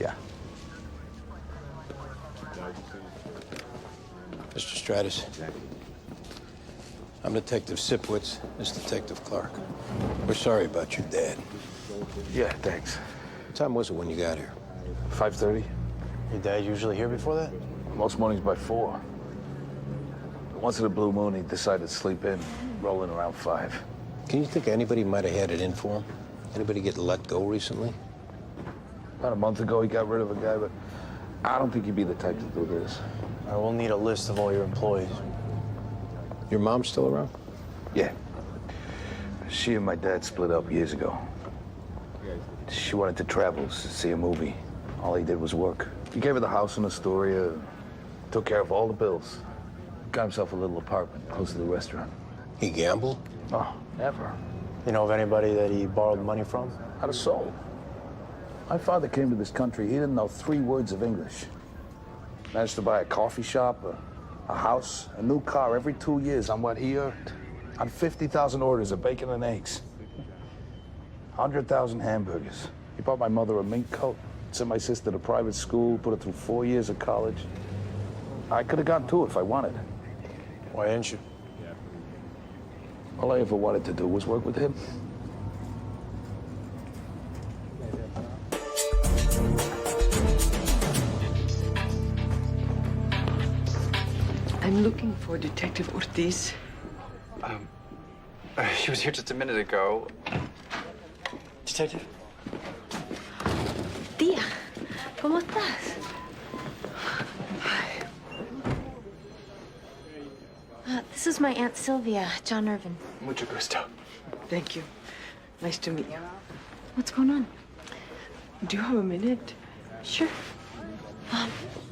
Yeah. Mr. Stratis. I'm Detective Sipwitz. This is Detective Clark. We're sorry about your dad. Yeah, thanks. What time was it when you got here? 5:30. Your dad usually here before that? Most mornings by 4. Once in a blue moon, he decided to sleep in, rolling around 5. Can you think anybody might have had it in for him? Anybody get let go recently? About a month ago, he got rid of a guy, but I don't think he'd be the type to do this. I will need a list of all your employees. Your mom still around? Yeah. She and my dad split up years ago. She wanted to travel, see a movie. All he did was work. He gave her the house in Astoria, took care of all the bills. Got himself a little apartment close to the restaurant. He gambled? Oh, never. You know of anybody that he borrowed money from? Not a soul. My father came to this country, he didn't know 3 words of English. Managed to buy a coffee shop, a house, a new car every 2 years on what he earned. On 50,000 orders of bacon and eggs. 100,000 hamburgers. He bought my mother a mink coat, sent my sister to private school, put her through 4 years of college. I could have gotten to it if I wanted. Why didn't you? All I ever wanted to do was work with him. I'm looking for Detective Ortiz. She was here just a minute ago. Detective? Tía, ¿cómo estás? Hi. This is my Aunt Sylvia, John Irvin. Mucho gusto. Thank you. Nice to meet you. What's going on? Do you have a minute? Sure.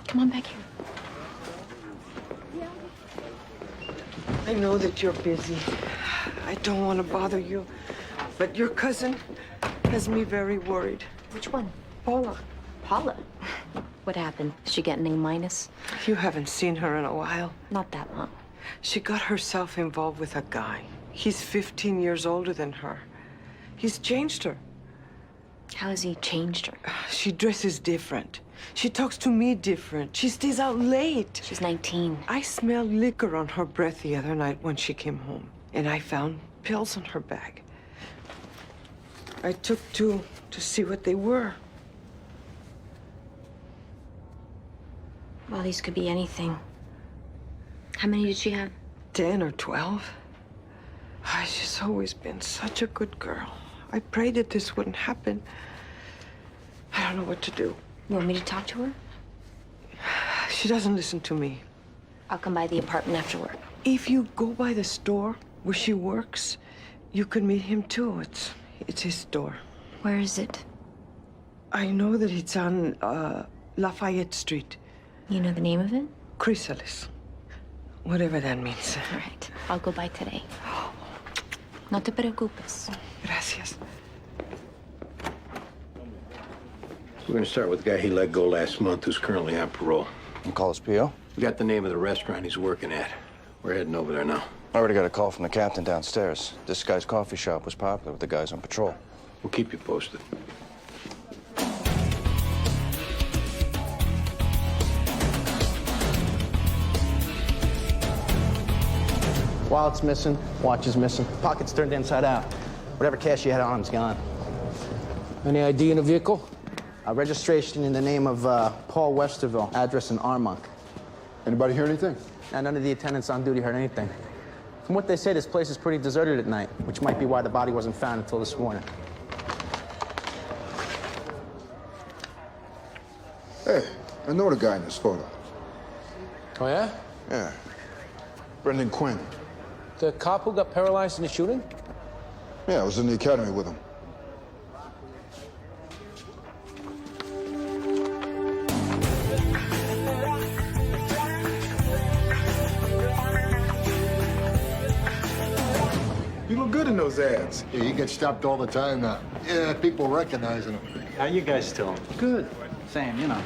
Come on back here. I know that you're busy. I don't want to bother you, but your cousin has me very worried. Which one? Paula. Paula. What happened? Did she get an A-? You haven't seen her in a while. Not that long. She got herself involved with a guy. He's 15 years older than her. He's changed her. How has he changed her? She dresses different. She talks to me different. She stays out late. She's 19. I smelled liquor on her breath the other night when she came home, and I found pills in her bag. I took 2 to see what they were. Well, these could be anything. How many did she have? 10 or 12. She's always been such a good girl. I prayed that this wouldn't happen. I don't know what to do. You want me to talk to her? She doesn't listen to me. I'll come by the apartment after work. If you go by the store where she works, you could meet him too. It's his store. Where is it? I know that it's on Lafayette Street. You know the name of it? Chrysalis. Whatever that means. All right. I'll go by today. No te preocupes. Gracias. We're gonna start with the guy he let go last month who's currently on parole. You call his PO? We got the name of the restaurant he's working at. We're heading over there now. I already got a call from the captain downstairs. This guy's coffee shop was popular with the guys on patrol. We'll keep you posted. Wallet's missing, watch is missing, pockets turned inside out. Whatever cash you had on him's gone. Any ID in the vehicle? Registration in the name of Paul Westerville, address in Armonk. Anybody hear anything? Now, none of the attendants on duty heard anything. From what they say, this place is pretty deserted at night, which might be why the body wasn't found until this morning. Hey, I know the guy in this photo. Oh, yeah? Yeah. Brendan Quinn. The cop who got paralyzed in the shooting? Yeah, I was in the academy with him. You look good in those ads. Yeah, he gets stopped all the time now. Yeah, people recognizing him. How you guys doing? Good. Same, you know.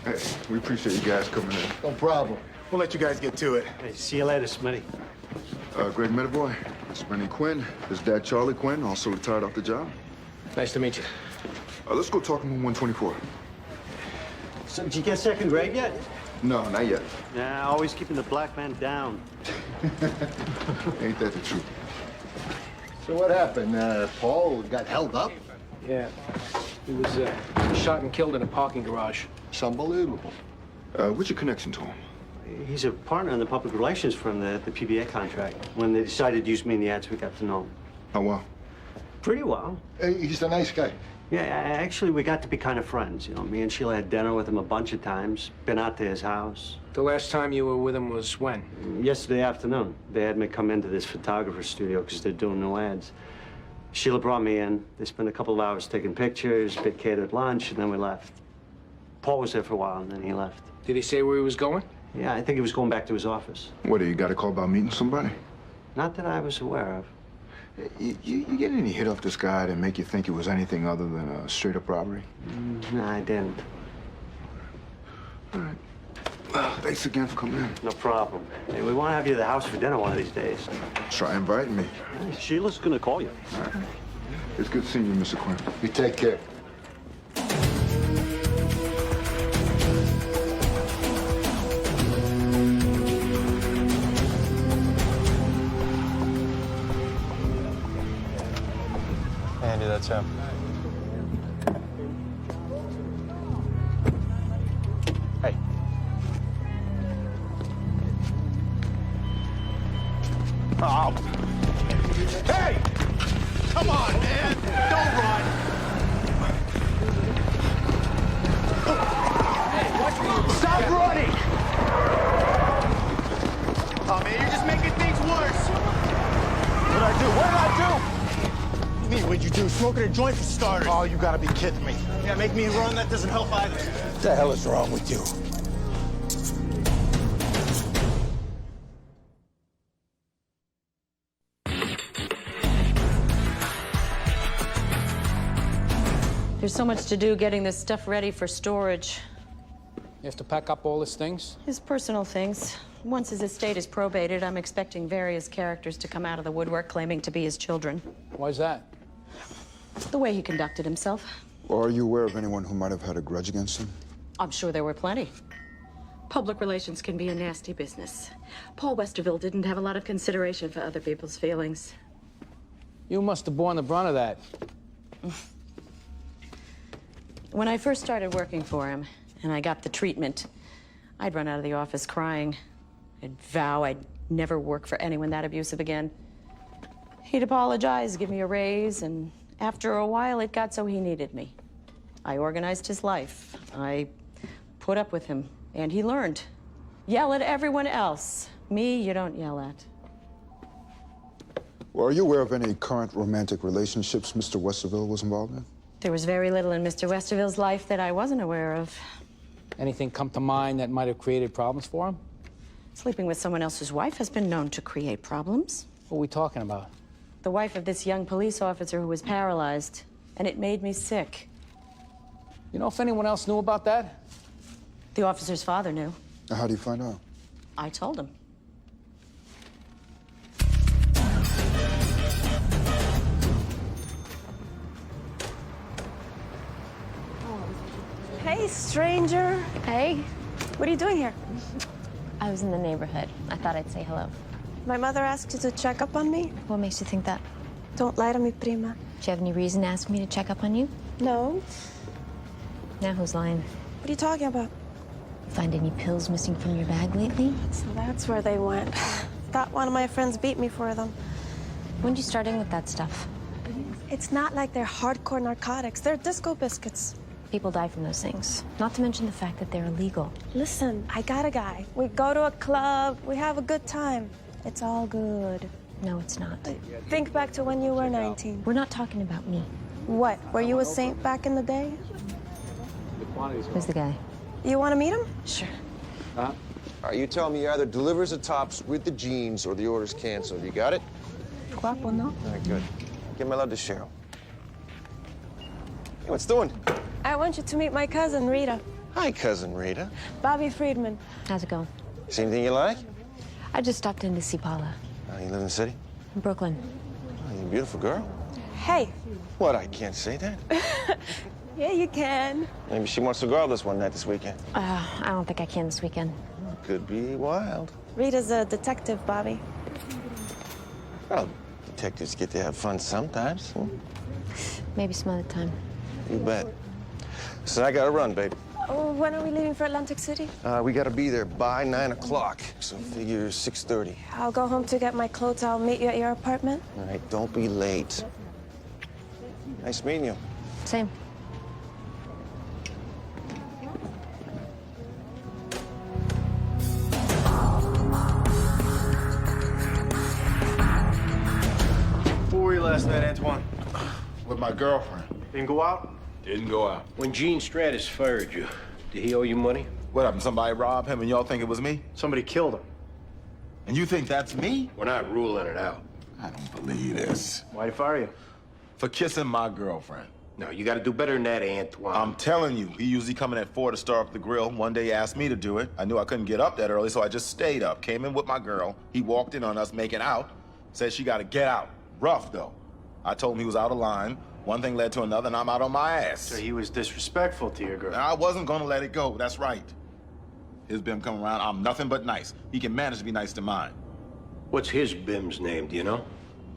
Hey, we appreciate you guys coming in. No problem. We'll let you guys get to it. Hey, see you later, Smitty. Greg Medavoy, this is Brendan Quinn. His dad, Charlie Quinn, also retired off the job. Nice to meet you. Let's go talk to him 124. So, did you get second grade yet? No, not yet. Nah, always keeping the black man down. Ain't that the truth? So what happened? Paul got held up? Yeah. He was shot and killed in a parking garage. It's unbelievable. What's your connection to him? He's a partner in the public relations firm, the PBA contract. When they decided to use me in the ads, we got to know him. How well? Pretty well. He's a nice guy. Yeah, actually, we got to be kind of friends. You know, me and Sheila had dinner with him a bunch of times, been out to his house. The last time you were with him was when? Yesterday afternoon. They had me come into this photographer's studio because they're doing new ads. Sheila brought me in. They spent a couple of hours taking pictures, bit catered lunch, and then we left. Paul was there for a while, and then he left. Did he say where he was going? Yeah, I think he was going back to his office. What, you got a call about meeting somebody? Not that I was aware of. You get any hit off this guy that make you think it was anything other than a straight-up robbery? No, I didn't. All right. Well, thanks again for coming in. No problem. Hey, we want to have you at the house for dinner one of these days. Try inviting me. Sheila's going to call you. All right. It's good seeing you, Mr. Quinn. You take care. Andy, that's him. Hey. Oh. Hey! Come on, man! Don't run! Stop running! Oh, man, you're just making things worse. What'd I do? What did I do? What do you mean, what'd you do? Smoking a joint for starters. Oh, you gotta be kidding me. Yeah, make me run, that doesn't help either. What the hell is wrong with you? There's so much to do getting this stuff ready for storage. You have to pack up all his things? His personal things. Once his estate is probated, I'm expecting various characters to come out of the woodwork claiming to be his children. Why's that? The way he conducted himself. Are you aware of anyone who might have had a grudge against him? I'm sure there were plenty. Public relations can be a nasty business. Paul Westerville didn't have a lot of consideration for other people's feelings. You must have borne the brunt of that. When I first started working for him, and I got the treatment, I'd run out of the office crying. I'd vow I'd never work for anyone that abusive again. He'd apologize, give me a raise, and after a while, it got so he needed me. I organized his life. I put up with him, and he learned. Yell at everyone else. Me, you don't yell at. Well, are you aware of any current romantic relationships Mr. Westerville was involved in? There was very little in Mr. Westerville's life that I wasn't aware of. Anything come to mind that might have created problems for him? Sleeping with someone else's wife has been known to create problems. What are we talking about? The wife of this young police officer who was paralyzed, and it made me sick. You know if anyone else knew about that? The officer's father knew. How do you find out? I told him. Hey, stranger. Hey. What are you doing here? I was in the neighborhood. I thought I'd say hello. My mother asked you to check up on me. What makes you think that? Don't lie to me, prima. Do you have any reason to ask me to check up on you? No. Now who's lying? What are you talking about? Find any pills missing from your bag lately? So that's where they went. Thought one of my friends beat me for them. When'd you start in with that stuff? It's not like they're hardcore narcotics. They're disco biscuits. People die from those things. Not to mention the fact that they're illegal. Listen, I got a guy. We go to a club. We have a good time. It's all good. No, it's not. Think back to when you were 19. We're not talking about me. What? Were you a saint back in the day? Who's the guy? You want to meet him? Sure. All right, you tell me he either delivers the tops with the jeans or the order's canceled. You got it? Guapo, no? All right, good. Give my love to Cheryl. Hey, what's doing? I want you to meet my cousin, Rita. Hi, cousin Rita. Bobby Friedman. How's it going? See anything you like? I just stopped in to see Paula. You live in the city? In Brooklyn. Oh, you're a beautiful girl. Hey. What, I can't say that? Yeah, you can. Maybe she wants to go out this one night this weekend. I don't think I can this weekend. Could be wild. Rita's a detective, Bobby. Well, detectives get to have fun sometimes. Maybe some other time. You bet. So I gotta run, babe. Oh, when are we leaving for Atlantic City? We gotta be there by 9 o'clock, so figure 6:30. I'll go home to get my clothes. I'll meet you at your apartment. All right, don't be late. Nice meeting you. Same. Where were you last night, Antoine? With my girlfriend. Didn't go out? Didn't go out. When Gene Stratis fired you, did he owe you money? What happened? Somebody robbed him and y'all think it was me? Somebody killed him. And you think that's me? We're not ruling it out. I don't believe this. Why'd he fire you? For kissing my girlfriend. No, you gotta do better than that, Antoine. I'm telling you, he usually come in at 4 to stir up the grill. One day he asked me to do it. I knew I couldn't get up that early, so I just stayed up. Came in with my girl. He walked in on us making out. Said she gotta get out. Rough, though. I told him he was out of line. One thing led to another, and I'm out on my ass. So he was disrespectful to your girl. And I wasn't gonna let it go, that's right. His bim come around, I'm nothing but nice. He can manage to be nice to mine. What's his bim's name, do you know?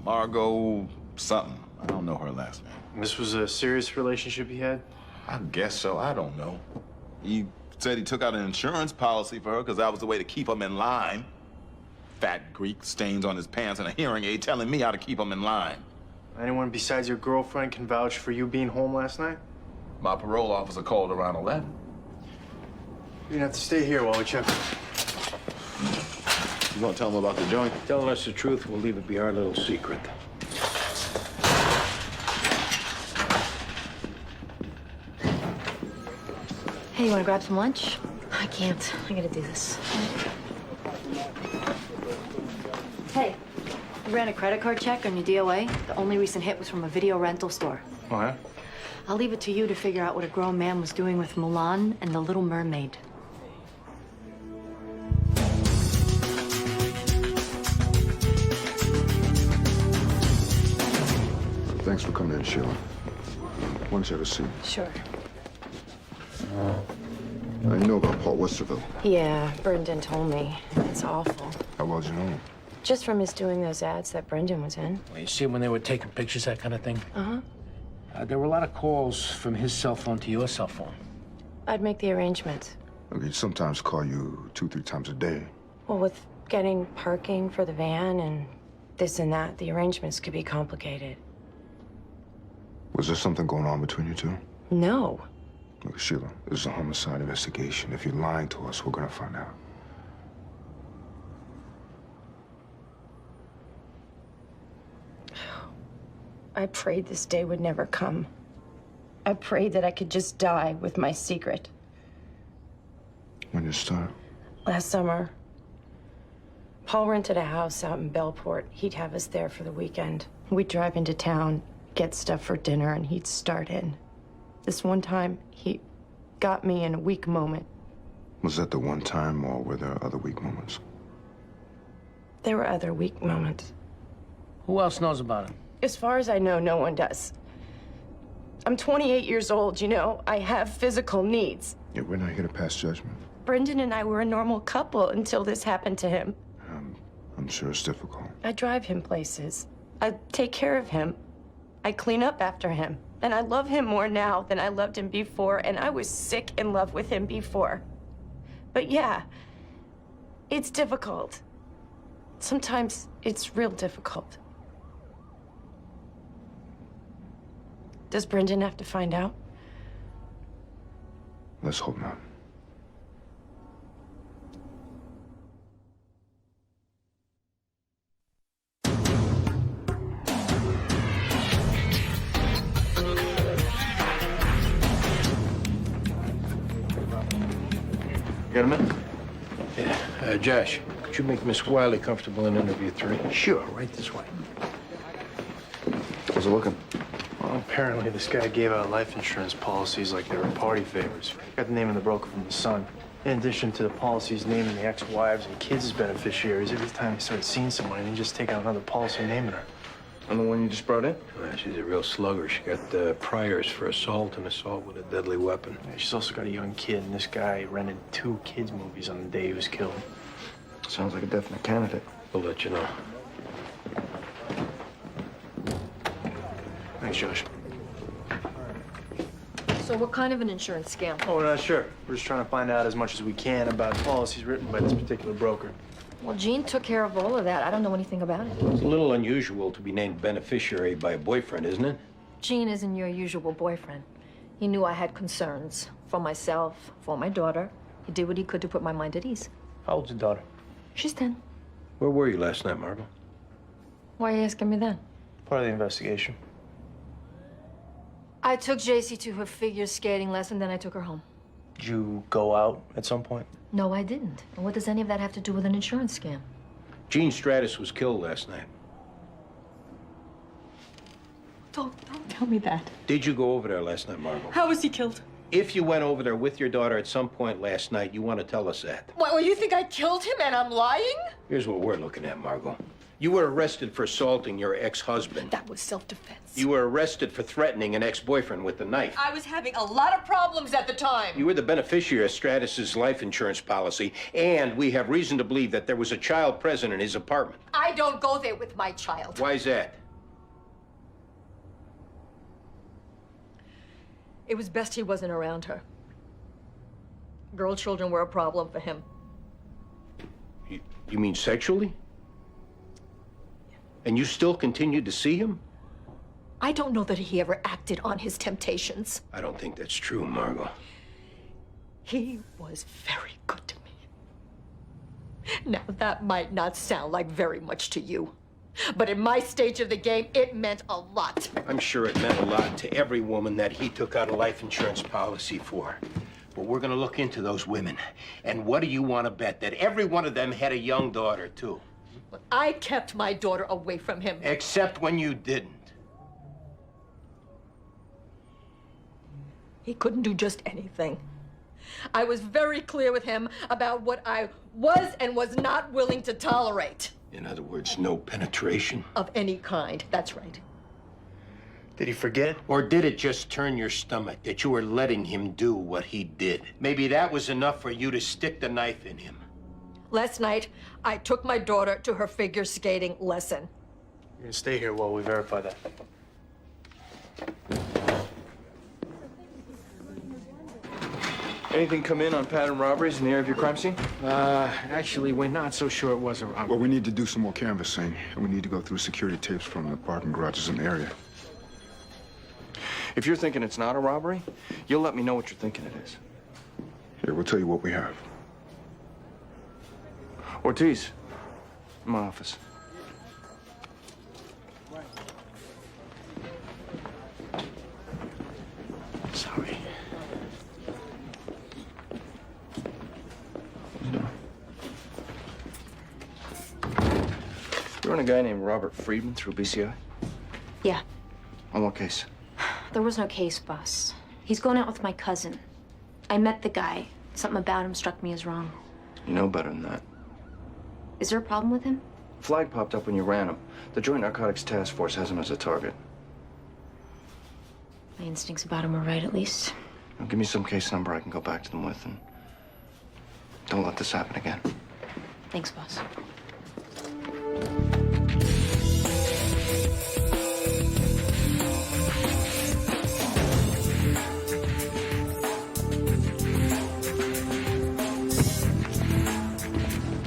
Margot something. I don't know her last name. This was a serious relationship he had? I guess so, I don't know. He said he took out an insurance policy for her because that was the way to keep him in line. Fat Greek, stains on his pants and a hearing aid telling me how to keep him in line. Anyone besides your girlfriend can vouch for you being home last night? My parole officer called around 11. You're gonna have to stay here while we check. You gonna tell him about the joint? Telling us the truth will leave it be our little secret. Hey, you wanna grab some lunch? I can't. I gotta do this. Hey, I ran a credit card check on your DOA. The only recent hit was from a video rental store. Oh, yeah? I'll leave it to you to figure out what a grown man was doing with Mulan and the Little Mermaid. Thanks for coming in, Sheila. Want to have a seat. Sure. Now, you know about Paul Westerville. Yeah, Brendan told me. It's awful. How well do you know him? Just from his doing those ads that Brendan was in. You see when they were taking pictures, that kind of thing? Uh-huh. There were a lot of calls from his cell phone to your cell phone. I'd make the arrangements. Look, he'd sometimes call you 2-3 times a day. Well, with getting parking for the van and this and that, the arrangements could be complicated. Was there something going on between you two? No. Look, Sheila, this is a homicide investigation. If you're lying to us, we're gonna find out. I prayed this day would never come. I prayed that I could just die with my secret. When did it start? Last summer, Paul rented a house out in Bellport. He'd have us there for the weekend. We'd drive into town, get stuff for dinner, and he'd start in. This one time, he got me in a weak moment. Was that the one time, or were there other weak moments? There were other weak moments. Who else knows about him? As far as I know, no one does. I'm 28 years old, you know. I have physical needs. Yeah, we're not here to pass judgment. Brendan and I were a normal couple until this happened to him. I'm sure it's difficult. I drive him places. I take care of him. I clean up after him. And I love him more now than I loved him before, and I was sick in love with him before. But yeah, it's difficult. Sometimes it's real difficult. Does Brendan have to find out? Let's hope not. Got a minute? Yeah. Josh, could you make Miss Wiley comfortable in interview 3? Sure, right this way. How's it looking? Well, apparently this guy gave out life insurance policies like they were party favors. Got the name of the broker from the Sun. In addition to the policies naming the ex-wives and kids as beneficiaries, every time he started seeing someone, he'd just take out another policy naming her. And the one you just brought in? She's a real slugger. She got priors for assault and assault with a deadly weapon. Yeah, she's also got a young kid, and this guy rented 2 kids' movies on the day he was killed. Sounds like a definite candidate. We'll let you know. Thanks, Josh. So what kind of an insurance scam? Oh, we're not sure. We're just trying to find out as much as we can about policies written by this particular broker. Well, Jean took care of all of that. I don't know anything about it. It's a little unusual to be named beneficiary by a boyfriend, isn't it? Jean isn't your usual boyfriend. He knew I had concerns for myself, for my daughter. He did what he could to put my mind at ease. How old's your daughter? She's 10. Where were you last night, Margot? Why are you asking me that? Part of the investigation. I took JC to her figure skating lesson, then I took her home. Did you go out at some point? No, I didn't. And what does any of that have to do with an insurance scam? Gene Stratis was killed last night. Don't tell me that. Did you go over there last night, Margot? How was he killed? If you went over there with your daughter at some point last night, you want to tell us that. What, well, you think I killed him and I'm lying? Here's what we're looking at, Margot. You were arrested for assaulting your ex-husband. That was self-defense. You were arrested for threatening an ex-boyfriend with a knife. I was having a lot of problems at the time. You were the beneficiary of Stratis's life insurance policy, and we have reason to believe that there was a child present in his apartment. I don't go there with my child. Why is that? It was best he wasn't around her. Girl children were a problem for him. You mean sexually? And you still continued to see him? I don't know that he ever acted on his temptations. I don't think that's true, Margot. He was very good to me. Now, that might not sound like very much to you, but in my stage of the game, it meant a lot. I'm sure it meant a lot to every woman that he took out a life insurance policy for. But we're gonna look into those women. And what do you want to bet? That every one of them had a young daughter, too. I kept my daughter away from him. Except when you didn't. He couldn't do just anything. I was very clear with him about what I was and was not willing to tolerate. In other words, no penetration. Of any kind, that's right. Did he forget? Or did it just turn your stomach that you were letting him do what he did? Maybe that was enough for you to stick the knife in him. Last night, I took my daughter to her figure skating lesson. You're gonna stay here while we verify that. Anything come in on pattern robberies in the area of your crime scene? Actually, we're not so sure it was a robbery. Well, we need to do some more canvassing, and we need to go through security tapes from the parking garages in the area. If you're thinking it's not a robbery, you'll let me know what you're thinking it is. Here, we'll tell you what we have. Ortiz, in my office. Sorry. You run a guy named Robert Friedman through BCI? Yeah, On what case? there was no case, boss. He's going out with my cousin. I met the guy. Something about him struck me as wrong. You know better than that. Is there a problem with him? Flag popped up when you ran him. The Joint Narcotics Task Force has him as a target. My instincts about him are right, at least. Now, give me some case number I can go back to them with, and don't let this happen again. Thanks, boss.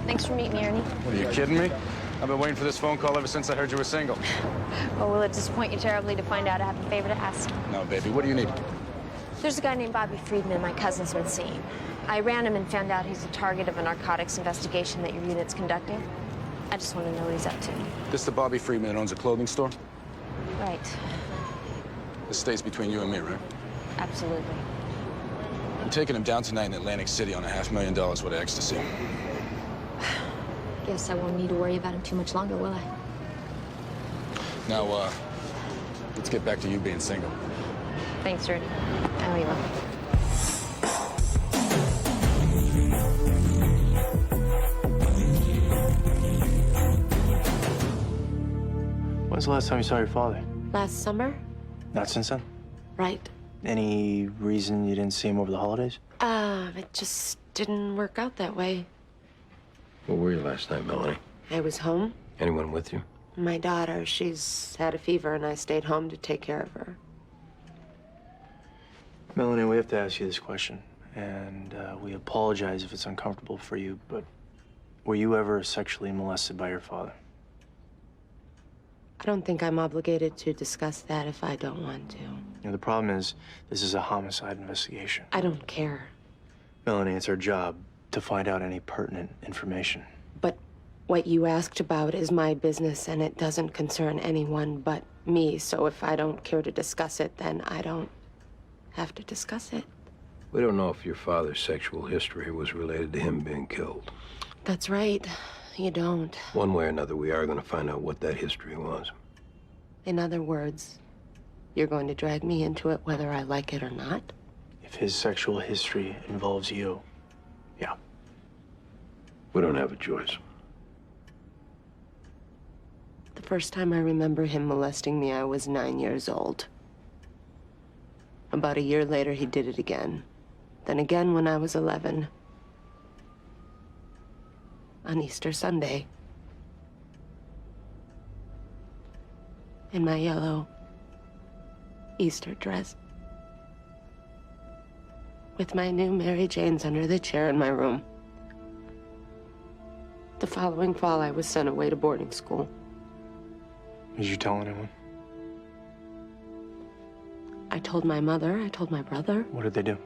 Thanks for meeting me, Ernie. What, are you kidding me? I've been waiting for this phone call ever since I heard you were single. Oh, will it disappoint you terribly to find out I have a favor to ask? No, baby, what do you need? There's a guy named Bobby Friedman my cousin's been seeing. I ran him and found out he's the target of a narcotics investigation that your unit's conducting. I just want to know what he's up to. This the Bobby Friedman that owns a clothing store? Right. This stays between you and me, right? Absolutely. I'm taking him down tonight in Atlantic City on $500,000 worth of ecstasy. Guess I won't need to worry about him too much longer, will I? Now, let's get back to you being single. Thanks, Ernie. I owe you one. When's the the last time you saw your father? Last summer? Not since then? Right. Any reason you didn't see him over the holidays? It just didn't work out that way. Where were you last night, Melanie? I was home. Anyone with you? My daughter, she's had a fever, and I stayed home to take care of her. Melanie, we have to ask you this question, and we apologize if it's uncomfortable for you, but were you ever sexually molested by your father? I don't think I'm obligated to discuss that if I don't want to. You know, the problem is, this is a homicide investigation. I don't care. Melanie, it's our job to find out any pertinent information. But what you asked about is my business, and it doesn't concern anyone but me. So if I don't care to discuss it, then I don't have to discuss it. We don't know if your father's sexual history was related to him being killed. That's right. You don't. One way or another, we are going to find out what that history was. In other words, you're going to drag me into it whether I like it or not? If his sexual history involves you, yeah. We don't have a choice. The first time I remember him molesting me, I was 9 years old. About a year later, he did it again. Then again when I was 11. On Easter Sunday. In my yellow Easter dress. With my new Mary Janes under the chair in my room. The following fall, I was sent away to boarding school. Did you tell anyone? I told my mother, I told my brother. What did they do?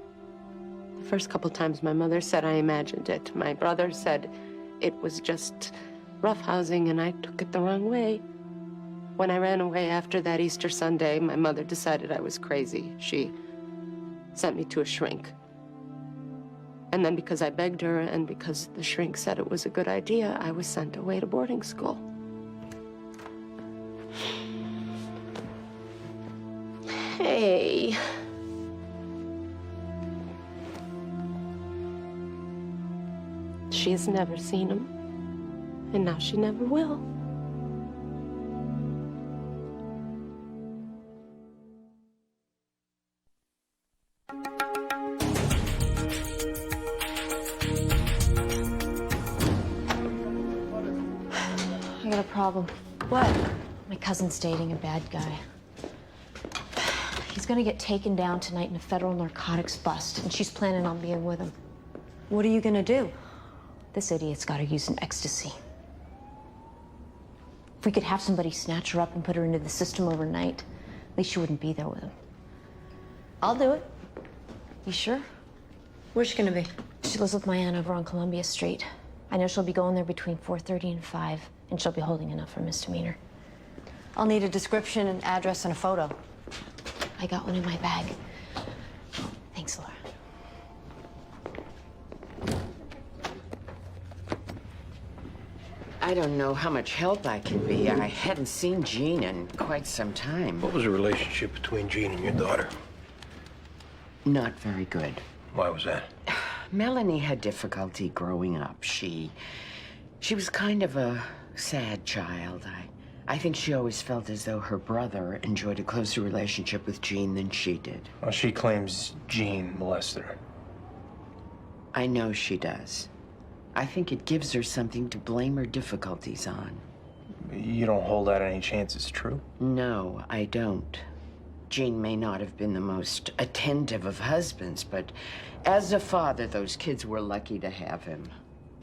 The first couple times my mother said I imagined it. My brother said it was just roughhousing and I took it the wrong way. When I ran away after that Easter Sunday, my mother decided I was crazy. She sent me to a shrink. And then because I begged her and because the shrink said it was a good idea, I was sent away to boarding school. Hey. She's never seen him, and now she never will. I got a problem. What? My cousin's dating a bad guy. He's gonna get taken down tonight in a federal narcotics bust, and she's planning on being with him. What are you gonna do? This idiot's gotta use an ecstasy. If we could have somebody snatch her up and put her into the system overnight, at least she wouldn't be there with him. I'll do it. You sure? Where's she gonna be? She lives with my aunt over on Columbia Street. I know she'll be going there between 4:30 and 5, and she'll be holding enough for misdemeanor. I'll need a description, an address, and a photo. I got one in my bag. Thanks, Laura. I don't know how much help I can be. I hadn't seen Jean in quite some time. What was the relationship between Jean and your daughter? Not very good. Why was that? Melanie had difficulty growing up. She was kind of a sad child. I think she always felt as though her brother enjoyed a closer relationship with Jean than she did. Well, she claims Jean molested her. I know she does. I think it gives her something to blame her difficulties on. You don't hold out any chance it's true? No, I don't. Jean may not have been the most attentive of husbands, but as a father, those kids were lucky to have him.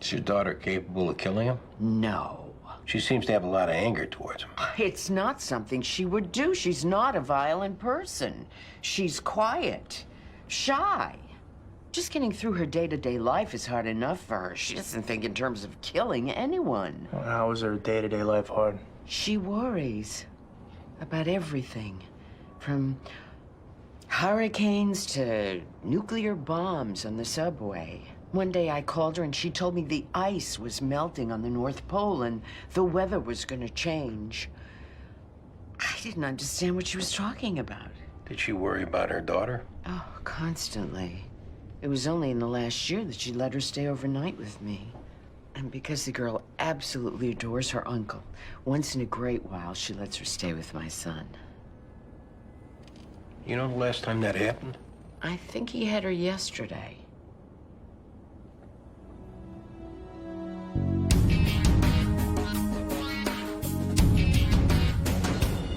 Is your daughter capable of killing him? No. She seems to have a lot of anger towards him. It's not something she would do. She's not a violent person. She's quiet, shy. Just getting through her day-to-day life is hard enough for her. She doesn't think in terms of killing anyone. Well, how is her day-to-day life hard? She worries about everything, from hurricanes to nuclear bombs on the subway. One day I called her and she told me the ice was melting on the North Pole and the weather was going to change. I didn't understand what she was talking about. Did she worry about her daughter? Oh, constantly. It was only in the last year that she let her stay overnight with me. And because the girl absolutely adores her uncle, once in a great while, she lets her stay with my son. You know the last time that happened? I think he had her yesterday.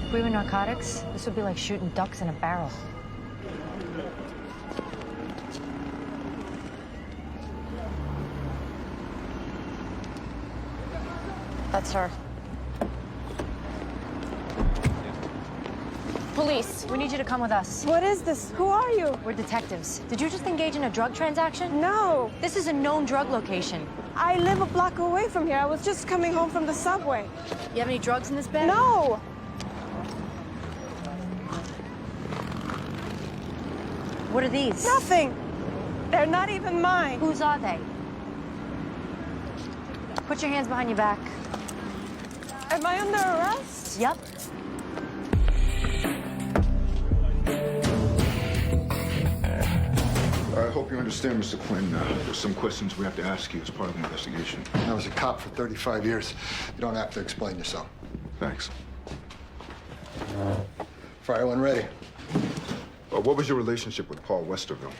If we were narcotics, this would be like shooting ducks in a barrel. That's her. Police, we need you to come with us. What is this? Who are you? We're detectives. Did you just engage in a drug transaction? No. This is a known drug location. I live a block away from here. I was just coming home from the subway. You have any drugs in this bag? No. What are these? Nothing. They're not even mine. Whose are they? Put your hands behind your back. Am I under arrest? Yep. I hope you understand, Mr. Quinn. There's some questions we have to ask you as part of the investigation. I was a cop for 35 years. You don't have to explain yourself. Thanks. Fire when ready. What was your relationship with Paul Westerville?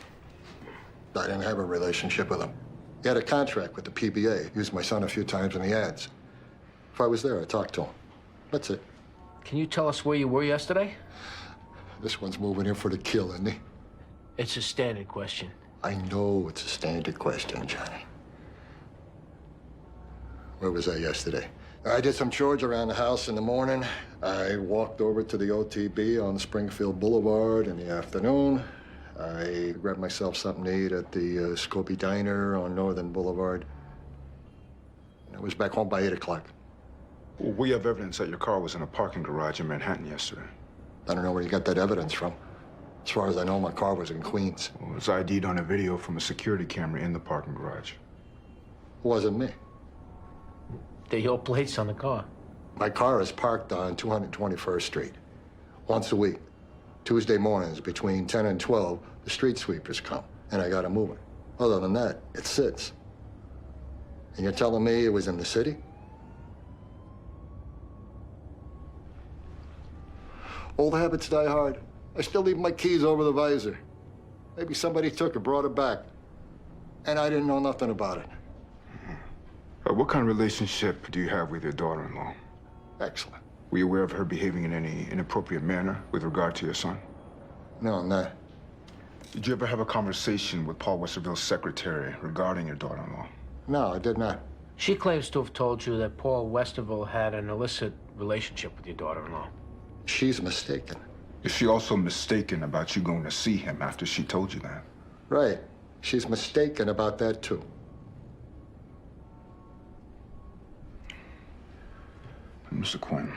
I didn't have a relationship with him. He had a contract with the PBA. Used my son a few times in the ads. If I was there, I talked to him. That's it. Can you tell us where you were yesterday? This one's moving in for the kill, isn't he? It's a standard question. I know it's a standard question, Johnny. Where was I yesterday? I did some chores around the house in the morning. I walked over to the OTB on Springfield Boulevard in the afternoon. I grabbed myself something to eat at the Scopy Diner on Northern Boulevard. And I was back home by 8 o'clock. Well, we have evidence that your car was in a parking garage in Manhattan yesterday. I don't know where you got that evidence from. As far as I know, my car was in Queens. Well, it was ID'd on a video from a security camera in the parking garage. It wasn't me. They're your plates on the car. My car is parked on 221st Street. Once a week, Tuesday mornings between 10 and 12, the street sweepers come, and I gotta move it. Other than that, it sits. And you're telling me it was in the city? Old habits die hard. I still leave my keys over the visor. Maybe somebody took it, brought it back. And I didn't know nothing about it. What kind of relationship do you have with your daughter-in-law? Excellent. Were you aware of her behaving in any inappropriate manner with regard to your son? No, I'm not. Did you ever have a conversation with Paul Westerville's secretary regarding your daughter-in-law? No, I did not. She claims to have told you that Paul Westerville had an illicit relationship with your daughter-in-law. She's mistaken. Is she also mistaken about you going to see him after she told you that? Right. She's mistaken about that, too. Mr. Quinn,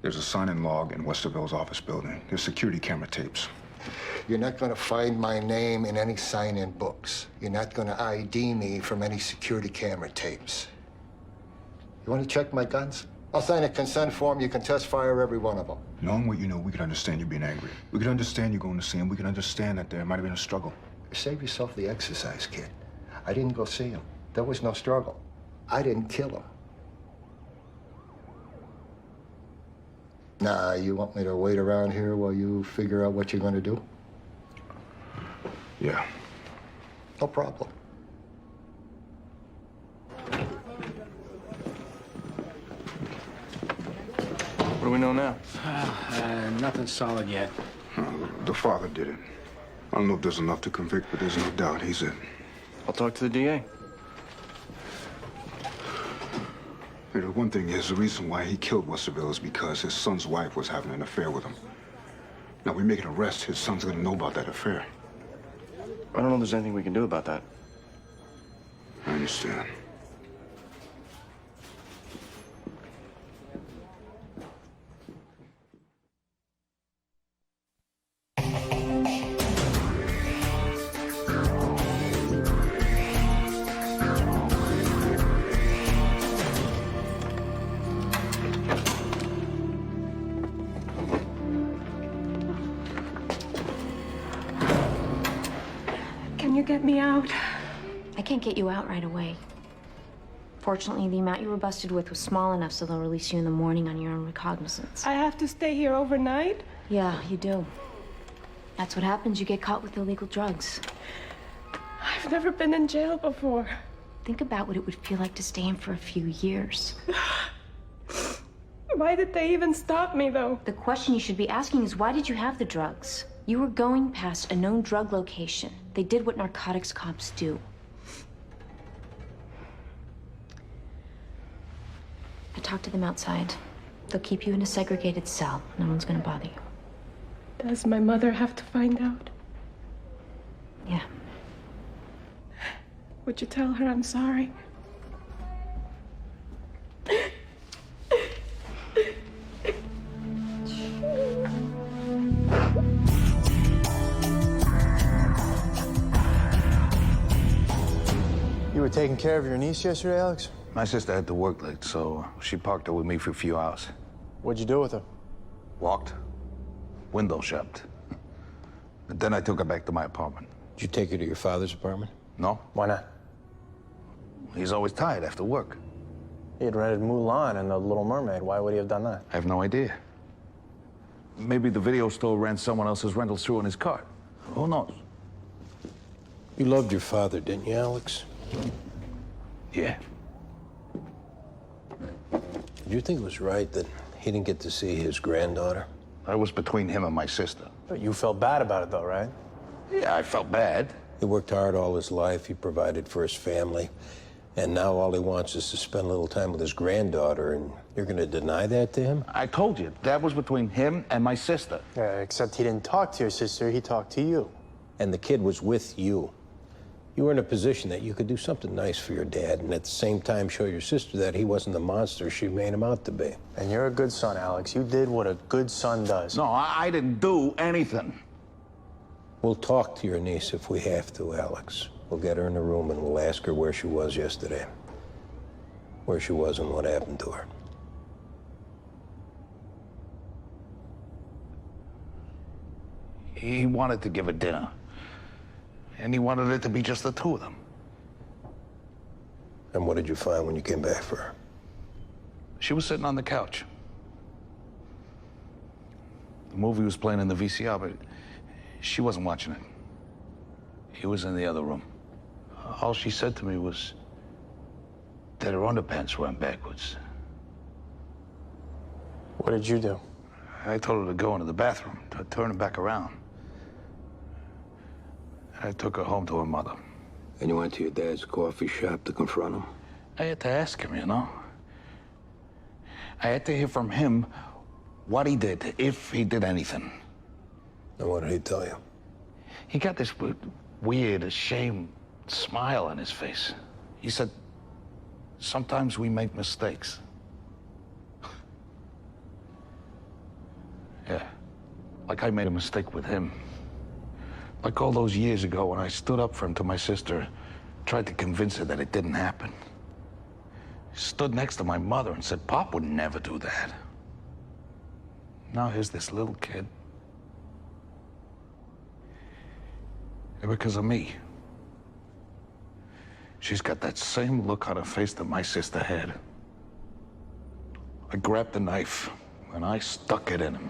there's a sign-in log in Westerville's office building. There's security camera tapes. You're not going to find my name in any sign-in books. You're not going to ID me from any security camera tapes. You want to check my guns? I'll sign a consent form. You can test fire every one of them. Knowing what you know, we could understand you being angry. We could understand you going to see him. We could understand that there might have been a struggle. Save yourself the exercise, kid. I didn't go see him. There was no struggle. I didn't kill him. Nah, you want me to wait around here while you figure out what you're going to do? Yeah. No problem. What do we know now? Nothing solid yet. The father did it. I don't know if there's enough to convict, but there's no doubt he's it. I'll talk to the DA. You know, one thing is, the reason why he killed Westerville is because his son's wife was having an affair with him. Now, we make an arrest, his son's gonna know about that affair. I don't know if there's anything we can do about that. I understand. Can you get me out? I can't get you out right away. Fortunately, the amount you were busted with was small enough so they'll release you in the morning on your own recognizance. I have to stay here overnight? Yeah, you do. That's what happens. You get caught with illegal drugs. I've never been in jail before. Think about what it would feel like to stay in for a few years. Why did they even stop me, though? The question you should be asking is, why did you have the drugs? You were going past a known drug location. They did what narcotics cops do. I talked to them outside. They'll keep you in a segregated cell. No one's gonna bother you. Does my mother have to find out? Yeah. Would you tell her I'm sorry? You were taking care of your niece yesterday, Alex? My sister had to work late, so she parked her with me for a few hours. What'd you do with her? Walked. Window shopped. And then I took her back to my apartment. Did you take her to your father's apartment? No. Why not? He's always tired after work. He had rented Mulan and The Little Mermaid. Why would he have done that? I have no idea. Maybe the video store ran someone else's rentals through in his cart. Who knows? You loved your father, didn't you, Alex? Yeah. Did you think it was right that he didn't get to see his granddaughter? That was between him and my sister. But you felt bad about it, though, right? Yeah, I felt bad. He worked hard all his life. He provided for his family. And now all he wants is to spend a little time with his granddaughter, and you're going to deny that to him? I told you, that was between him and my sister. Yeah, except he didn't talk to your sister, he talked to you. And the kid was with you. You were in a position that you could do something nice for your dad, and at the same time show your sister that he wasn't the monster she made him out to be. And you're a good son, Alex. You did what a good son does. No, I didn't do anything. We'll talk to your niece if we have to, Alex. We'll get her in the room and we'll ask her where she was yesterday. Where she was and what happened to her. He wanted to give a dinner. And he wanted it to be just the two of them. And what did you find when you came back for her? She was sitting on the couch. The movie was playing in the VCR, but she wasn't watching it. He was in the other room. All she said to me was that her underpants ran backwards. What did you do? I told her to go into the bathroom, to turn it back around. I took her home to her mother. And you went to your dad's coffee shop to confront him? I had to ask him, you know. I had to hear from him what he did, if he did anything. And what did he tell you? He got this weird, ashamed smile on his face. He said, sometimes we make mistakes. Yeah, like I made a mistake with him. Like all those years ago when I stood up for him to my sister, tried to convince her that it didn't happen. Stood next to my mother and said, Pop would never do that. Now here's this little kid. And because of me. She's got that same look on her face that my sister had. I grabbed the knife and I stuck it in him.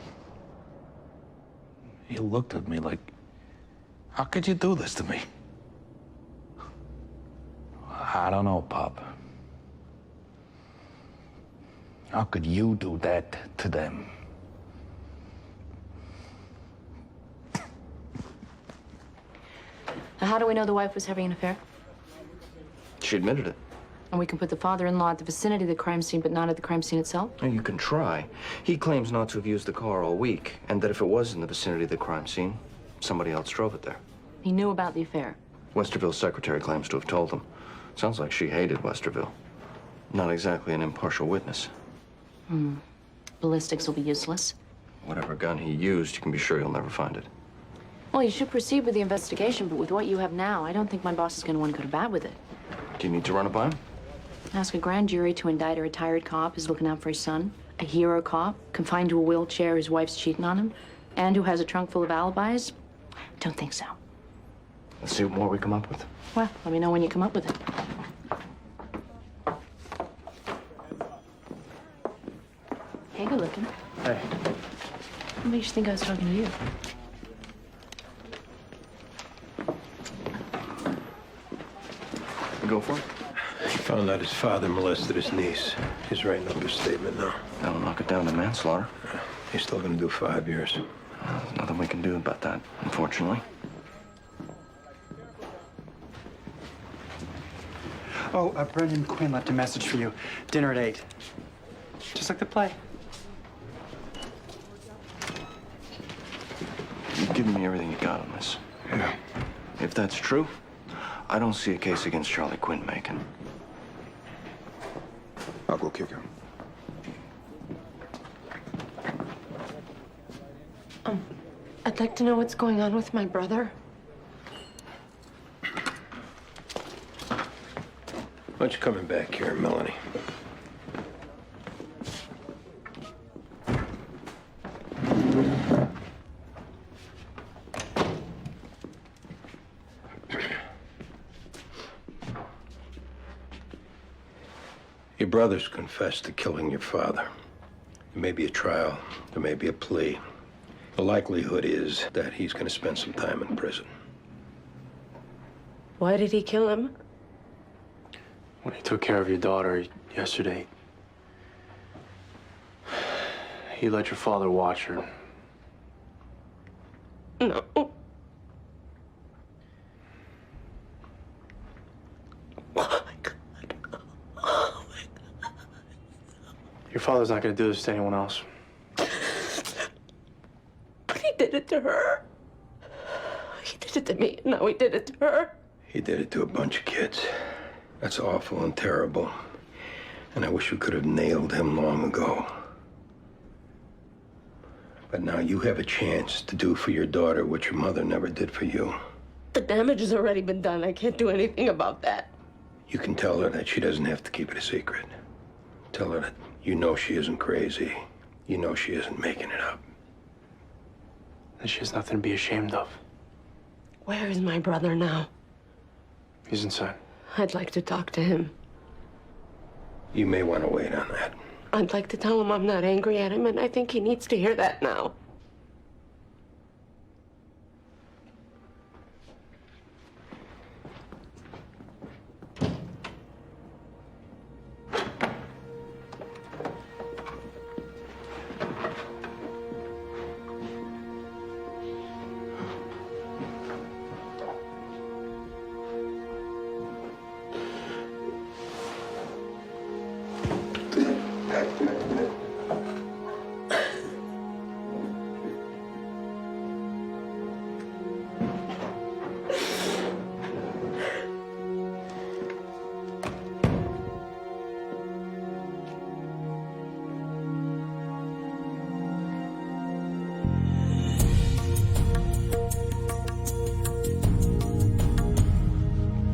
He looked at me like, how could you do this to me? I don't know, Pop. How could you do that to them? Now, how do we know the wife was having an affair? She admitted it. And we can put the father-in-law at the vicinity of the crime scene, but not at the crime scene itself? And you can try. He claims not to have used the car all week, and that if it was in the vicinity of the crime scene, somebody else drove it there. He knew about the affair. Westerville's secretary claims to have told him. Sounds like she hated Westerville. Not exactly an impartial witness. Ballistics will be useless. Whatever gun he used, you can be sure you'll never find it. Well, you should proceed with the investigation, but with what you have now, I don't think my boss is going to want to go to bat with it. Do you need to run it by him? Ask a grand jury to indict a retired cop who's looking out for his son, a hero cop confined to a wheelchair whose wife's cheating on him, and who has a trunk full of alibis? Don't think so. Let's see what more we come up with. Well, let me know when you come up with it. Hey, good looking. Hey. What makes you think I was talking to you? Go for it. He found out his father molested his niece. He's writing up his statement now. That'll knock it down to manslaughter. He's still gonna do 5 years. There's nothing we can do about that, unfortunately. Oh, Brendan Quinn left a message for you. Dinner at 8. Just like the play. You've given me everything you got on this. Yeah. If that's true, I don't see a case against Charlie Quinn making. I'll go kick him. I'd like to know what's going on with my brother. Why don't you coming back here, Melanie? Your brother's confessed to killing your father. There may be a trial, there may be a plea. The likelihood is that he's going to spend some time in prison. Why did he kill him? When he took care of your daughter yesterday, he let your father watch her. No. Your father's not gonna do this to anyone else. But he did it to her. He did it to me, and now he did it to her. He did it to a bunch of kids. That's awful and terrible. And I wish we could have nailed him long ago. But now you have a chance to do for your daughter what your mother never did for you. The damage has already been done. I can't do anything about that. You can tell her that she doesn't have to keep it a secret. Tell her that you know she isn't crazy. You know she isn't making it up. That she has nothing to be ashamed of. Where is my brother now? He's inside. I'd like to talk to him. You may want to wait on that. I'd like to tell him I'm not angry at him, and I think he needs to hear that now.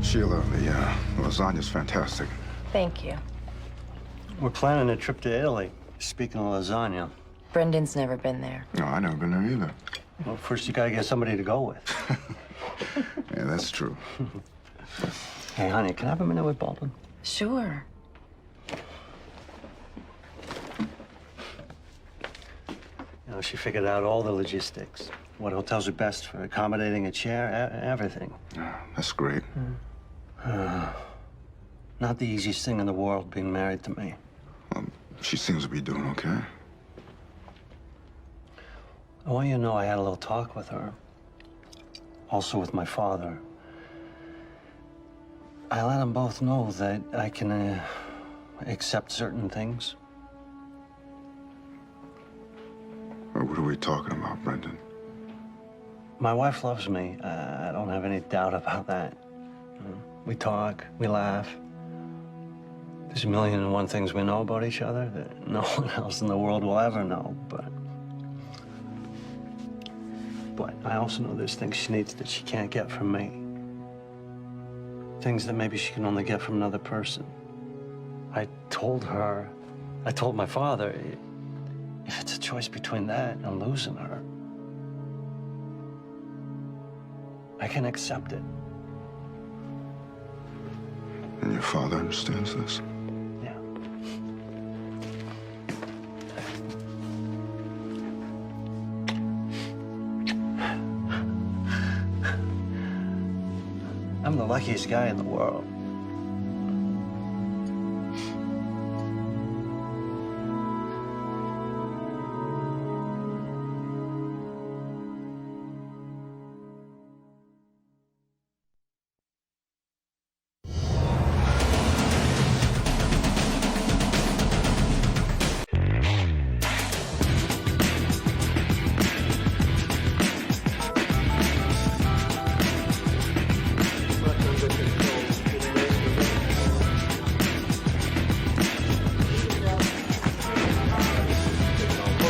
Sheila, the lasagna's fantastic. Thank you. We're planning a trip to Italy. Speaking of lasagna. Brendan's never been there. No, I've never been there either. Well, first you gotta get somebody to go with. Yeah, that's true. Hey, honey, can I have a minute with Baldwin? Sure. You know, she figured out all the logistics. What hotels are best for accommodating a chair, everything. That's great. Not the easiest thing in the world, being married to me. She seems to be doing okay. I want you to know I had a little talk with her. Also with my father. I let them both know that I can accept certain things. What are we talking about, Brendan? My wife loves me. I don't have any doubt about that. We talk, we laugh. There's a million and one things we know about each other that no one else in the world will ever know, but I also know there's things she needs that she can't get from me. Things that maybe she can only get from another person. I told my father, if it's a choice between that and losing her, I can accept it. And your father understands this? Yeah. I'm the luckiest guy in the world.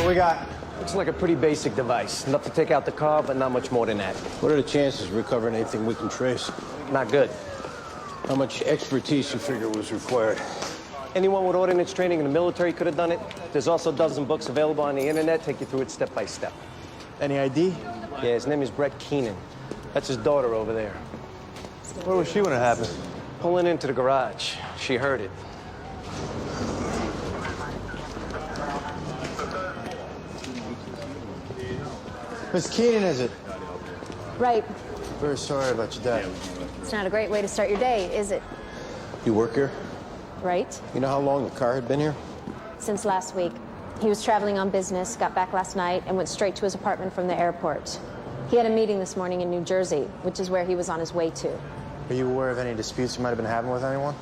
We got, looks like a pretty basic device. Enough to take out the car, but not much more than that. What are the chances of recovering anything we can trace? Not good. How much expertise you figure was required? Anyone with ordnance training in the military could have done it. There's also a dozen books available on the internet, take you through it step by step. Any ID? Yeah, his name is Brett Keenan. That's his daughter over there. Where was she when it happened? Pulling into the garage. She heard it. Miss Keenan, is it? Right. Very sorry about your dad. It's not a great way to start your day, is it? You work here? Right? You know how long the car had been here? Since last week. He was traveling on business, got back last night, and went straight to his apartment from the airport. He had a meeting this morning in New Jersey, which is where he was on his way to. Are you aware of any disputes you might have been having with anyone?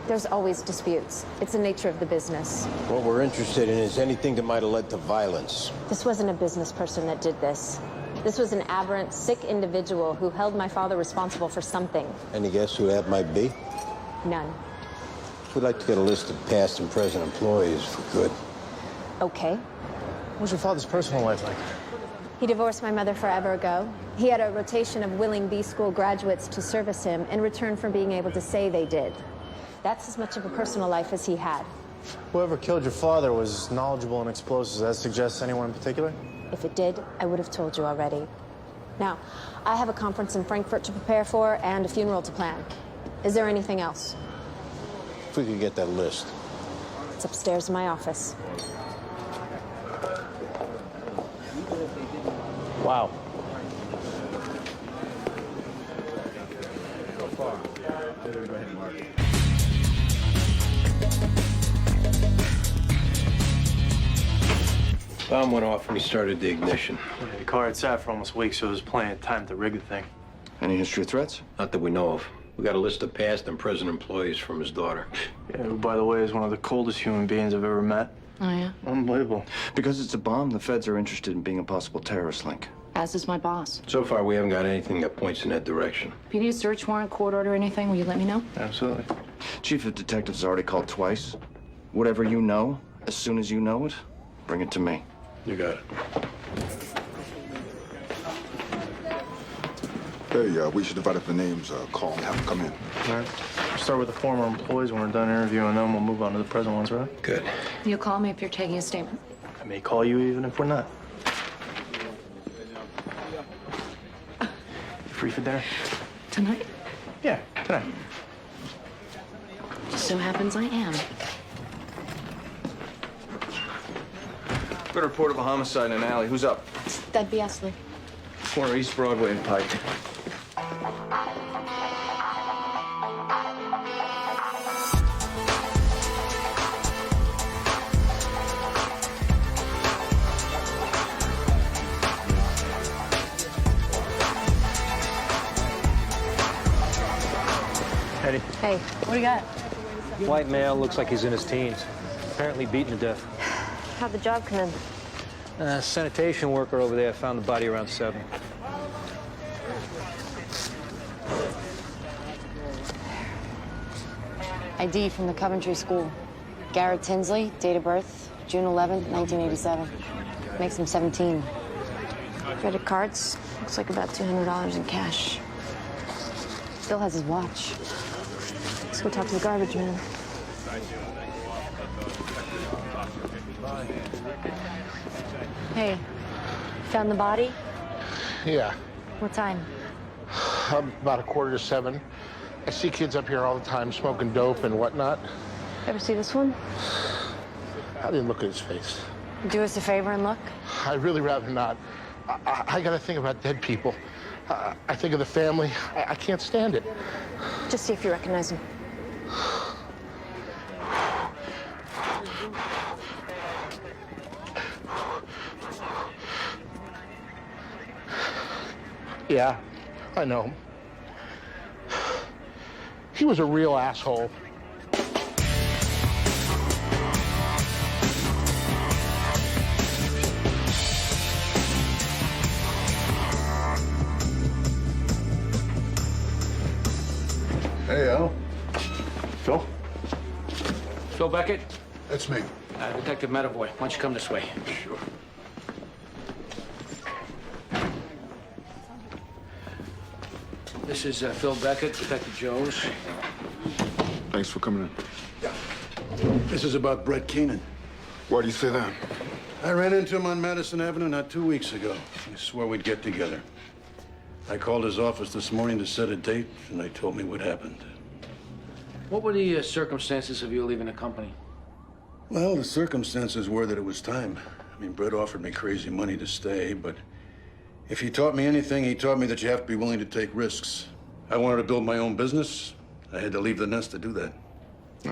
There's always disputes. It's the nature of the business. What we're interested in is anything that might have led to violence. This wasn't a business person that did this. This was an aberrant, sick individual who held my father responsible for something. Any guess who that might be? None. We'd like to get a list of past and present employees if we could. Okay. What was your father's personal life like? He divorced my mother forever ago. He had a rotation of willing B-school graduates to service him in return for being able to say they did. That's as much of a personal life as he had. Whoever killed your father was knowledgeable in explosives. That suggests anyone in particular? If it did, I would have told you already. Now, I have a conference in Frankfurt to prepare for and a funeral to plan. Is there anything else? If we could get that list. It's upstairs in my office. Wow. Bomb went off when he started the ignition. Yeah, the car had sat for almost a week, so there was plenty of time to rig the thing. Any history of threats? Not that we know of. We got a list of past and present employees from his daughter. Yeah, who, by the way, is one of the coldest human beings I've ever met. Oh, yeah? Unbelievable. Because it's a bomb, the feds are interested in being a possible terrorist link. As is my boss. So far, we haven't got anything that points in that direction. If you need a search warrant, court order, anything, will you let me know? Absolutely. Chief of Detectives has already called twice. Whatever you know, as soon as you know it, bring it to me. You got it. Hey, we should divide up the names, call and have them come in. All right. We'll start with the former employees. When we're done interviewing them, we'll move on to the present ones, right? Good. You'll call me if you're taking a statement. I may call you even if we're not. You free for dinner? Tonight? Yeah, tonight. Just so happens I am. Got a report of a homicide in an alley. Who's up? That'd be Esley. Corner East Broadway and Pike. Eddie. Hey, what do you got? White male, looks like he's in his teens. Apparently beaten to death. How'd the job come in? Sanitation worker over there found the body around 7. ID from the Coventry School. Garrett Tinsley, date of birth, June 11th, 1987. Makes him 17. Credit cards. Looks like about $200 in cash. Still has his watch. Let's go talk to the garbage man. Hey, found the body? Yeah. What time? About 6:45. I see kids up here all the time smoking dope and whatnot. Ever see this one? I didn't look at his face. Do us a favor and look. I'd really rather not. I gotta think about dead people. I think of the family. I can't stand it. Just see if you recognize him. Yeah, I know him. He was a real asshole. Hey, Al. Phil? Phil Beckett? That's me. Detective Meadowboy. Why don't you come this way? Sure. This is Phil Beckett, Detective Jones. Thanks for coming in. This is about Brett Keenan. Why do you say that? I ran into him on Madison Avenue not 2 weeks ago. He swore we'd get together. I called his office this morning to set a date, and they told me what happened. What were the circumstances of you leaving the company? Well, the circumstances were that it was time. I mean, Brett offered me crazy money to stay, but if he taught me anything, he taught me that you have to be willing to take risks. I wanted to build my own business. I had to leave the nest to do that.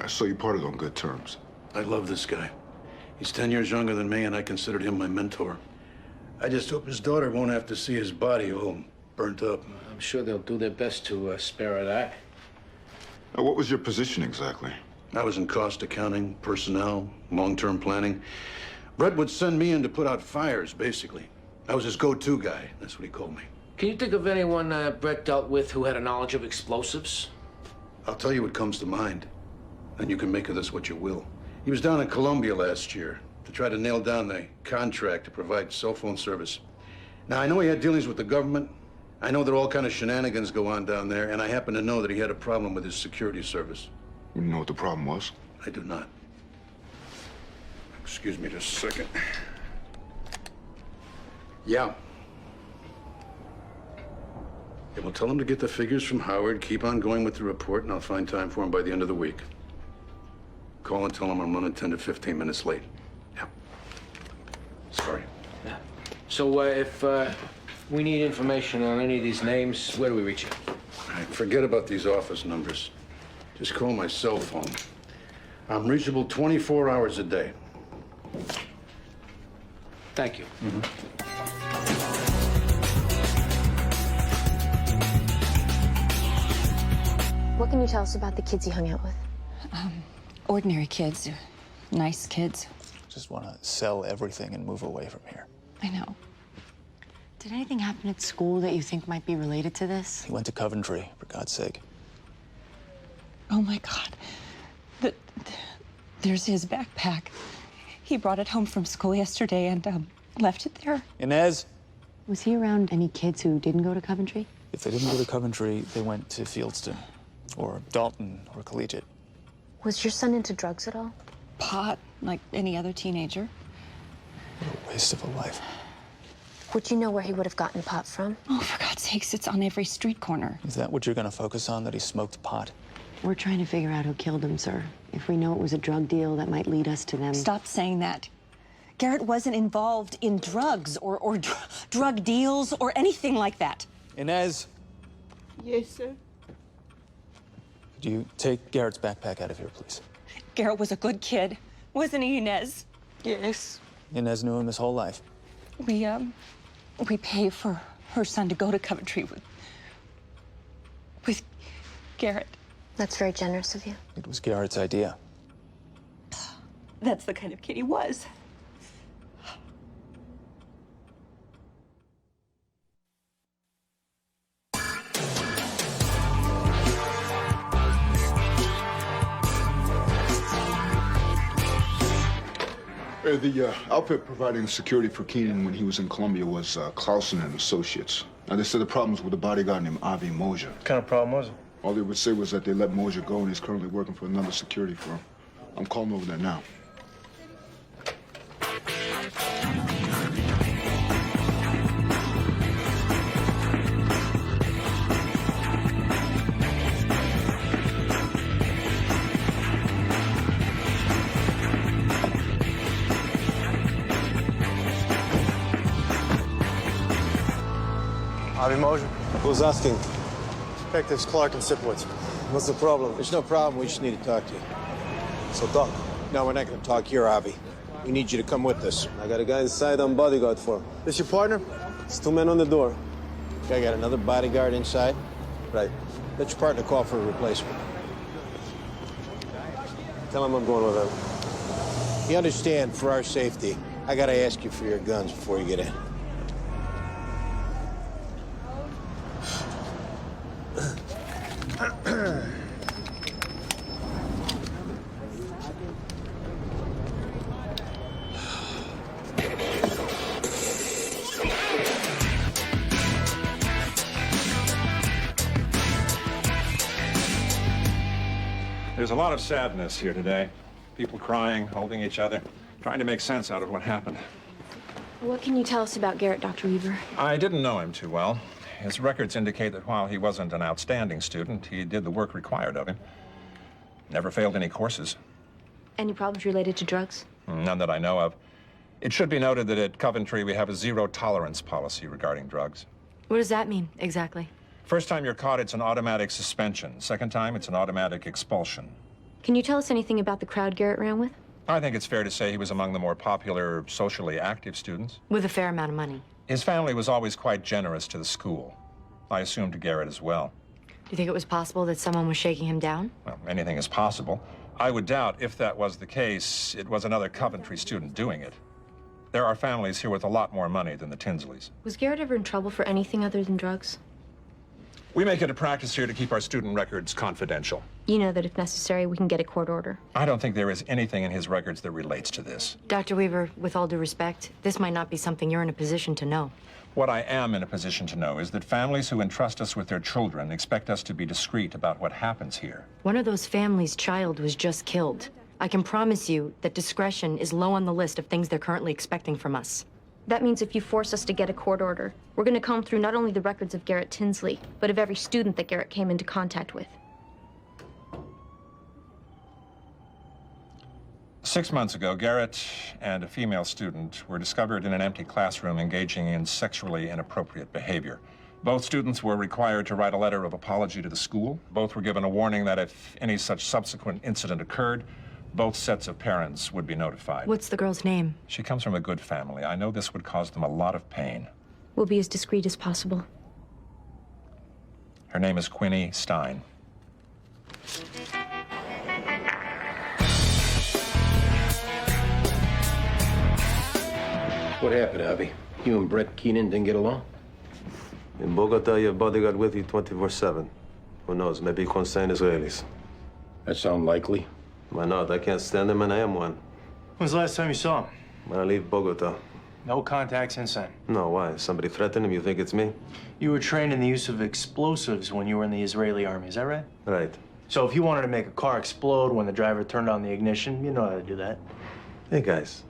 So you parted on good terms. I love this guy. He's 10 years younger than me, and I considered him my mentor. I just hope his daughter won't have to see his body all burnt up. I'm sure they'll do their best to spare her that. Now, what was your position exactly? I was in cost accounting, personnel, long-term planning. Brett would send me in to put out fires, basically. I was his go-to guy. That's what he called me. Can you think of anyone Brett dealt with who had a knowledge of explosives? I'll tell you what comes to mind, and you can make of this what you will. He was down in Colombia last year to try to nail down the contract to provide cell phone service. Now, I know he had dealings with the government. I know that all kind of shenanigans go on down there, and I happen to know that he had a problem with his security service. You know what the problem was? I do not. Excuse me just a second. Yeah. Yeah, well, tell him to get the figures from Howard, keep on going with the report, and I'll find time for him by the end of the week. Call and tell him I'm running 10 to 15 minutes late. Yeah. Sorry. Yeah. So if we need information on any of these names, where do we reach you? All right, forget about these office numbers. Just call my cell phone. I'm reachable 24 hours a day. Thank you. What can you tell us about the kids you hung out with? Ordinary kids. Nice kids. Just want to sell everything and move away from here. I know. Did anything happen at school that you think might be related to this? He went to Coventry, for God's sake. Oh my God. There's his backpack. He brought it home from school yesterday and left it there. Inez? Was he around any kids who didn't go to Coventry? If they didn't go to Coventry, they went to Fieldston, or Dalton, or Collegiate. Was your son into drugs at all? Pot, like any other teenager. What a waste of a life. Would you know where he would have gotten pot from? Oh, for God's sakes, it's on every street corner. Is that what you're going to focus on, that he smoked pot? We're trying to figure out who killed him, sir. If we know it was a drug deal, that might lead us to them. Stop saying that. Garrett wasn't involved in drugs or drug deals or anything like that. Inez? Yes, sir. Do you take Garrett's backpack out of here, please? Garrett was a good kid, wasn't he, Inez? Yes. Inez knew him his whole life. We pay for her son to go to Coventry with Garrett. That's very generous of you. It was Garrett's idea. That's the kind of kid he was. The outfit providing security for Keenan when he was in Colombia was Clausen and Associates. Now, they said the problem was with a bodyguard named Avi Mosier. What kind of problem was it? All they would say was that they let Mosier go and he's currently working for another security firm. I'm calling over there now. Avi Moser. Who's asking? Detectives Clark and Sipowicz. What's the problem? There's no problem. We just need to talk to you. So talk. No, we're not going to talk here, Avi. We need you to come with us. I got a guy inside on bodyguard for him. This your partner? It's 2 men on the door. Okay, I got another bodyguard inside. Right. Let your partner call for a replacement. Tell him I'm going with him. You understand, for our safety, I got to ask you for your guns before you get in. There's a lot of sadness here today. People crying, holding each other, trying to make sense out of what happened. What can you tell us about Garrett, Dr. Weaver? I didn't know him too well. His records indicate that while he wasn't an outstanding student, he did the work required of him. Never failed any courses. Any problems related to drugs? None that I know of. It should be noted that at Coventry, we have a zero-tolerance policy regarding drugs. What does that mean, exactly? First time you're caught, it's an automatic suspension. Second time, it's an automatic expulsion. Can you tell us anything about the crowd Garrett ran with? I think it's fair to say he was among the more popular, socially active students. With a fair amount of money. His family was always quite generous to the school. I assume to Garrett as well. Do you think it was possible that someone was shaking him down? Well, anything is possible. I would doubt, if that was the case, it was another Coventry student doing it. There are families here with a lot more money than the Tinsleys. Was Garrett ever in trouble for anything other than drugs? We make it a practice here to keep our student records confidential. You know that if necessary, we can get a court order. I don't think there is anything in his records that relates to this. Dr. Weaver, with all due respect, this might not be something you're in a position to know. What I am in a position to know is that families who entrust us with their children expect us to be discreet about what happens here. One of those families' child was just killed. I can promise you that discretion is low on the list of things they're currently expecting from us. That means if you force us to get a court order, we're going to comb through not only the records of Garrett Tinsley, but of every student that Garrett came into contact with. 6 months ago, Garrett and a female student were discovered in an empty classroom engaging in sexually inappropriate behavior. Both students were required to write a letter of apology to the school. Both were given a warning that if any such subsequent incident occurred, both sets of parents would be notified. What's the girl's name? She comes from a good family. I know this would cause them a lot of pain. We'll be as discreet as possible. Her name is Quinny Stein. What happened, Avi? You and Brett Keenan didn't get along? In Bogota, you have bodyguard with you 24/7. Who knows? Maybe concerned Israelis. That sound likely? Why not? I can't stand them, and I am one. When's the last time you saw him? When I leave Bogota. No contact since then. No, why? Somebody threatened him? You think it's me? You were trained in the use of explosives when you were in the Israeli army, is that right? Right. So if you wanted to make a car explode when the driver turned on the ignition, you know how to do that. Hey, guys.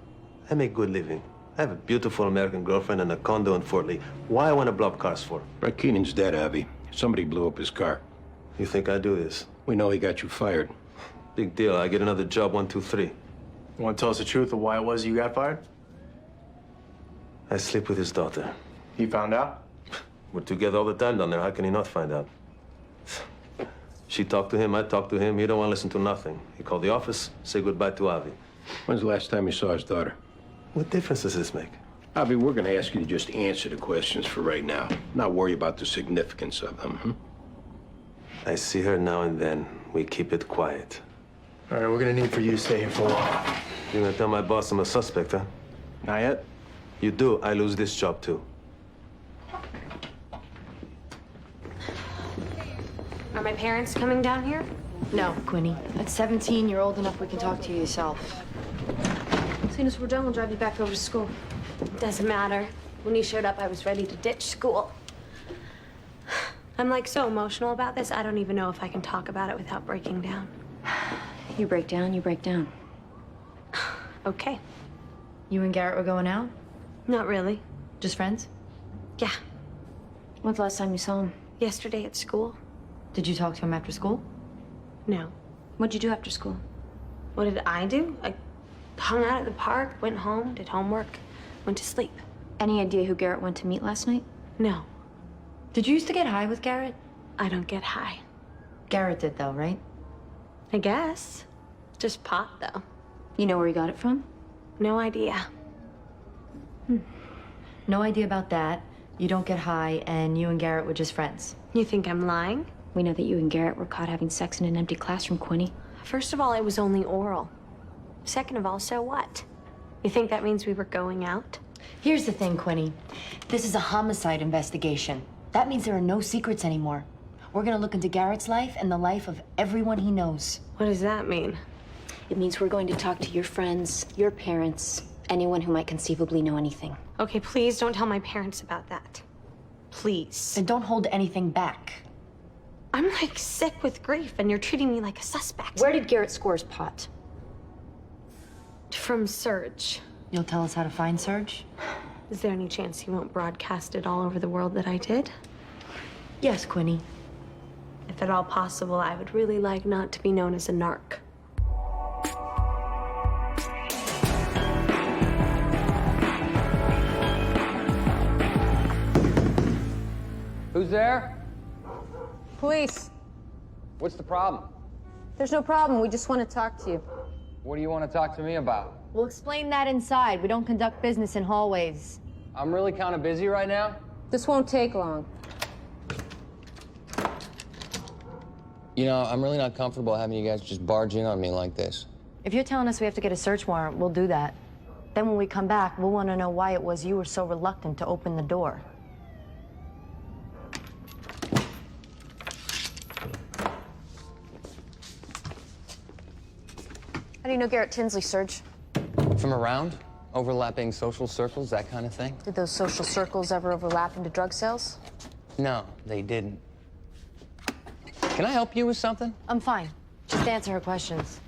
I make good living. I have a beautiful American girlfriend and a condo in Fort Lee. Why I want to blow up cars for? Brett Keenan's dead, Avi. Somebody blew up his car. You think I do this? We know he got you fired. Big deal. I get another job, 1, 2, 3. You want to tell us the truth of why it was you got fired? I sleep with his daughter. He found out? We're together all the time down there. How can he not find out? She talked to him, I talked to him. He don't want to listen to nothing. He called the office, say goodbye to Avi. When's the last time you saw his daughter? What difference does this make? Avi, we're going to ask you to just answer the questions for right now. Not worry about the significance of them, I see her now and then. We keep it quiet. All right, we're gonna need for you to stay here for a while. You're gonna tell my boss I'm a suspect, huh? Not yet. You do, I lose this job too. Are my parents coming down here? No, Quinny. At 17, you're old enough we can talk to you yourself. As soon as we're done, we'll drive you back over to school. Doesn't matter. When you showed up, I was ready to ditch school. I'm like so emotional about this, I don't even know if I can talk about it without breaking down. You break down, you break down. Okay. You and Garrett were going out? Not really. Just friends? Yeah. When's the last time you saw him? Yesterday at school. Did you talk to him after school? No. What'd you do after school? What did I do? I hung out at the park, went home, did homework, went to sleep. Any idea who Garrett went to meet last night? No. Did you used to get high with Garrett? I don't get high. Garrett did, though, right? I guess. Just pot, though. You know where he got it from? No idea. No idea about that. You don't get high, and you and Garrett were just friends. You think I'm lying? We know that you and Garrett were caught having sex in an empty classroom, Quinny. First of all, it was only oral. Second of all, so what? You think that means we were going out? Here's the thing, Quinny. This is a homicide investigation. That means there are no secrets anymore. We're gonna look into Garrett's life and the life of everyone he knows. What does that mean? It means we're going to talk to your friends, your parents, anyone who might conceivably know anything. Okay, please don't tell my parents about that. Please. And don't hold anything back. I'm like sick with grief and you're treating me like a suspect. Where did Garrett score his pot? From Serge. You'll tell us how to find Serge? Is there any chance he won't broadcast it all over the world that I did? Yes, Quinny. If at all possible, I would really like not to be known as a narc. Who's there? Police. What's the problem? There's no problem. We just want to talk to you. What do you want to talk to me about? We'll explain that inside. We don't conduct business in hallways. I'm really kind of busy right now. This won't take long. You know, I'm really not comfortable having you guys just barge in on me like this. If you're telling us we have to get a search warrant, we'll do that. Then when we come back, we'll want to know why it was you were so reluctant to open the door. How do you know Garrett Tinsley, Serge? From around? Overlapping social circles, that kind of thing? Did those social circles ever overlap into drug sales? No, they didn't. Can I help you with something? I'm fine. Just answer her questions.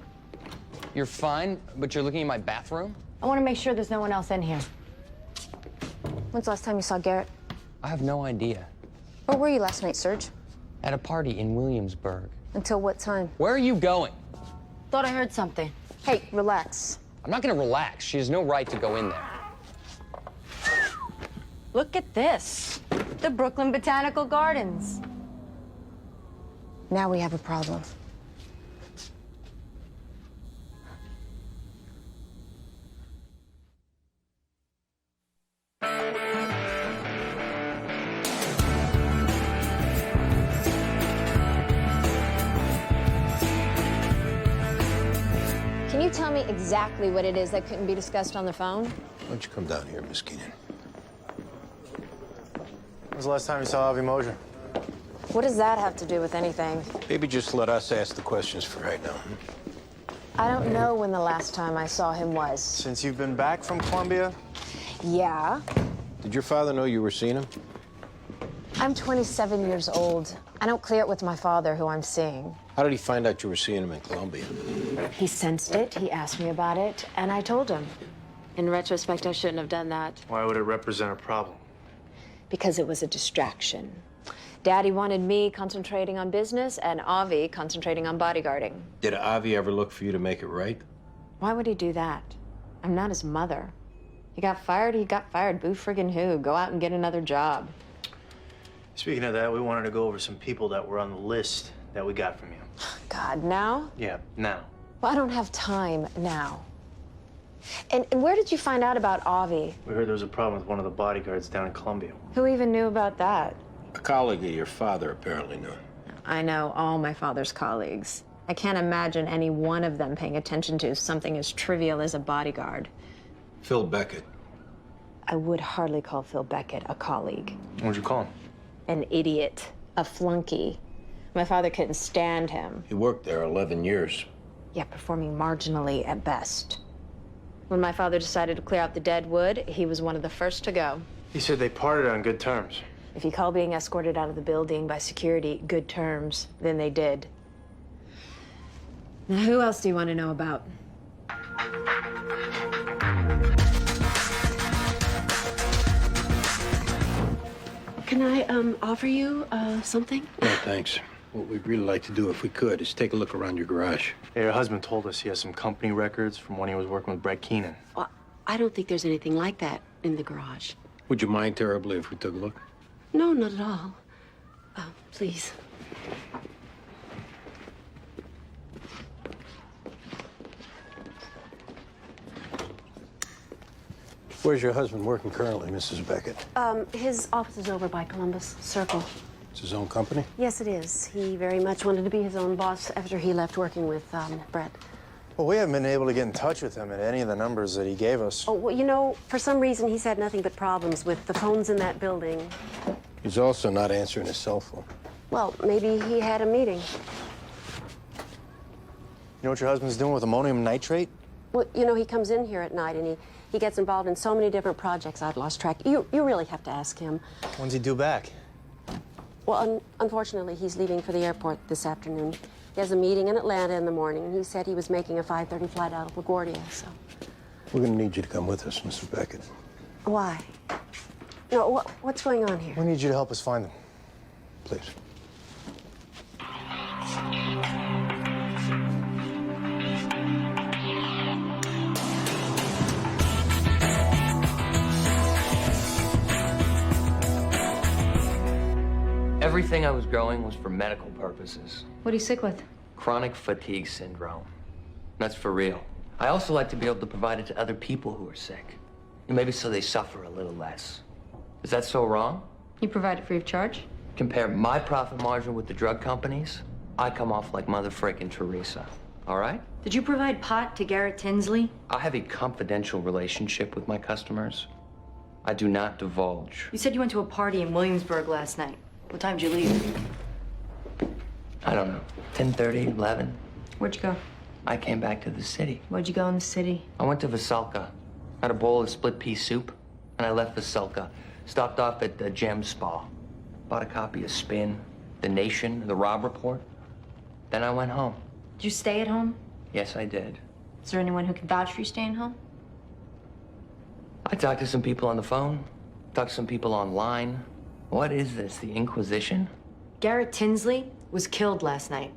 You're fine, but you're looking at my bathroom? I want to make sure there's no one else in here. When's the last time you saw Garrett? I have no idea. Where were you last night, Serge? At a party in Williamsburg. Until what time? Where are you going? Thought I heard something. Hey, relax. I'm not gonna relax. She has no right to go in there. Look at this. The Brooklyn Botanical Gardens. Now we have a problem. Can you tell me exactly what it is that couldn't be discussed on the phone? Why don't you come down here, Miss Keenan? When's the last time you saw Avi Mosier? What does that have to do with anything? Maybe just let us ask the questions for right now. I don't know when the last time I saw him was. Since you've been back from Colombia? Yeah. Did your father know you were seeing him? I'm 27 years old. I don't clear it with my father, who I'm seeing. How did he find out you were seeing him in Colombia? He sensed it, he asked me about it, and I told him. In retrospect, I shouldn't have done that. Why would it represent a problem? Because it was a distraction. Daddy wanted me concentrating on business and Avi concentrating on bodyguarding. Did Avi ever look for you to make it right? Why would he do that? I'm not his mother. He got fired, boo friggin' who. Go out and get another job. Speaking of that, we wanted to go over some people that were on the list that we got from you. God, now? Yeah, now. Well, I don't have time now. And where did you find out about Avi? We heard there was a problem with one of the bodyguards down in Colombia. Who even knew about that? A colleague of your father apparently knew. I know all my father's colleagues. I can't imagine any one of them paying attention to something as trivial as a bodyguard. Phil Beckett. I would hardly call Phil Beckett a colleague. What'd you call him? An idiot. A flunky. My father couldn't stand him. He worked there 11 years. Yeah, performing marginally at best. When my father decided to clear out the dead wood, he was one of the first to go. He said they parted on good terms. If you call being escorted out of the building by security good terms, then they did. Now, who else do you want to know about? Can I, offer you, something? No, thanks. What we'd really like to do, if we could, is take a look around your garage. Yeah, your husband told us he has some company records from when he was working with Brett Keenan. Well, I don't think there's anything like that in the garage. Would you mind terribly if we took a look? No, not at all. Oh, please. Where's your husband working currently, Mrs. Beckett? His office is over by Columbus Circle. It's his own company? Yes, it is. He very much wanted to be his own boss after he left working with Brett. Well, we haven't been able to get in touch with him at any of the numbers that he gave us. Oh, well, you know, for some reason, he's had nothing but problems with the phones in that building. He's also not answering his cell phone. Well, maybe he had a meeting. You know what your husband's doing with ammonium nitrate? Well, you know, he comes in here at night and he gets involved in so many different projects, I've lost track. You really have to ask him. When's he due back? Well, unfortunately, he's leaving for the airport this afternoon. He has a meeting in Atlanta in the morning, and he said he was making a 5:30 flight out of LaGuardia, so. We're going to need you to come with us, Mrs. Beckett. Why? No, what's going on here? We need you to help us find him. Please. Everything I was growing was for medical purposes. What are you sick with? Chronic fatigue syndrome. That's for real. I also like to be able to provide it to other people who are sick. Maybe so they suffer a little less. Is that so wrong? You provide it free of charge? Compare my profit margin with the drug companies, I come off like Mother frickin' Teresa. All right? Did you provide pot to Garrett Tinsley? I have a confidential relationship with my customers. I do not divulge. You said you went to a party in Williamsburg last night. What time did you leave? I don't know, 10:30, 11. Where'd you go? I came back to the city. Where'd you go in the city? I went to Veselka, had a bowl of split pea soup, and I left Veselka. Stopped off at the Gem Spa. Bought a copy of Spin, The Nation, The Rob Report. Then I went home. Did you stay at home? Yes, I did. Is there anyone who can vouch for you staying home? I talked to some people on the phone, talked to some people online. What is this, the Inquisition? Garrett Tinsley was killed last night.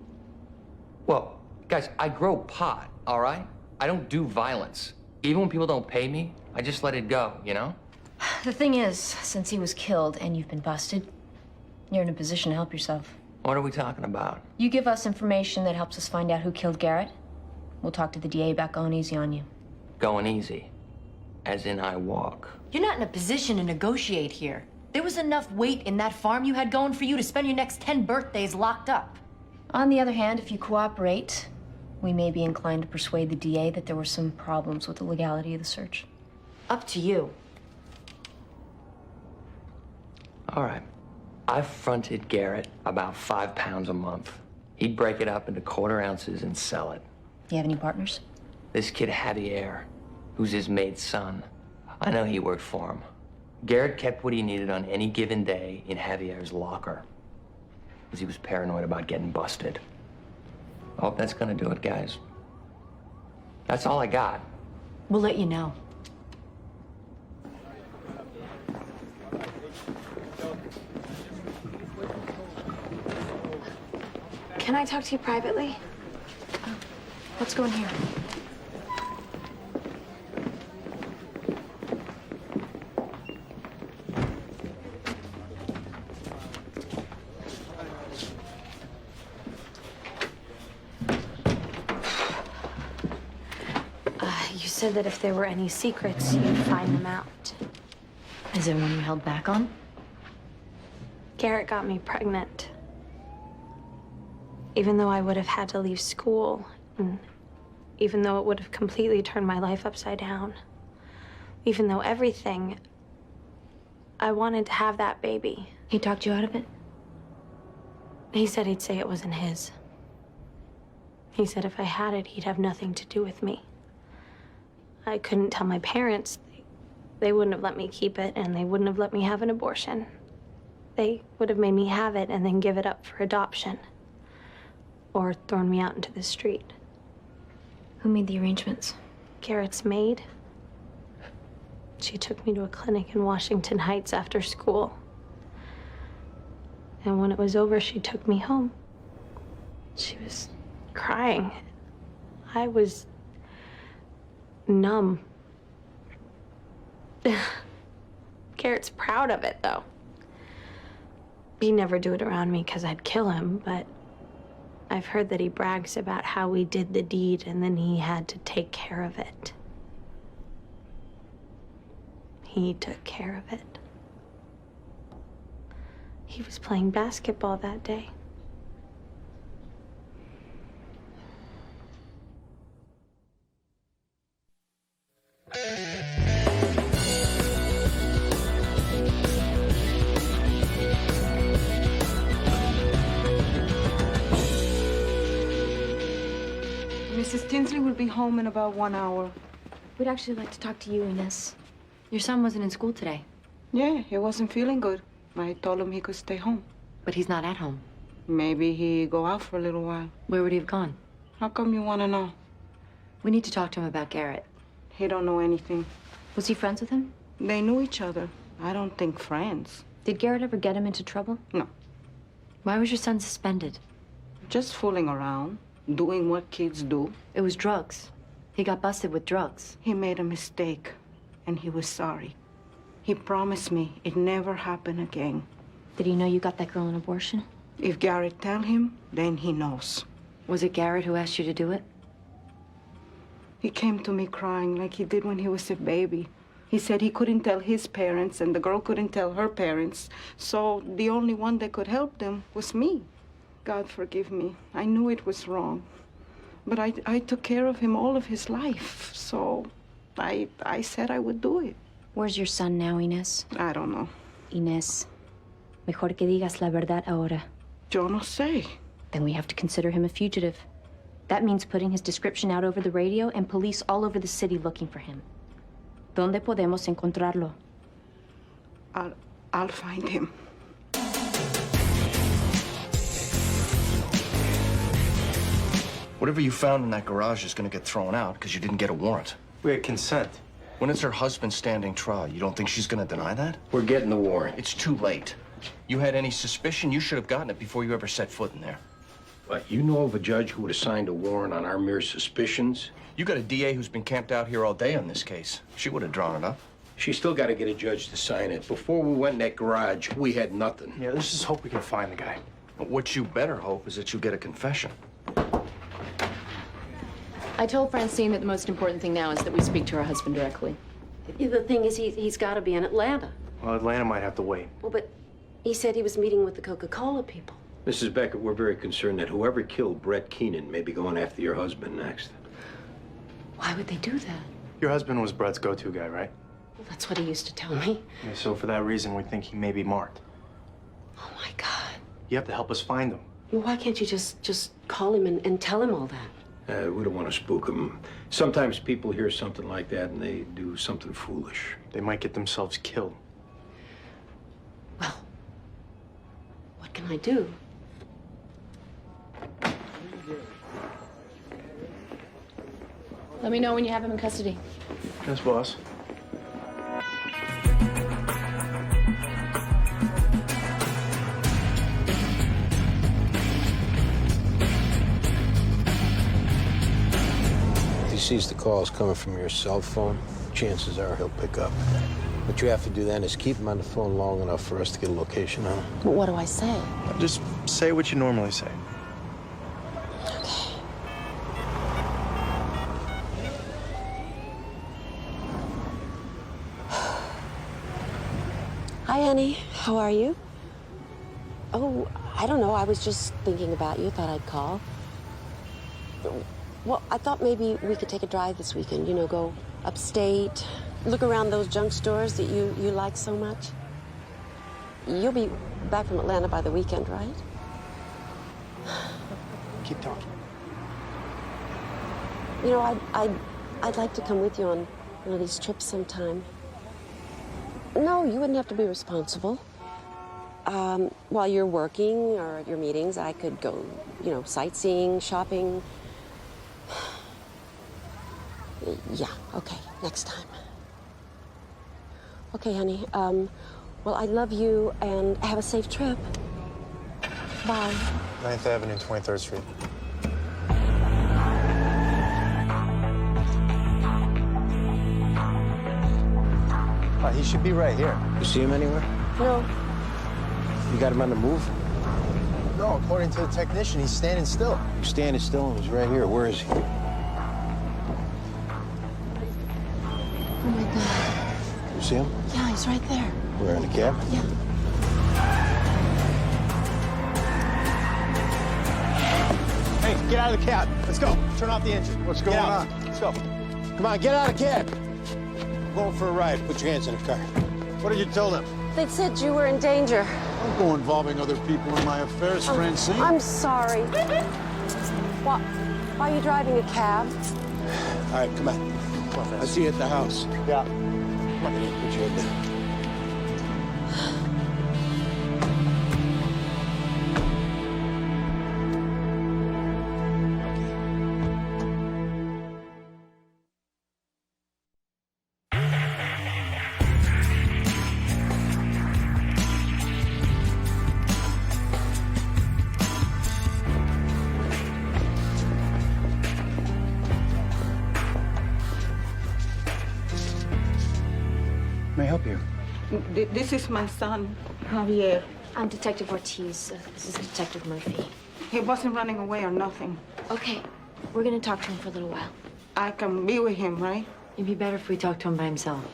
Well, guys, I grow pot, all right? I don't do violence. Even when people don't pay me, I just let it go, you know? The thing is, since he was killed and you've been busted, you're in a position to help yourself. What are we talking about? You give us information that helps us find out who killed Garrett. We'll talk to the DA about going easy on you. Going easy. As in I walk. You're not in a position to negotiate here. There was enough weight in that farm you had going for you to spend your next 10 birthdays locked up. On the other hand, if you cooperate, we may be inclined to persuade the DA that there were some problems with the legality of the search. Up to you. All right. I fronted Garrett about 5 pounds a month. He'd break it up into quarter ounces and sell it. You have any partners? This kid Javier, who's his maid's son. I know he worked for him. Garrett kept what he needed on any given day in Javier's locker, because he was paranoid about getting busted. I hope that's gonna do it, guys. That's all I got. We'll let you know. Can I talk to you privately? Let's go in here. You said that if there were any secrets, you'd find them out. Is there one you held back on? Garrett got me pregnant. Even though I would have had to leave school, and even though it would have completely turned my life upside down, even though everything, I wanted to have that baby. He talked you out of it? He said he'd say it wasn't his. He said if I had it, he'd have nothing to do with me. I couldn't tell my parents. They wouldn't have let me keep it, and they wouldn't have let me have an abortion. They would have made me have it and then give it up for adoption. Or thrown me out into the street. Who made the arrangements? Garrett's maid. She took me to a clinic in Washington Heights after school. And when it was over, she took me home. She was crying. I was numb. Garrett's proud of it, though. He'd never do it around me because I'd kill him, but I've heard that he brags about how he did the deed and then he had to take care of it. He took care of it. He was playing basketball that day. Mrs. Tinsley will be home in about 1 hour. We'd actually like to talk to you, Ines. Your son wasn't in school today. Yeah, he wasn't feeling good. I told him he could stay home. But he's not at home. Maybe he go out for a little while. Where would he have gone? How come you want to know? We need to talk to him about Garrett. He don't know anything. Was he friends with him? They knew each other. I don't think friends. Did Garrett ever get him into trouble? No. Why was your son suspended? Just fooling around, doing what kids do. It was drugs. He got busted with drugs. He made a mistake, and he was sorry. He promised me it never happened again. Did he know you got that girl an abortion? If Garrett tell him, then he knows. Was it Garrett who asked you to do it? He came to me crying like he did when he was a baby. He said he couldn't tell his parents, and the girl couldn't tell her parents. So the only one that could help them was me. God forgive me. I knew it was wrong. But I took care of him all of his life. So I said I would do it. Where's your son now, Ines? I don't know. Ines, mejor que digas la verdad ahora. Yo no sé. Then we have to consider him a fugitive. That means putting his description out over the radio and police all over the city looking for him. ¿Dónde podemos encontrarlo? I'll find him. Whatever you found in that garage is going to get thrown out because you didn't get a warrant. We had consent. When it's her husband standing trial, you don't think she's going to deny that? We're getting the warrant. It's too late. You had any suspicion, you should have gotten it before you ever set foot in there. But you know of a judge who would have signed a warrant on our mere suspicions? You got a DA who's been camped out here all day on this case. She would have drawn it up. She still got to get a judge to sign it. Before we went in that garage, we had nothing. Yeah, let's just hope we can find the guy. But what you better hope is that you get a confession. I told Francine that the most important thing now is that we speak to her husband directly. The thing is, he's got to be in Atlanta. Well, Atlanta might have to wait. Well, but he said he was meeting with the Coca-Cola people. Mrs. Beckett, we're very concerned that whoever killed Brett Keenan may be going after your husband next. Why would they do that? Your husband was Brett's go-to guy, right? Well, that's what he used to tell me. Yeah, so for that reason, we think he may be marked. Oh, my God. You have to help us find him. Well, why can't you just call him and tell him all that? We don't want to spook him. Sometimes people hear something like that and they do something foolish. They might get themselves killed. Well, what can I do? Let me know when you have him in custody. Yes, boss. If he sees the calls coming from your cell phone, chances are he'll pick up. What you have to do then is keep him on the phone long enough for us to get a location on him. But what do I say? Just say what you normally say. Hi, honey. How are you? Oh, I don't know. I was just thinking about you. Thought I'd call. Well, I thought maybe we could take a drive this weekend. You know, go upstate, look around those junk stores that you like so much. You'll be back from Atlanta by the weekend, right? Keep talking. You know, I'd like to come with you on one of these trips sometime. No, you wouldn't have to be responsible. While you're working or at your meetings, I could go, you know, sightseeing, shopping. Yeah, okay, next time. Okay, honey. Well, I love you and have a safe trip. Bye. 9th Avenue, 23rd Street. He should be right here. You see him anywhere? No. You got him on the move? No, according to the technician, he's standing still. He's standing still and he's right here. Where is he? Oh my God. You see him? Yeah, he's right there. Where, in the cab? Yeah. Hey, get out of the cab. Let's go. Turn off the engine. What's going on? Let's go. Come on, get out of the cab. Going for a ride. Put your hands in the car. What did you tell them? They said you were in danger. Don't go involving other people in my affairs, Francine. I'm sorry. Why are you driving a cab? All right, come on. Come on, I'll see you at the house. Yeah. Come on, put your head down. May I help you? This is my son, Javier. I'm Detective Ortiz. This is Detective Murphy. He wasn't running away or nothing. Okay, we're gonna talk to him for a little while. I can be with him, right? It'd be better if we talked to him by himself.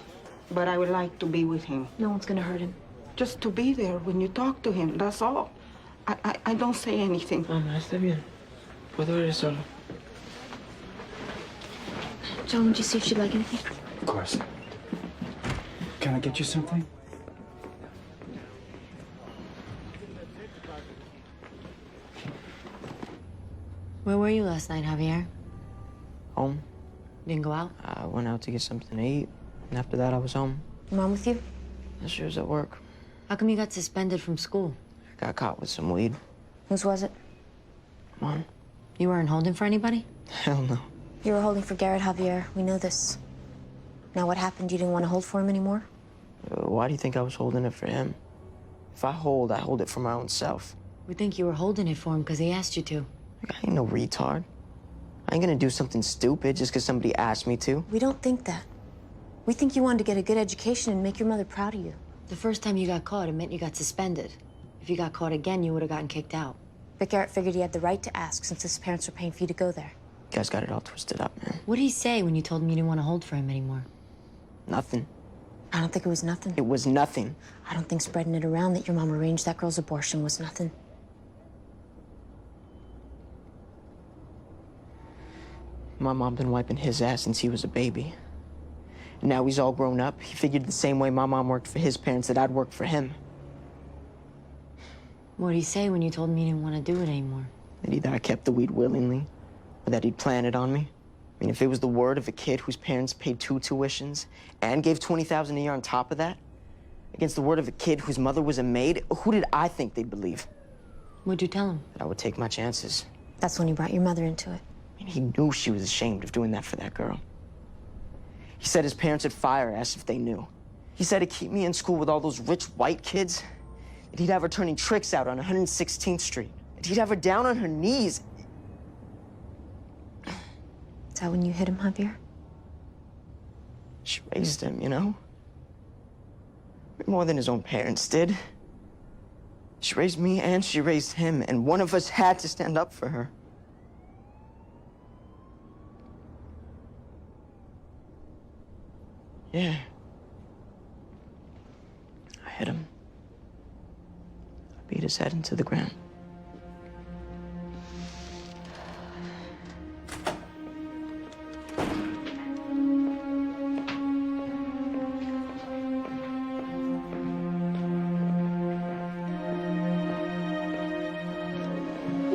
But I would like to be with him. No one's gonna hurt him. Just to be there when you talk to him, that's all. I don't say anything. Mamá, está bien. Puedo ir solo. John, would you see if she'd like anything? Of course. Can I get you something? Where were you last night, Javier? Home. Didn't go out? I went out to get something to eat, and after that I was home. Your mom with you? She was at work. How come you got suspended from school? I got caught with some weed. Whose was it? Mom? You weren't holding for anybody? Hell no. You were holding for Garrett, Javier. We know this. Now what happened? You didn't want to hold for him anymore? Why do you think I was holding it for him? If I hold it for my own self. We think you were holding it for him because he asked you to. I ain't no retard. I ain't gonna do something stupid just because somebody asked me to. We don't think that. We think you wanted to get a good education and make your mother proud of you. The first time you got caught, it meant you got suspended. If you got caught again, you would have gotten kicked out. But Garrett figured he had the right to ask since his parents were paying for you to go there. You guys got it all twisted up, man. What did he say when you told him you didn't want to hold for him anymore? Nothing. I don't think it was nothing. It was nothing. I don't think spreading it around that your mom arranged that girl's abortion was nothing. My mom been wiping his ass since he was a baby. And now he's all grown up. He figured the same way my mom worked for his parents that I'd work for him. What did he say when you told him you didn't want to do it anymore? That either I kept the weed willingly, or that he'd plan it on me. I mean, if it was the word of a kid whose parents paid 2 tuitions and gave $20,000 a year on top of that, against the word of a kid whose mother was a maid, who did I think they'd believe? What'd you tell him? That I would take my chances. That's when you brought your mother into it. And he knew she was ashamed of doing that for that girl. He said his parents would fire us if they knew. He said to keep me in school with all those rich white kids, that he'd have her turning tricks out on 116th Street. That he'd have her down on her knees. Is that when you hit him, Javier? She raised him, you know? More than his own parents did. She raised me and she raised him, and one of us had to stand up for her. Yeah. I hit him. I beat his head into the ground.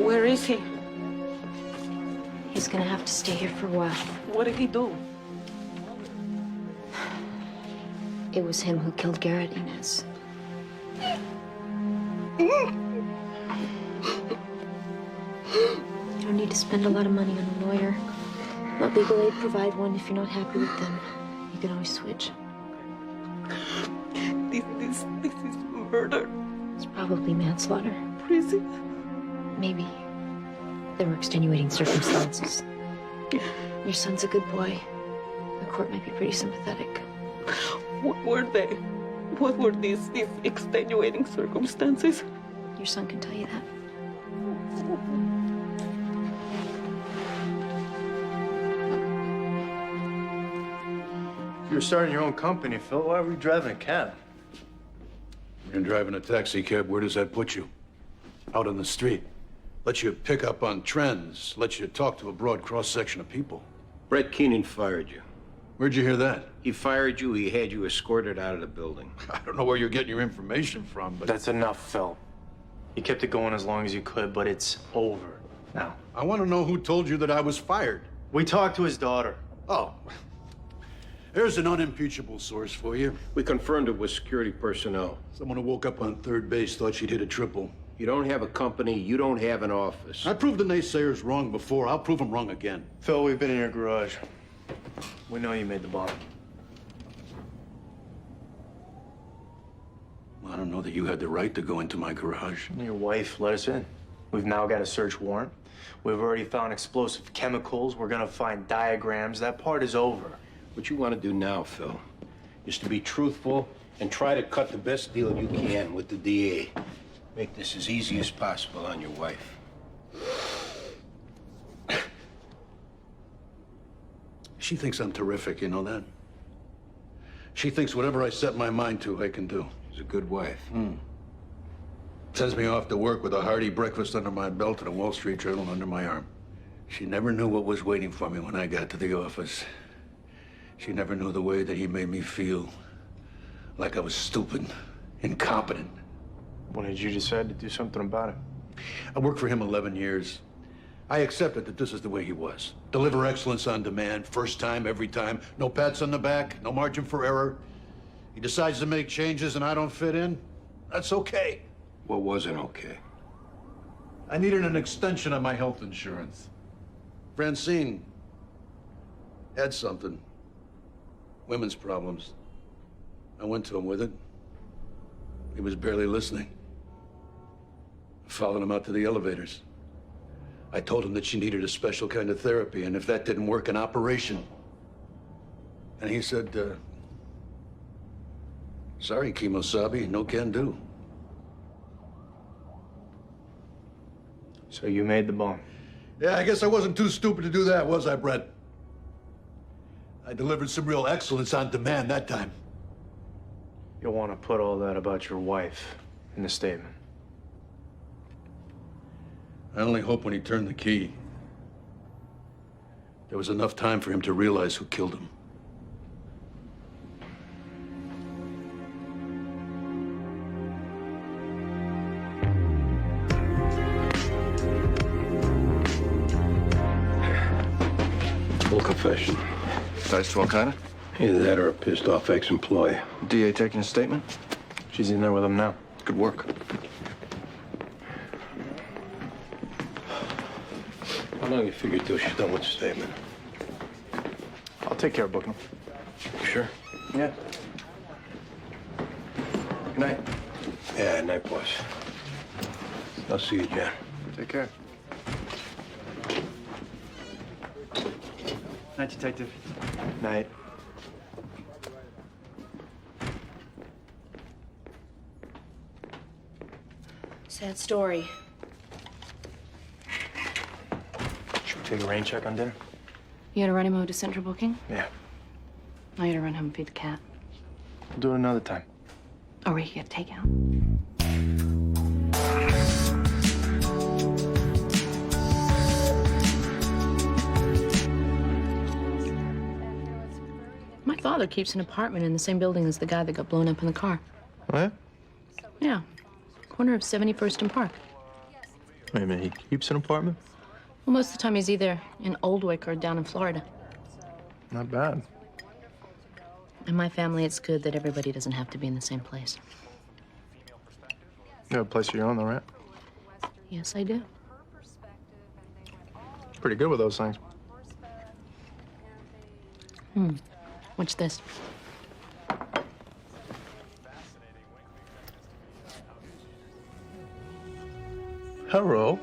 Where is he? He's gonna have to stay here for a while. What did he do? It was him who killed Garrett, Inez. You don't need to spend a lot of money on a lawyer. Let legal aid provide one if you're not happy with them. You can always switch. This is murder. It's probably manslaughter. Prison. Maybe. There were extenuating circumstances. Your son's a good boy. The court might be pretty sympathetic. What were they? What were these extenuating circumstances? Your son can tell you that. You're starting your own company, Phil. Why were you driving a cab? You're driving a taxi cab. Where does that put you? Out on the street. Lets you pick up on trends. Lets you talk to a broad cross-section of people. Brett Keenan fired you. Where'd you hear that? He fired you. He had you escorted out of the building. I don't know where you're getting your information from, but... That's enough, Phil. You kept it going as long as you could, but it's over now. I want to know who told you that I was fired. We talked to his daughter. Oh. There's an unimpeachable source for you. We confirmed it with security personnel. Someone who woke up on third base thought she'd hit a triple. You don't have a company. You don't have an office. I proved the naysayers wrong before. I'll prove them wrong again. Phil, we've been in your garage. We know you made the bomb. I don't know that you had the right to go into my garage. Your wife let us in. We've now got a search warrant. We've already found explosive chemicals. We're gonna find diagrams. That part is over. What you want to do now, Phil, is to be truthful and try to cut the best deal you can with the DA. Make this as easy as possible on your wife. She thinks I'm terrific, you know that? She thinks whatever I set my mind to, I can do. She's a good wife. Sends me off to work with a hearty breakfast under my belt and a Wall Street Journal under my arm. She never knew what was waiting for me when I got to the office. She never knew the way that he made me feel. Like I was stupid, incompetent. When did you decide to do something about it? I worked for him 11 years. I accepted that this is the way he was. Deliver excellence on demand, first time, every time. No pats on the back, no margin for error. He decides to make changes and I don't fit in. That's okay. What wasn't okay? I needed an extension on my health insurance. Francine had something. Women's problems. I went to him with it. He was barely listening. I followed him out to the elevators. I told him that she needed a special kind of therapy, and if that didn't work, an operation. And he said, sorry, Kimosabe, no can do. So you made the bomb? Yeah, I guess I wasn't too stupid to do that, was I, Brett? I delivered some real excellence on demand that time. You'll want to put all that about your wife in the statement. I only hope when he turned the key, there was enough time for him to realize who killed him. Full confession. Ties to Al-Qaeda? Either that or a pissed off ex-employee. DA taking a statement? She's in there with him now. Good work. How long you figure till she's done with the statement? I'll take care of booking him. You sure? Yeah. Good night. Yeah, night, boss. I'll see you, Jan. Take care. Night, detective. Night. Sad story. Should we take a rain check on dinner? You had to run him over to central booking? Yeah. I had to run home and feed the cat. We'll do it another time. Or we could get takeout. My father keeps an apartment in the same building as the guy that got blown up in the car. Oh, yeah? Yeah. Corner of 71st and Park. Wait a minute, he keeps an apartment? Well, most of the time he's either in Oldwick or down in Florida. Not bad. In my family, it's good that everybody doesn't have to be in the same place. You have a place of your own, though, right? Yes, I do. Pretty good with those things. What's this? Hello.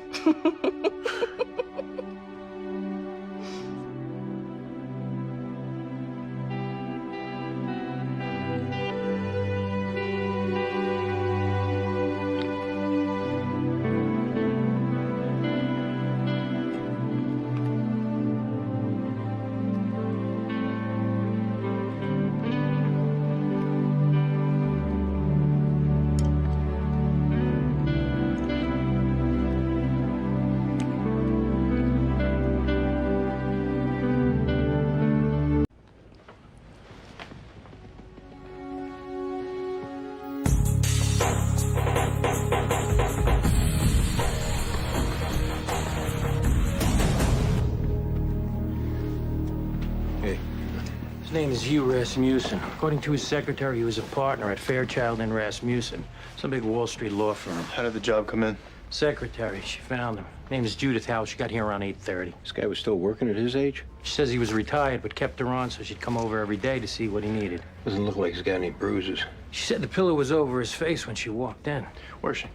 His name is Hugh Rasmussen. According to his secretary, he was a partner at Fairchild and Rasmussen, some big Wall Street law firm. How did the job come in? Secretary, she found him. Name is Judith Howe. She got here around 8:30. This guy was still working at his age? She says he was retired, but kept her on so she'd come over every day to see what he needed. Doesn't look like he's got any bruises. She said the pillow was over his face when she walked in. Where's she?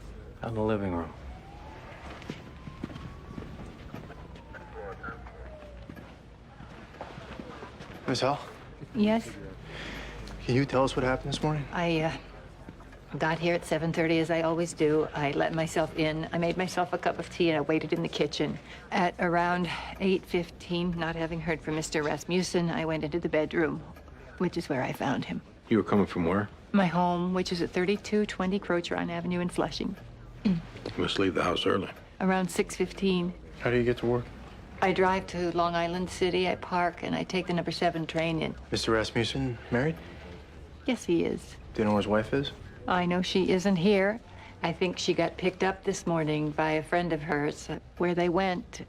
Out in the living room. Miss Hall, Yes, can you tell us what happened this morning? I got here at 7:30 as I always do. I let myself in. I made myself a cup of tea and I waited in the kitchen. At around 8:15, not having heard from Mr. Rasmussen, I went into the bedroom, which is where I found him. You were coming from where? My home, which is at 3220 Crocheron Avenue in Flushing. You must leave the house early. Around 6:15. How do you get to work? I drive to Long Island City, I park, and I take the number 7 train in. Mr. Rasmussen married? Yes, he is. Do you know where his wife is? I know she isn't here. I think she got picked up this morning by a friend of hers. Where they went,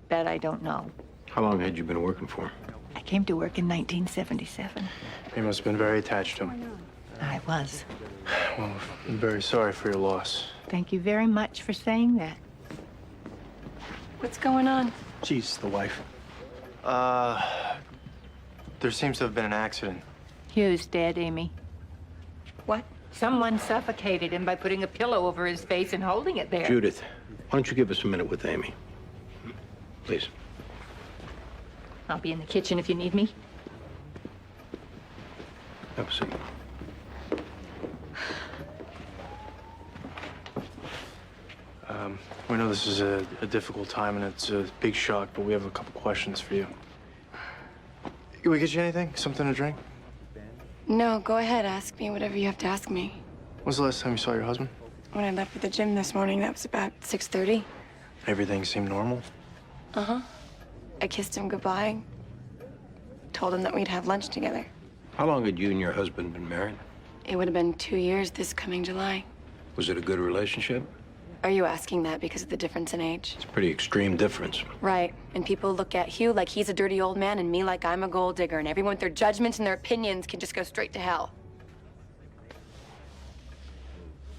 that I don't know. How long had you been working for him? I came to work in 1977. You must have been very attached to him. I was. Well, I'm very sorry for your loss. Thank you very much for saying that. What's going on? She's the wife. There seems to have been an accident. Hugh's dead, Amy. What? Someone suffocated him by putting a pillow over his face and holding it there. Judith, why don't you give us a minute with Amy? Please. I'll be in the kitchen if you need me. Have a seat. We know this is a difficult time and it's a big shock, but we have a couple questions for you. Can we get you anything? Something to drink? No, go ahead. Ask me whatever you have to ask me. When's the last time you saw your husband? When I left for the gym this morning, that was about 6:30. Everything seemed normal? Uh-huh. I kissed him goodbye. Told him that we'd have lunch together. How long had you and your husband been married? It would have been 2 years this coming July. Was it a good relationship? Are you asking that because of the difference in age? It's a pretty extreme difference. Right. And people look at Hugh like he's a dirty old man and me like I'm a gold digger, and everyone with their judgments and their opinions can just go straight to hell.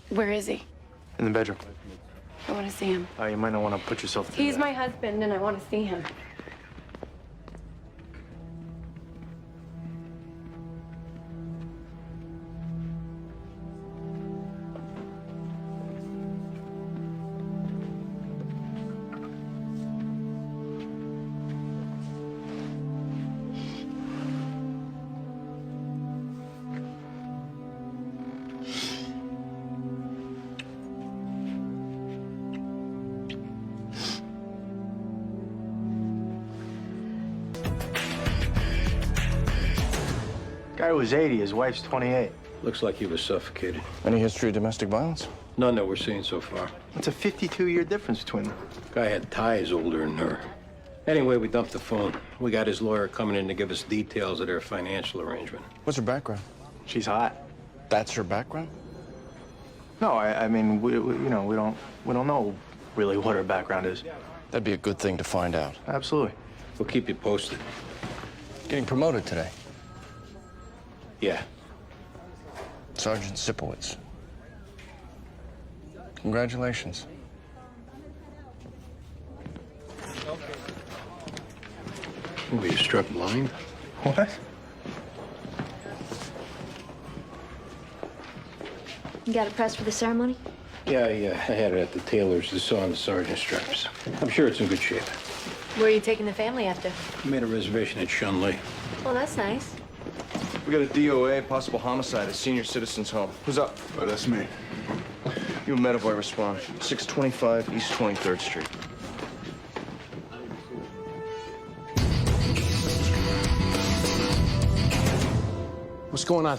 Where is he? In the bedroom. I want to see him. You might not want to put yourself through He's that. my husband and I want to see him. Guy was 80, his wife's 28. Looks like he was suffocated. Any history of domestic violence? None that we're seeing so far. It's a 52-year difference between them. Guy had ties older than her. Anyway, we dumped the phone. We got his lawyer coming in to give us details of their financial arrangement. What's her background? She's hot. That's her background? No, I mean, we don't know really what her background is. That'd be a good thing to find out. Absolutely. We'll keep you posted. Getting promoted today. Yeah. Sergeant Sipowicz. Congratulations. Were you struck blind? What? You got it pressed for the ceremony? Yeah, I had it at the tailor's. This on the sergeant's straps. I'm sure it's in good shape. Where are you taking the family after? I made a reservation at Shunley. Well, that's nice. We got a DOA, possible homicide at senior citizen's home. Who's up? Oh, that's me. You and Metaboy respond. 625 East 23rd Street. What's going on?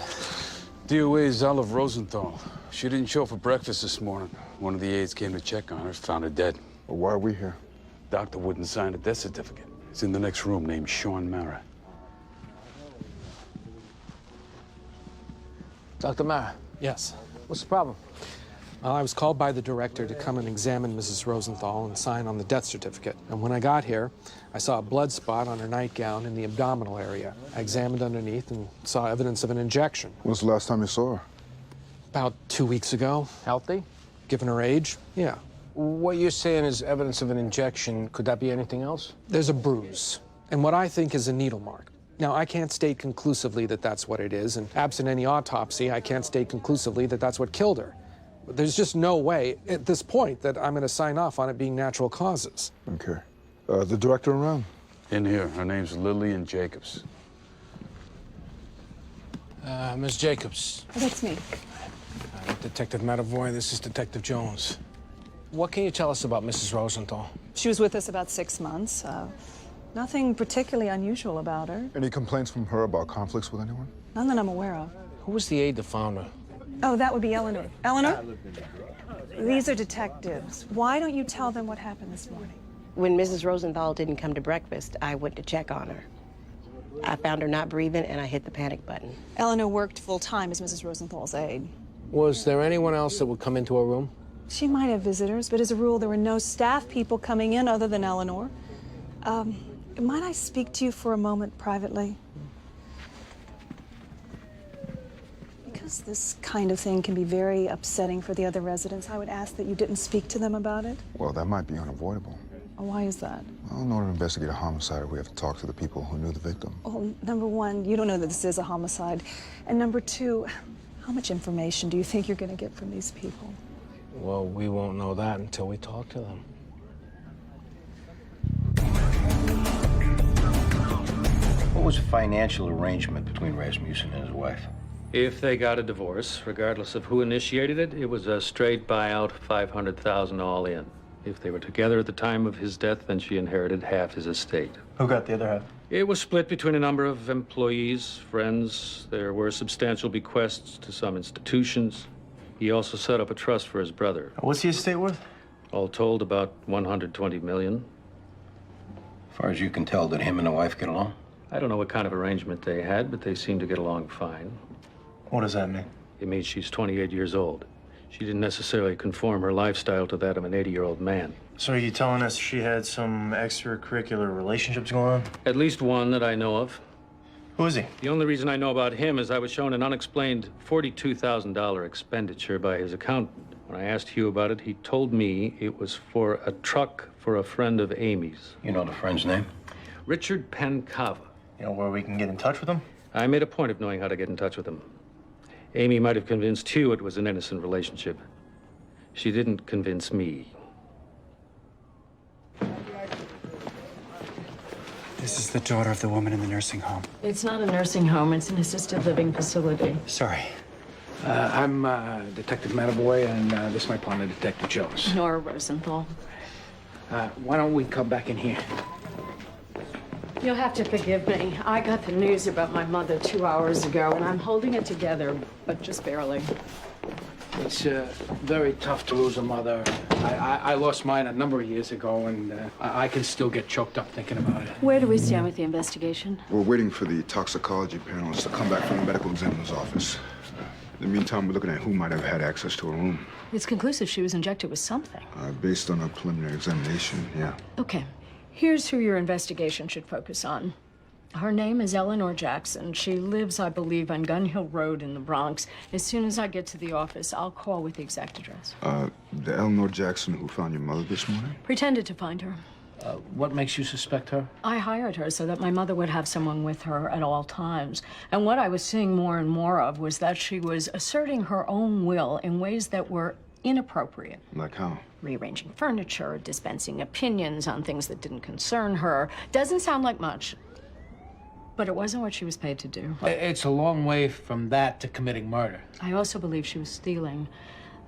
DOA's Olive Rosenthal. She didn't show for breakfast this morning. One of the aides came to check on her, found her dead. Well, why are we here? Doctor wouldn't sign a death certificate. He's in the next room, named Sean Mara. Dr. Mara. Yes. What's the problem? Well, I was called by the director to come and examine Mrs. Rosenthal and sign on the death certificate. And when I got here, I saw a blood spot on her nightgown in the abdominal area. I examined underneath and saw evidence of an injection. When's the last time you saw her? About 2 weeks ago. Healthy? Given her age, yeah. What you're saying is evidence of an injection. Could that be anything else? There's a bruise, and what I think is a needle mark. Now, I can't state conclusively that that's what it is, and absent any autopsy, I can't state conclusively that that's what killed her. There's just no way at this point that I'm going to sign off on it being natural causes. Okay. The director around? In here. Her name's Lillian Jacobs. Ms. Jacobs. That's me. Detective Medavoy, this is Detective Jones. What can you tell us about Mrs. Rosenthal? She was with us about 6 months. Nothing particularly unusual about her. Any complaints from her about conflicts with anyone? None that I'm aware of. Who was the aide that found her? Oh, that would be Eleanor. Eleanor? These are detectives. Why don't you tell them what happened this morning? When Mrs. Rosenthal didn't come to breakfast, I went to check on her. I found her not breathing, and I hit the panic button. Eleanor worked full-time as Mrs. Rosenthal's aide. Was there anyone else that would come into her room? She might have visitors, but as a rule, there were no staff people coming in other than Eleanor. Might I speak to you for a moment privately? Because this kind of thing can be very upsetting for the other residents, I would ask that you didn't speak to them about it. Well, that might be unavoidable. Why is that? Well, in order to investigate a homicide, we have to talk to the people who knew the victim. Well, number one, you don't know that this is a homicide. And number two, how much information do you think you're going to get from these people? Well, we won't know that until we talk to them. What was the financial arrangement between Rasmussen and his wife? If they got a divorce, regardless of who initiated it, it was a straight buyout, $500,000 all in. If they were together at the time of his death, then she inherited half his estate. Who got the other half? It was split between a number of employees, friends. There were substantial bequests to some institutions. He also set up a trust for his brother. What's the estate worth? All told, about $120 million. As far as you can tell, did him and the wife get along? I don't know what kind of arrangement they had, but they seemed to get along fine. What does that mean? It means she's 28 years old. She didn't necessarily conform her lifestyle to that of an 80-year-old man. So are you telling us she had some extracurricular relationships going on? At least one that I know of. Who is he? The only reason I know about him is I was shown an unexplained $42,000 expenditure by his accountant. When I asked Hugh about it, he told me it was for a truck for a friend of Amy's. You know the friend's name? Richard Pancava. You know where we can get in touch with him? I made a point of knowing how to get in touch with him. Amy might have convinced Hugh it was an innocent relationship. She didn't convince me. This is the daughter of the woman in the nursing home. It's not a nursing home, it's an assisted living facility. Sorry. I'm Detective Medavoy, and this is my partner, Detective Jones. Nora Rosenthal. Why don't we come back in here? You'll have to forgive me. I got the news about my mother 2 hours ago, and I'm holding it together, but just barely. It's very tough to lose a mother. I lost mine a number of years ago, and I can still get choked up thinking about it. Where do we stand with the investigation? We're waiting for the toxicology panelists to come back from the medical examiner's office. In the meantime, we're looking at who might have had access to her room. It's conclusive she was injected with something. Based on a preliminary examination, yeah. Okay. Here's who your investigation should focus on. Her name is Eleanor Jackson. She lives, I believe, on Gun Hill Road in the Bronx. As soon as I get to the office, I'll call with the exact address. The Eleanor Jackson who found your mother this morning? Pretended to find her. What makes you suspect her? I hired her so that my mother would have someone with her at all times. And what I was seeing more and more of was that she was asserting her own will in ways that were inappropriate. Like how? Rearranging furniture, dispensing opinions on things that didn't concern her. Doesn't sound like much, but it wasn't what she was paid to do. It's a long way from that to committing murder. I also believe she was stealing.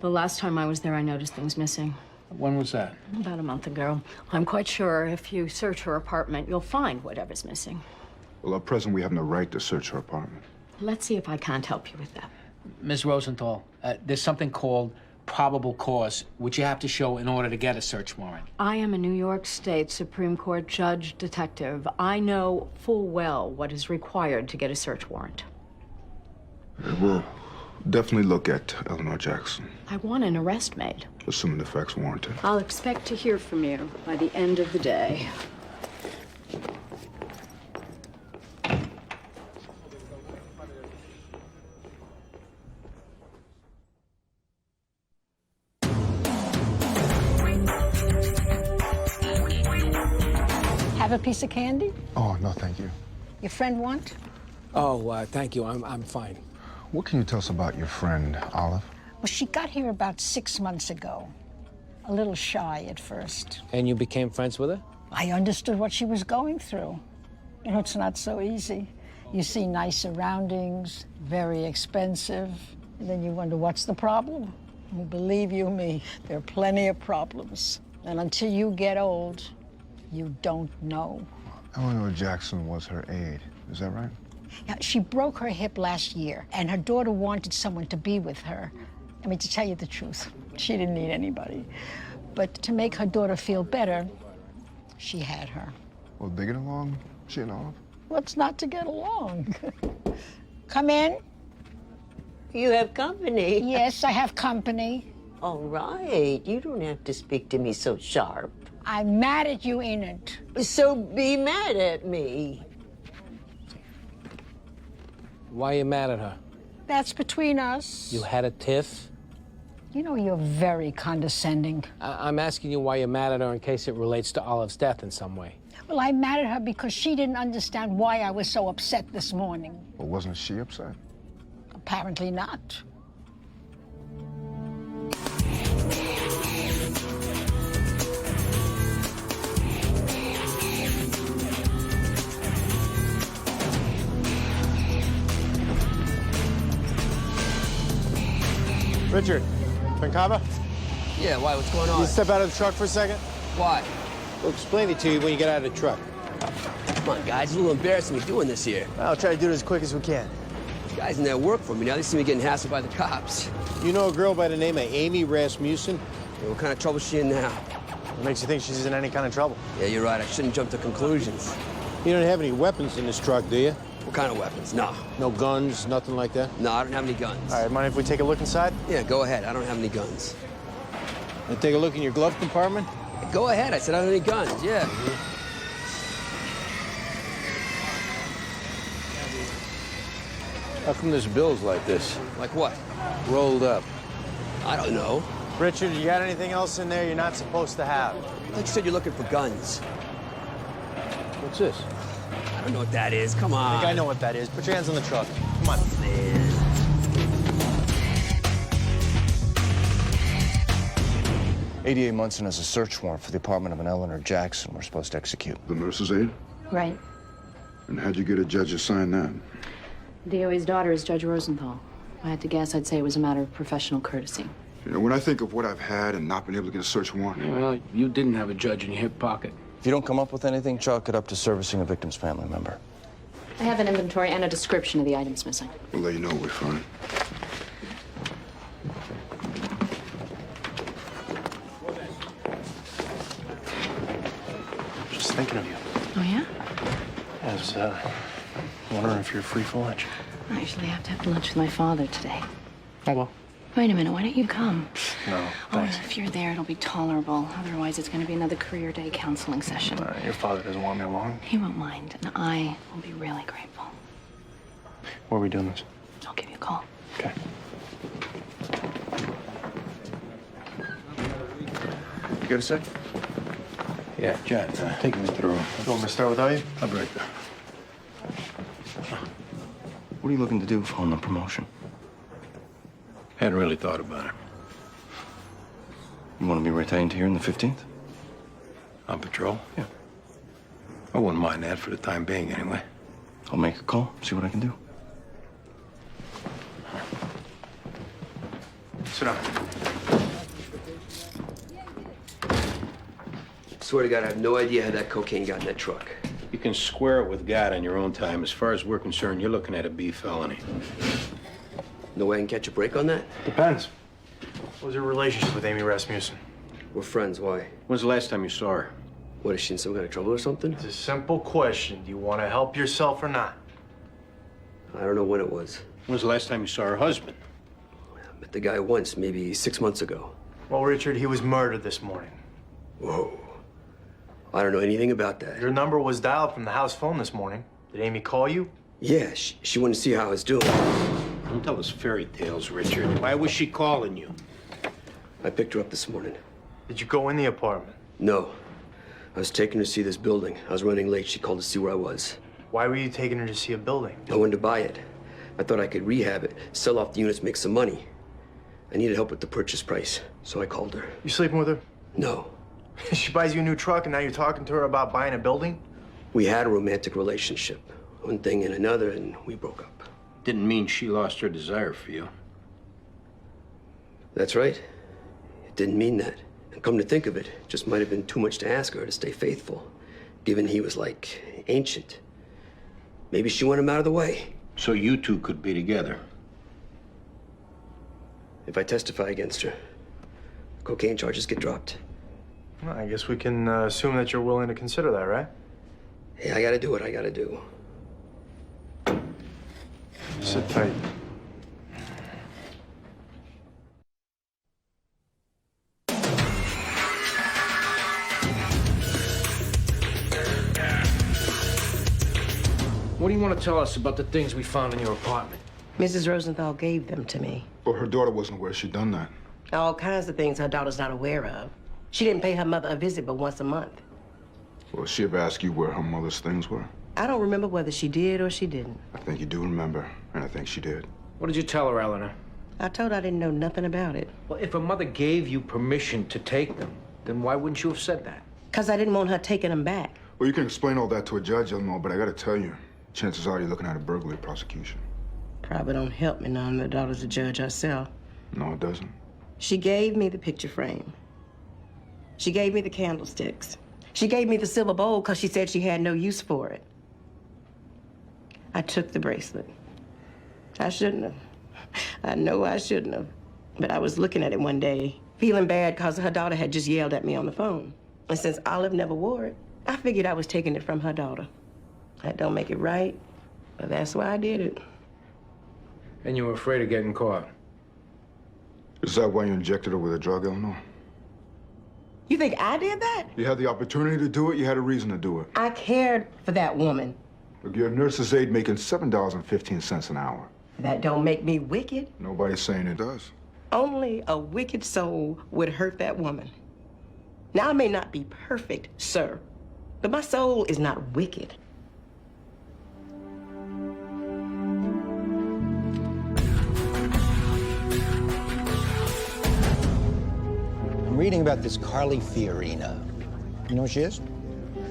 The last time I was there, I noticed things missing. When was that? About a month ago. I'm quite sure if you search her apartment, you'll find whatever's missing. Well, at present, we have no right to search her apartment. Let's see if I can't help you with that. Ms. Rosenthal, there's something called probable cause, which you have to show in order to get a search warrant. I am a New York State Supreme Court judge detective. I know full well what is required to get a search warrant. Well, Definitely look at Eleanor Jackson, I want an arrest made. assuming the facts warrant it. I'll expect to hear from you by the end of the day. Have a piece of candy? Oh, no, thank you. Your friend want? Oh, thank you. I'm fine. What can you tell us about your friend, Olive? Well, she got here about 6 months ago. A little shy at first. And you became friends with her? I understood what she was going through. You know, it's not so easy. You see nice surroundings, very expensive, and then you wonder, what's the problem? Well, believe you me, there are plenty of problems. And until you get old, you don't know. Eleanor Jackson was her aide. Is that right? Yeah, she broke her hip last year, and her daughter wanted someone to be with her. I mean, to tell you the truth, she didn't need anybody. But to make her daughter feel better, she had her. Well, they get along, she and Olive? What's not to get along? Come in. You have company. Yes, I have company. All right. You don't have to speak to me so sharp. I'm mad at you, Enid. So be mad at me. Why are you mad at her? That's between us. You had a tiff? You know, you're very condescending. I'm asking you why you're mad at her in case it relates to Olive's death in some way. Well, I'm mad at her because she didn't understand why I was so upset this morning. Well, wasn't she upset? Apparently not. Richard, Pancaba? Yeah, why? What's going on? You step out of the truck for a second? Why? We'll explain it to you when you get out of the truck. Come on, guys. It's a little embarrassing me doing this here. I'll try to do it as quick as we can. These guys in there work for me now. They see me getting hassled by the cops. You know a girl by the name of Amy Rasmussen? Yeah, what kind of trouble is she in now? What makes you think she's in any kind of trouble? Yeah, you're right. I shouldn't jump to conclusions. You don't have any weapons in this truck, do you? What kind of weapons? No. No guns, nothing like that? No, I don't have any guns. All right, mind if we take a look inside? Yeah, go ahead. I don't have any guns. And take a look in your glove compartment? Go ahead. I said I don't have any guns. Yeah. How come this bill's like this? Like what? Rolled up. I don't know. Richard, you got anything else in there you're not supposed to have? I thought you said you're looking for guns. What's this? I don't know what that is. Come on. I think I know what that is. Put your hands on the truck. Come on. Man. 88 Munson has a search warrant for the apartment of an Eleanor Jackson we're supposed to execute. The nurse's aide? Right. And how'd you get a judge to sign that? DOA's daughter is Judge Rosenthal. If I had to guess, I'd say it was a matter of professional courtesy. You know, when I think of what I've had and not been able to get a search warrant. Well, you didn't have a judge in your hip pocket. If you don't come up with anything, chalk it up to servicing a victim's family member. I have an inventory and a description of the items missing. We'll let you know we're fine. Just thinking of you. Oh, yeah? I was wondering if you're free for lunch. I actually have to have lunch with my father today. Oh, well. Wait a minute, why don't you come? No, Oh, thanks. if you're there, it'll be tolerable. Otherwise, it's going to be another career day counseling session. Your father doesn't want me along. He won't mind, and I will be really grateful. Where are we doing this? I'll give you a call. Okay. You got a sec? Yeah, Jen, take me through. You want me to start without you? I'll be right there. What are you looking to do following the promotion? Hadn't really thought about it. You want to be retained here in the 15th? On patrol? Yeah. I wouldn't mind that for the time being, anyway. I'll make a call, see what I can do. Sit down. Swear to God, I have no idea how that cocaine got in that truck. You can square it with God on your own time. As far as we're concerned, you're looking at a B felony. No way I can catch a break on that? Depends. What was your relationship with Amy Rasmussen? We're friends. Why? When's the last time you saw her? What, is she in some kind of trouble or something? It's a simple question. Do you want to help yourself or not? I don't know when it was. When's the last time you saw her husband? Met the guy once, maybe 6 months ago. Well, Richard, he was murdered this morning. Whoa. I don't know anything about that. Your number was dialed from the house phone this morning. Did Amy call you? Yeah, she wanted to see how I was doing. Don't tell us fairy tales, Richard. Why was she calling you? I picked her up this morning. Did you go in the apartment? No. I was taking her to see this building. I was running late. She called to see where I was. Why were you taking her to see a building? I wanted to buy it. I thought I could rehab it, sell off the units, make some money. I needed help with the purchase price, so I called her. You sleeping with her? No. She buys you a new truck and now you're talking to her about buying a building? We had a romantic relationship. One thing and another, and we broke up. Didn't mean she lost her desire for you. That's right. It didn't mean that. And come to think of it, it just might have been too much to ask her to stay faithful, given he was like ancient. Maybe she wanted him out of the way. So you two could be together. If I testify against her, cocaine charges get dropped. Well, I guess we can assume that you're willing to consider that, right? Hey, I gotta do what I gotta do. Sit tight. What do you want to tell us about the things we found in your apartment? Mrs. Rosenthal gave them to me. Well, her daughter wasn't aware she'd done that. All kinds of things her daughter's not aware of. She didn't pay her mother a visit but once a month. Well, she ever asked you where her mother's things were? I don't remember whether she did or she didn't. I think you do remember, and I think she did. What did you tell her, Eleanor? I told her I didn't know nothing about it. Well, if her mother gave you permission to take them, then why wouldn't you have said that? Because I didn't want her taking them back. Well, you can explain all that to a judge, Eleanor, but I gotta tell you, chances are you're looking at a burglary prosecution. Probably don't help me none. The daughter's a judge herself. No, it doesn't. She gave me the picture frame. She gave me the candlesticks. She gave me the silver bowl because she said she had no use for it. I took the bracelet. I shouldn't have. I know I shouldn't have. But I was looking at it one day, feeling bad because her daughter had just yelled at me on the phone. And since Olive never wore it, I figured I was taking it from her daughter. That don't make it right, but that's why I did it. And you were afraid of getting caught. Is that why you injected her with a drug, Eleanor? You think I did that? You had the opportunity to do it, you had a reason to do it. I cared for that woman. Look, you're a nurse's aide making $7.15 an hour. That don't make me wicked. Nobody's saying it does. Only a wicked soul would hurt that woman. Now, I may not be perfect, sir, but my soul is not wicked. I'm reading about this Carly Fiorina. You know who she is?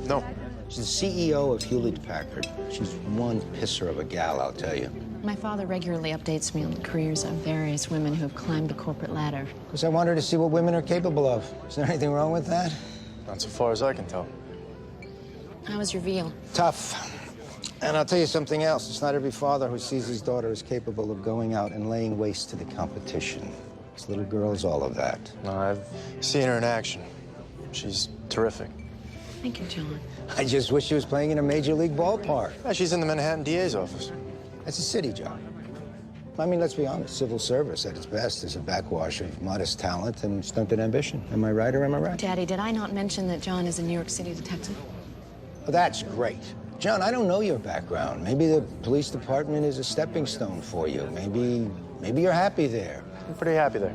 No. She's the CEO of Hewlett-Packard. She's one pisser of a gal, I'll tell you. My father regularly updates me on the careers of various women who have climbed the corporate ladder. Because I want her to see what women are capable of. Is there anything wrong with that? Not so far as I can tell. How was your veal? Tough. And I'll tell you something else. It's not every father who sees his daughter as capable of going out and laying waste to the competition. This little girl's all of that. No, I've seen her in action. She's terrific. Thank you, John. I just wish she was playing in a major league ballpark. Yeah, she's in the Manhattan DA's office. That's a city job. I mean, let's be honest, civil service at its best is a backwash of modest talent and stunted ambition. Am I right or am I right? Daddy, did I not mention that John is a New York City detective? Well, that's great. John, I don't know your background. Maybe the police department is a stepping stone for you. Maybe you're happy there. I'm pretty happy there.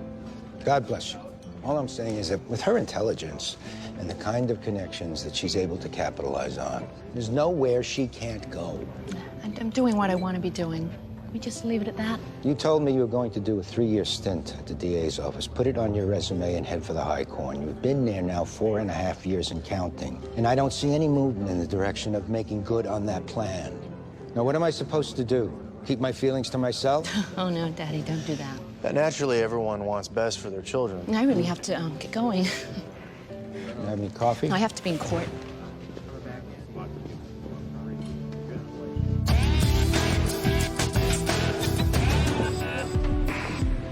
God bless you. All I'm saying is that with her intelligence and the kind of connections that she's able to capitalize on, there's nowhere she can't go. I'm doing what I want to be doing. Can we just leave it at that? You told me you were going to do a 3-year stint at the DA's office. Put it on your resume and head for the high corn. You've been there now 4.5 years and counting. And I don't see any movement in the direction of making good on that plan. Now, what am I supposed to do? Keep my feelings to myself? Oh, no, Daddy, don't do that. Naturally, everyone wants best for their children. I really have to get going. You have any coffee? I have to be in court.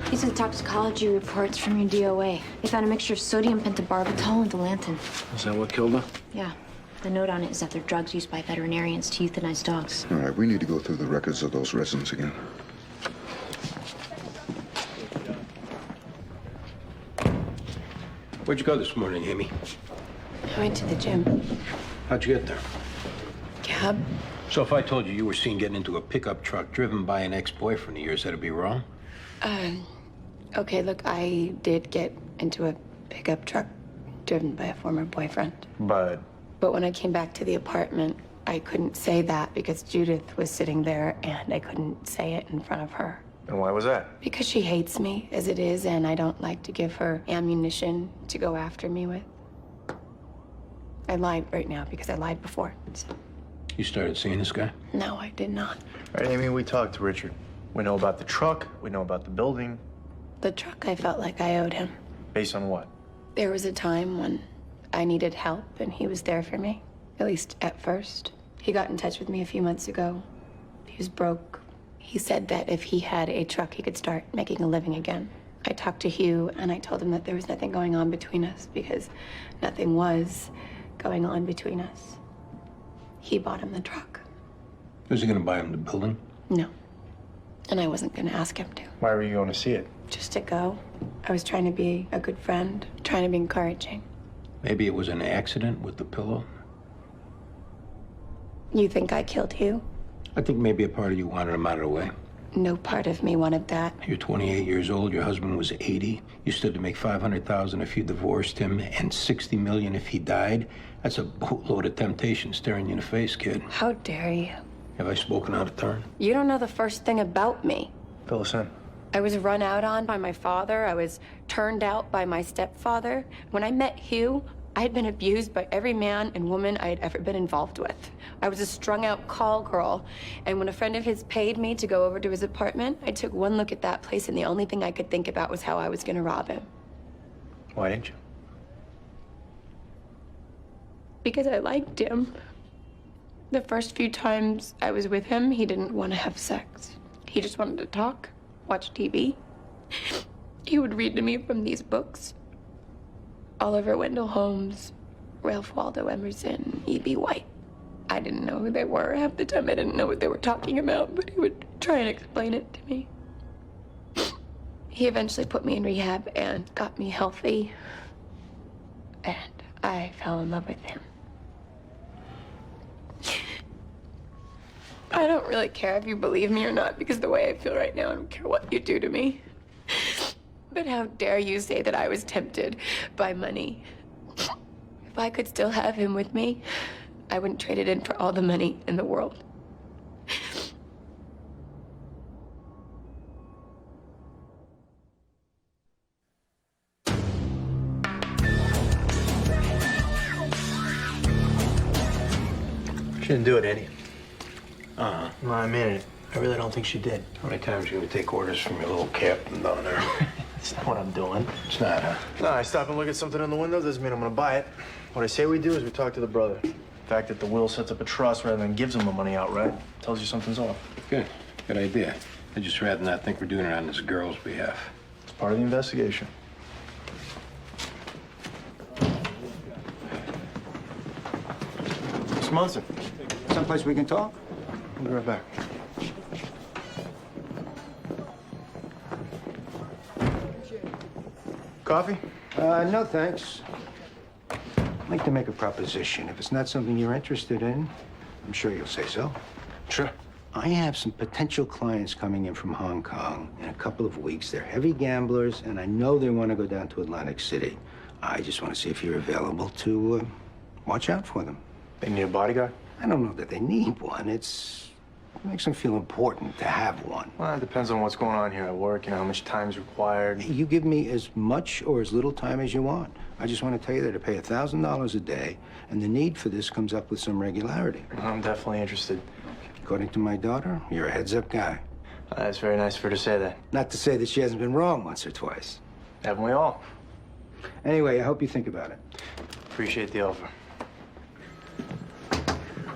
These are the toxicology reports from your DOA. They found a mixture of sodium pentobarbital and Delanton. Is that what killed her? Yeah. The note on it is that they're drugs used by veterinarians to euthanize dogs. All right, we need to go through the records of those residents again. Where'd you go this morning, Amy? I went to the gym. How'd you get there? Cab. So if I told you were seen getting into a pickup truck driven by an ex-boyfriend of yours, that'd be wrong? Okay, look, I did get into a pickup truck driven by a former boyfriend. But when I came back to the apartment, I couldn't say that because Judith was sitting there and I couldn't say it in front of her. And why was that? Because she hates me as it is, and I don't like to give her ammunition to go after me with. I lied right now because I lied before. So. You started seeing this guy? No, I did not. All right, Amy, we talked to Richard. We know about the truck. We know about the building. The truck, I felt like I owed him. Based on what? There was a time when I needed help, and he was there for me. At least at first. He got in touch with me a few months ago. He was broke. He said that if he had a truck, he could start making a living again. I talked to Hugh, and I told him that there was nothing going on between us because nothing was going on between us. He bought him the truck. Was he gonna buy him the building? No. And I wasn't gonna ask him to. Why were you going to see it? Just to go. I was trying to be a good friend, trying to be encouraging. Maybe it was an accident with the pillow? You think I killed Hugh? I think maybe a part of you wanted him out of the way. No part of me wanted that. You're 28 years old, your husband was 80. You stood to make $500,000 if you divorced him and $60 million if he died. That's a boatload of temptation staring you in the face, kid. How dare you? Have I spoken out of turn? You don't know the first thing about me. Fill us in. I was run out on by my father. I was turned out by my stepfather. When I met Hugh, I had been abused by every man and woman I had ever been involved with. I was a strung-out call girl, and when a friend of his paid me to go over to his apartment, I took one look at that place, and the only thing I could think about was how I was gonna rob him. Why didn't you? Because I liked him. The first few times I was with him, he didn't want to have sex. He just wanted to talk, watch TV. He would read to me from these books. Oliver Wendell Holmes, Ralph Waldo Emerson, E.B. White. I didn't know who they were. Half the time I didn't know what they were talking about, but he would try and explain it to me. He eventually put me in rehab and got me healthy. And I fell in love with him. I don't really care if you believe me or not, because the way I feel right now, I don't care what you do to me. But how dare you say that I was tempted by money? If I could still have him with me, I wouldn't trade it in for all the money in the world. She didn't do it, Eddie. No, I mean it. I really don't think she did. How many times are you gonna take orders from your little captain down there? That's not what I'm doing. It's not, huh? No, I stop and look at something in the window doesn't mean I'm gonna buy it. What I say we do is we talk to the brother. The fact that the will sets up a trust rather than gives him the money outright tells you something's off. Good. Good idea. I'd just rather not think we're doing it on this girl's behalf. It's part of the investigation. Mr. Munson. Someplace we can talk? I'll be right back. Coffee? No, thanks. I'd like to make a proposition. If it's not something you're interested in, I'm sure you'll say so. Sure. I have some potential clients coming in from Hong Kong in a couple of weeks. They're heavy gamblers, and I know they want to go down to Atlantic City. I just want to see if you're available to watch out for them. They need a bodyguard? I don't know that they need one. It makes them feel important to have one. Well, it depends on what's going on here at work, how much time's required. You give me as much or as little time as you want. I just want to tell you that I pay $1,000 a day, and the need for this comes up with some regularity. I'm definitely interested. According to my daughter, you're a heads-up guy. That's very nice of her to say that. Not to say that she hasn't been wrong once or twice. Haven't we all? Anyway, I hope you think about it. Appreciate the offer.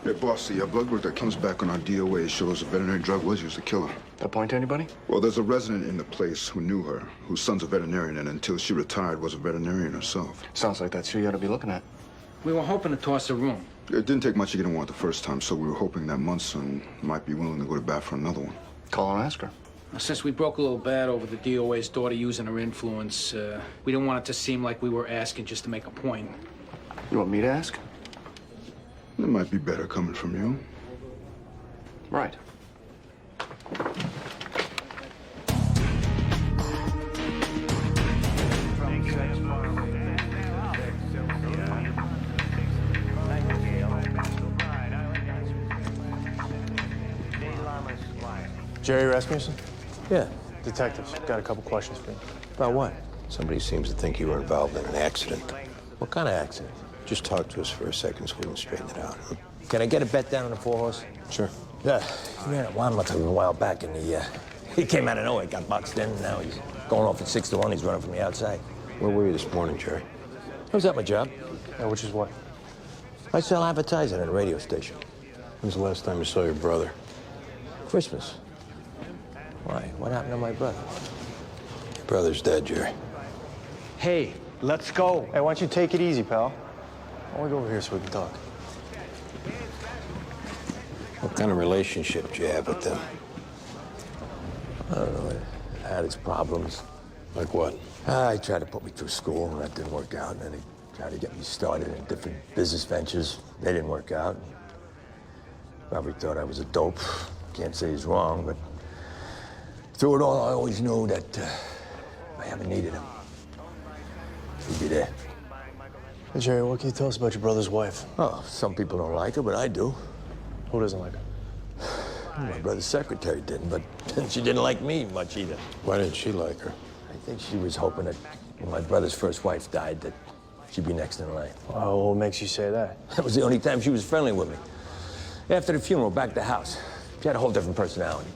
Hey, boss, the blood work that comes back on our DOA shows a veterinary drug was used to kill her. That point to anybody? Well, there's a resident in the place who knew her, whose son's a veterinarian, and until she retired was a veterinarian herself. Sounds like that's who you ought to be looking at. We were hoping to toss a room. It didn't take much to get him one the first time, so we were hoping that Munson might be willing to go to bat for another one. Call and ask her. Since we broke a little bad over the DOA's daughter using her influence, we didn't want it to seem like we were asking just to make a point. You want me to ask? It might be better coming from you. Right. Jerry Rasmussen? Yeah. Detectives, got a couple questions for you. About what? Somebody seems to think you were involved in an accident. What kind of accident? Just talk to us for a second so we can straighten it out. Huh? Can I get a bet down on the 4-horse? Sure. Yeah. He ran a wildlife a while back, and he came out of nowhere, got boxed in, and now he's going off at 6-1. He's running from the outside. Where were you this morning, Jerry? I was at my job. Yeah, which is what? I sell advertising at a radio station. When's the last time you saw your brother? Christmas. Why? What happened to my brother? Your brother's dead, Jerry. Hey, let's go. Hey, why don't you take it easy, pal? I want to go over here so we can talk. What kind of relationship do you have with them? I don't know. It had its problems. Like what? He tried to put me through school, and that didn't work out. And then he tried to get me started in different business ventures. They didn't work out. Probably thought I was a dope. Can't say he's wrong, but through it all, I always knew that if I ever needed him, he'd be there. Hey, Jerry, what can you tell us about your brother's wife? Oh, some people don't like her, but I do. Who doesn't like her? My brother's secretary didn't, but she didn't like me much either. Why didn't she like her? I think she was hoping that when my brother's first wife died, that she'd be next in line. Oh, what makes you say that? That was the only time she was friendly with me. After the funeral, back at the house, she had a whole different personality.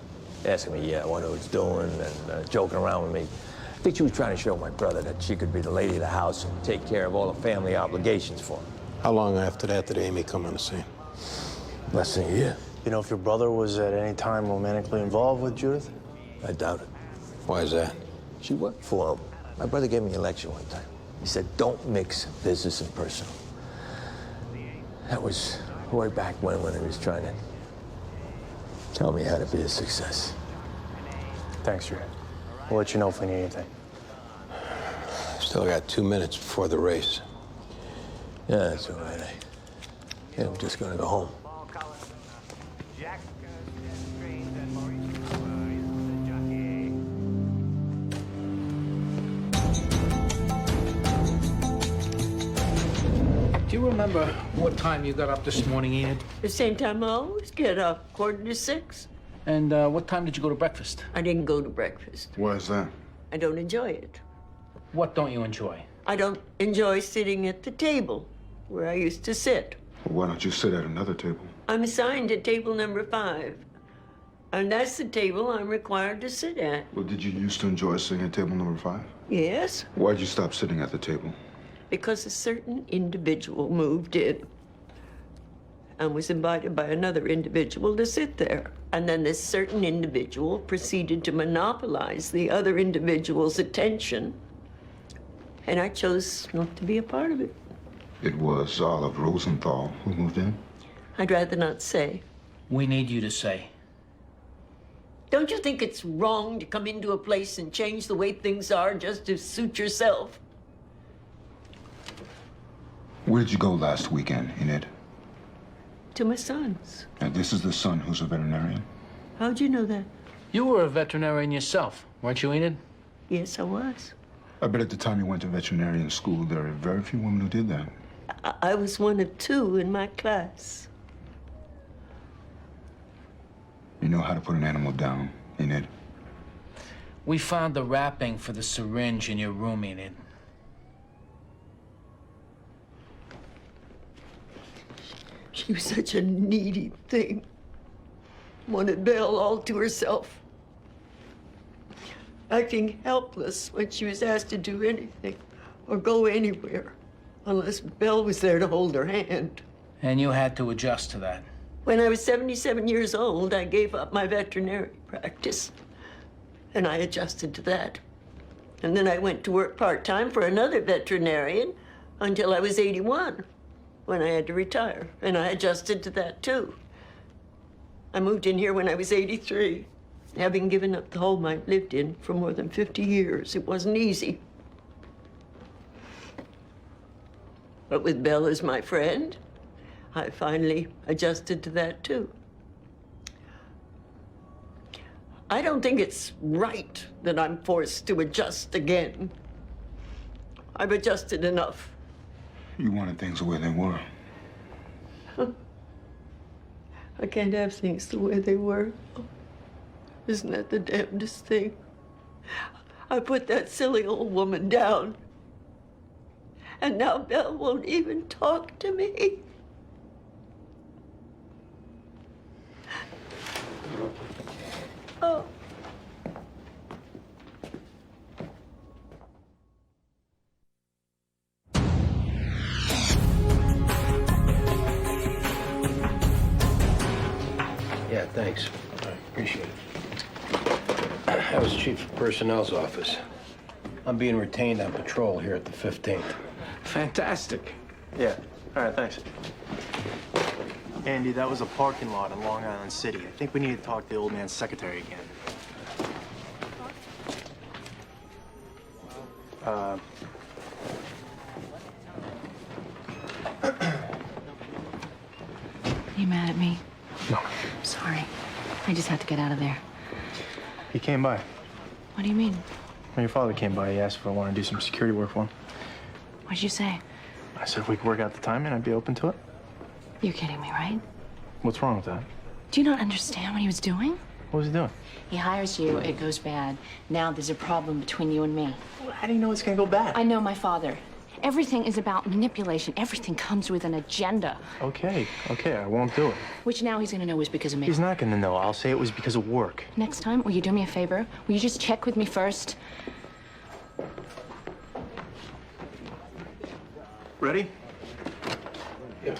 Asking me what I was doing and joking around with me. I think she was trying to show my brother that she could be the lady of the house and take care of all the family obligations for him. How long after that did Amy come on the scene? Less than a year. You know if your brother was at any time romantically involved with Judith? I doubt it. Why is that? She worked for him. My brother gave me a lecture one time. He said, don't mix business and personal. That was way back when he was trying to tell me how to be a success. Thanks, Jerry. We'll let you know if we need anything. Still got 2 minutes before the race. Yeah, that's all right. I'm just gonna go home. Do you remember what time you got up this morning, Enid? The same time I always get up, 5:45. And what time did you go to breakfast? I didn't go to breakfast. Why is that? I don't enjoy it. What don't you enjoy? I don't enjoy sitting at the table where I used to sit. Well, why don't you sit at another table? I'm assigned to table number 5. And that's the table I'm required to sit at. Well, did you used to enjoy sitting at table number 5? Yes, Why'd you stop sitting at the table? because a certain individual moved in and was invited by another individual to sit there. And then this certain individual proceeded to monopolize the other individual's attention. And I chose not to be a part of it. It was Olive Rosenthal who moved in. I'd rather not say. We need you to say. Don't you think it's wrong to come into a place and change the way things are just to suit yourself? Where did you go last weekend, Enid? To my son's. And this is the son who's a veterinarian? How'd you know that? You were a veterinarian yourself, weren't you, Enid? Yes, I was. I bet at the time you went to veterinarian school, there are very few women who did that. I was one of 2 in my class. You know how to put an animal down, Enid? We found the wrapping for the syringe in your room, Enid. She was such a needy thing. Wanted Belle all to herself. Acting helpless when she was asked to do anything or go anywhere, unless Belle was there to hold her hand. And you had to adjust to that. When I was 77 years old, I gave up my veterinary practice. And I adjusted to that. And then I went to work part-time for another veterinarian until I was 81, when I had to retire. And I adjusted to that, too. I moved in here when I was 83. having given up the home I'd lived in for more than 50 years. It wasn't easy. But with Belle as my friend, I finally adjusted to that too. I don't think it's right that I'm forced to adjust again. I've adjusted enough. You wanted things the way they were. I can't have things the way they were. Isn't that the damnedest thing? I put that silly old woman down. And now Belle won't even talk to me. Oh. Yeah, thanks. I appreciate it. That was Chief of Personnel's office. I'm being retained on patrol here at the 15th. Fantastic. Yeah. All right, thanks. Andy, that was a parking lot in Long Island City. I think we need to talk to the old man's secretary again. You mad at me? No. I'm sorry. I just had to get out of there. He came by. What do you mean? When your father came by, he asked if I wanted to do some security work for him. What'd you say? I said if we could work out the timing, I'd be open to it. You're kidding me, right? What's wrong with that? Do you not understand what he was doing? What was he doing? He hires you, it goes bad. Now there's a problem between you and me. How do you know it's gonna go bad? I know my father. Everything is about manipulation. Everything comes with an agenda. Okay, I won't do it. Which now he's gonna know was because of me. He's not gonna know. I'll say it was because of work. Next time, will you do me a favor? Will you just check with me first? Ready? Yeah.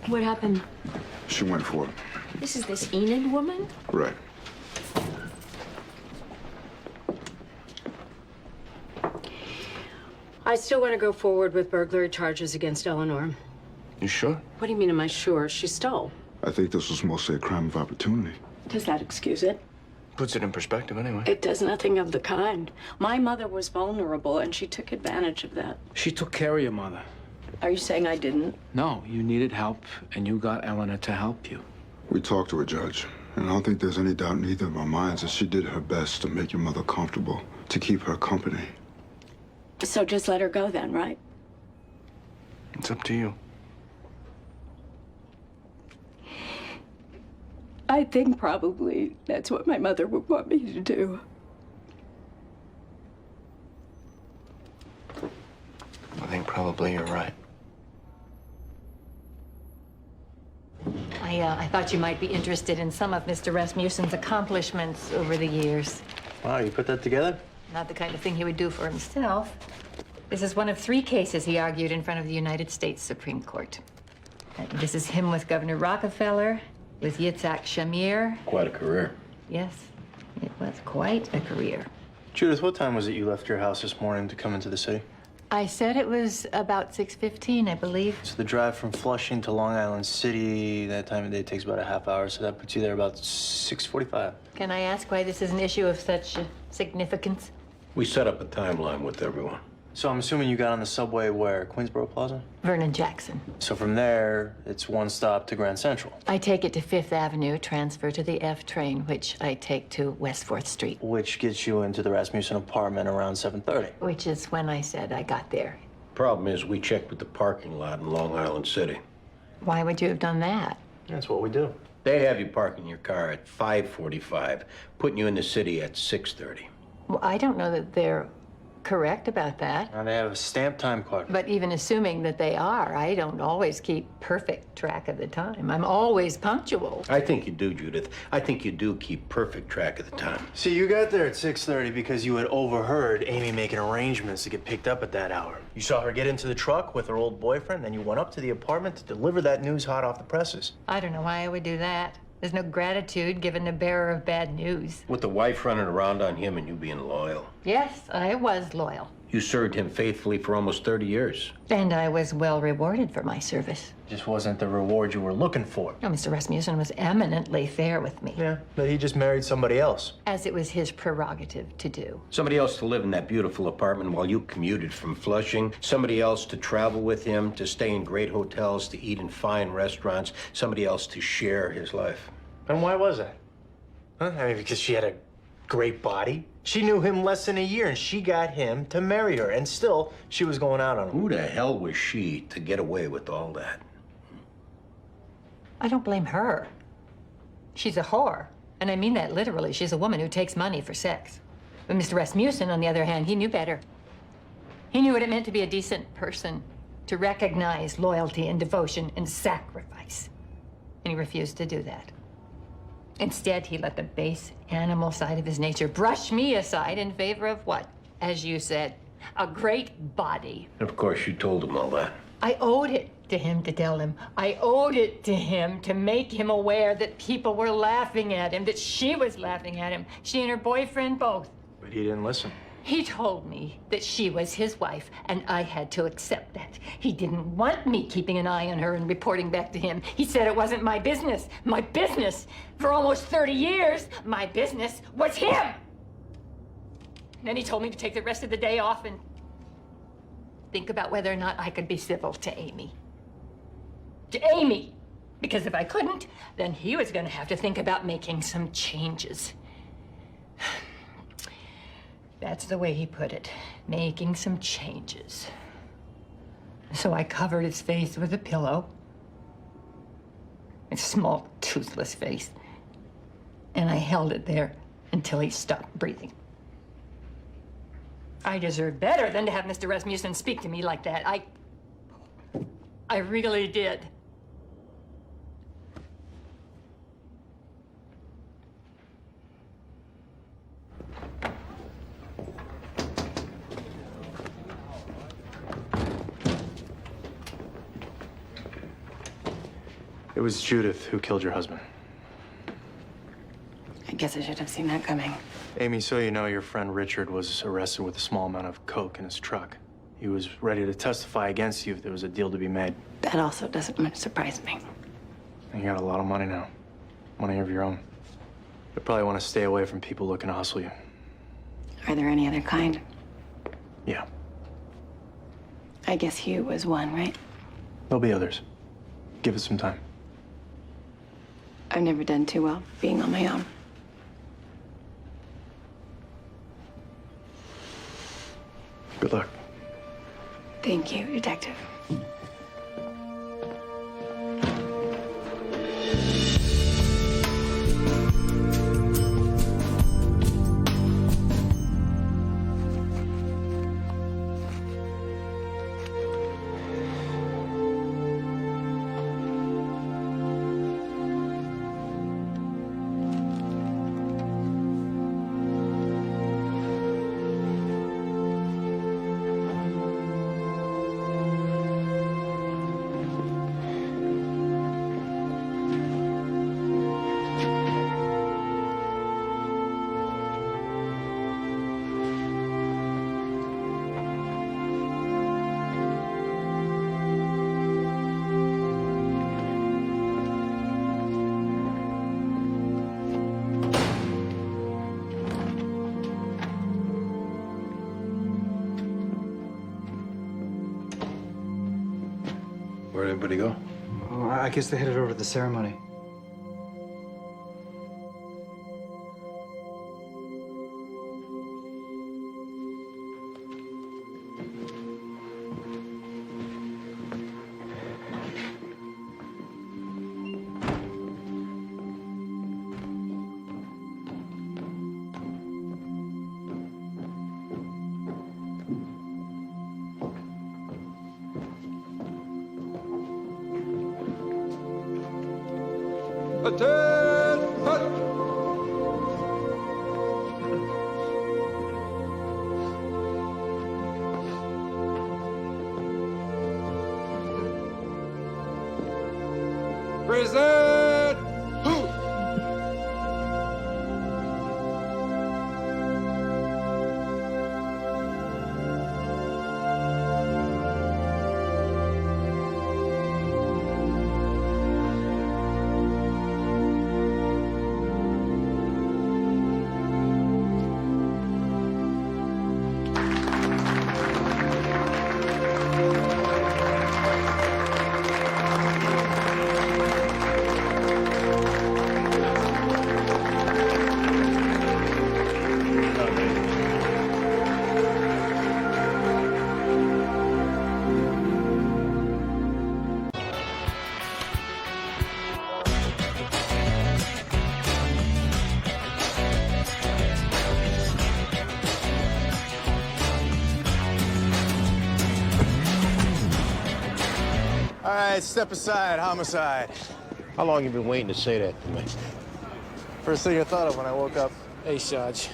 What happened? She went for it. This is this Enid woman? Right. I still want to go forward with burglary charges against Eleanor. You sure? What do you mean, am I sure? She stole. I think this was mostly a crime of opportunity. Does that excuse it? Puts it in perspective anyway. It does nothing of the kind. My mother was vulnerable, and she took advantage of that. She took care of your mother. Are you saying I didn't? No, you needed help, and you got Eleanor to help you. We talked to her, Judge, and I don't think there's any doubt in either of our minds that she did her best to make your mother comfortable, to keep her company. So just let her go then, right? It's up to you. I think probably that's what my mother would want me to do. I think probably you're right. I thought you might be interested in some of Mr. Rasmussen's accomplishments over the years. Wow, you put that together? Not the kind of thing he would do for himself. This is one of 3 cases he argued in front of the United States Supreme Court. This is him with Governor Rockefeller, with Yitzhak Shamir. Quite a career. Yes, it was quite a career. Judith, what time was it you left your house this morning to come into the city? I said it was about 6:15, I believe. So the drive from Flushing to Long Island City, that time of day takes about a half hour, so that puts you there about 6:45. Can I ask why this is an issue of such significance? We set up a timeline with everyone. So I'm assuming you got on the subway where? Queensboro Plaza? Vernon Jackson. So from there, it's one stop to Grand Central. I take it to 5th Avenue, transfer to the F train, which I take to West 4th Street. Which gets you into the Rasmussen apartment around 7:30. Which is when I said I got there. Problem is, we checked with the parking lot in Long Island City. Why would you have done that? That's what we do. They have you parking your car at 5:45, putting you in the city at 6:30. Well, I don't know that they're correct about that. And they have a stamp time card. But even assuming that they are, I don't always keep perfect track of the time. I'm always punctual. I think you do, Judith. I think you do keep perfect track of the time. See, you got there at 6:30 because you had overheard Amy making arrangements to get picked up at that hour. You saw her get into the truck with her old boyfriend, then you went up to the apartment to deliver that news hot off the presses. I don't know why I would do that. There's no gratitude given the bearer of bad news. With the wife running around on him and you being loyal. Yes, I was loyal. You served him faithfully for almost 30 years. And I was well rewarded for my service. Just wasn't the reward you were looking for. No, Mr. Rasmussen was eminently fair with me. Yeah, but he just married somebody else. As it was his prerogative to do. Somebody else to live in that beautiful apartment while you commuted from Flushing. Somebody else to travel with him, to stay in great hotels, to eat in fine restaurants. Somebody else to share his life. And why was that? Huh? I mean, because she had a great body. She knew him less than a year, and she got him to marry her. And still, she was going out on him. Who the hell was she to get away with all that? I don't blame her. She's a whore. And I mean that literally. She's a woman who takes money for sex. But Mr. Rasmussen, on the other hand, he knew better. He knew what it meant to be a decent person, to recognize loyalty and devotion and sacrifice. And he refused to do that. Instead, he let the base animal side of his nature brush me aside in favor of what? As you said, a great body. Of course, you told him all that. I owed it to him to tell him. I owed it to him to make him aware that people were laughing at him, that she was laughing at him. She and her boyfriend both. But he didn't listen. He told me that she was his wife, and I had to accept that. He didn't want me keeping an eye on her and reporting back to him. He said it wasn't my business. My business. For almost 30 years, my business was him. Then he told me to take the rest of the day off and think about whether or not I could be civil to Amy. To Amy! Because if I couldn't, then he was going to have to think about making some changes. That's the way he put it. Making some changes. So I covered his face with a pillow. A small, toothless face. And I held it there until he stopped breathing. I deserve better than to have Mr. Rasmussen speak to me like that. I really did. It was Judith who killed your husband. I guess I should have seen that coming. Amy, so you know, your friend Richard was arrested with a small amount of coke in his truck. He was ready to testify against you if there was a deal to be made. That also doesn't much surprise me. And you got a lot of money now. Money of your own. You probably want to stay away from people looking to hustle you. Are there any other kind? Yeah, I guess Hugh was one, right? there'll be others. Give it some time. I've never done too well being on my own. Good luck. Thank you, Detective. Where'd everybody go? Oh, I guess they headed over to the ceremony. Present! All right, step aside, homicide. How long you been waiting to say that to me? First thing I thought of when I woke up. Hey, Sarge.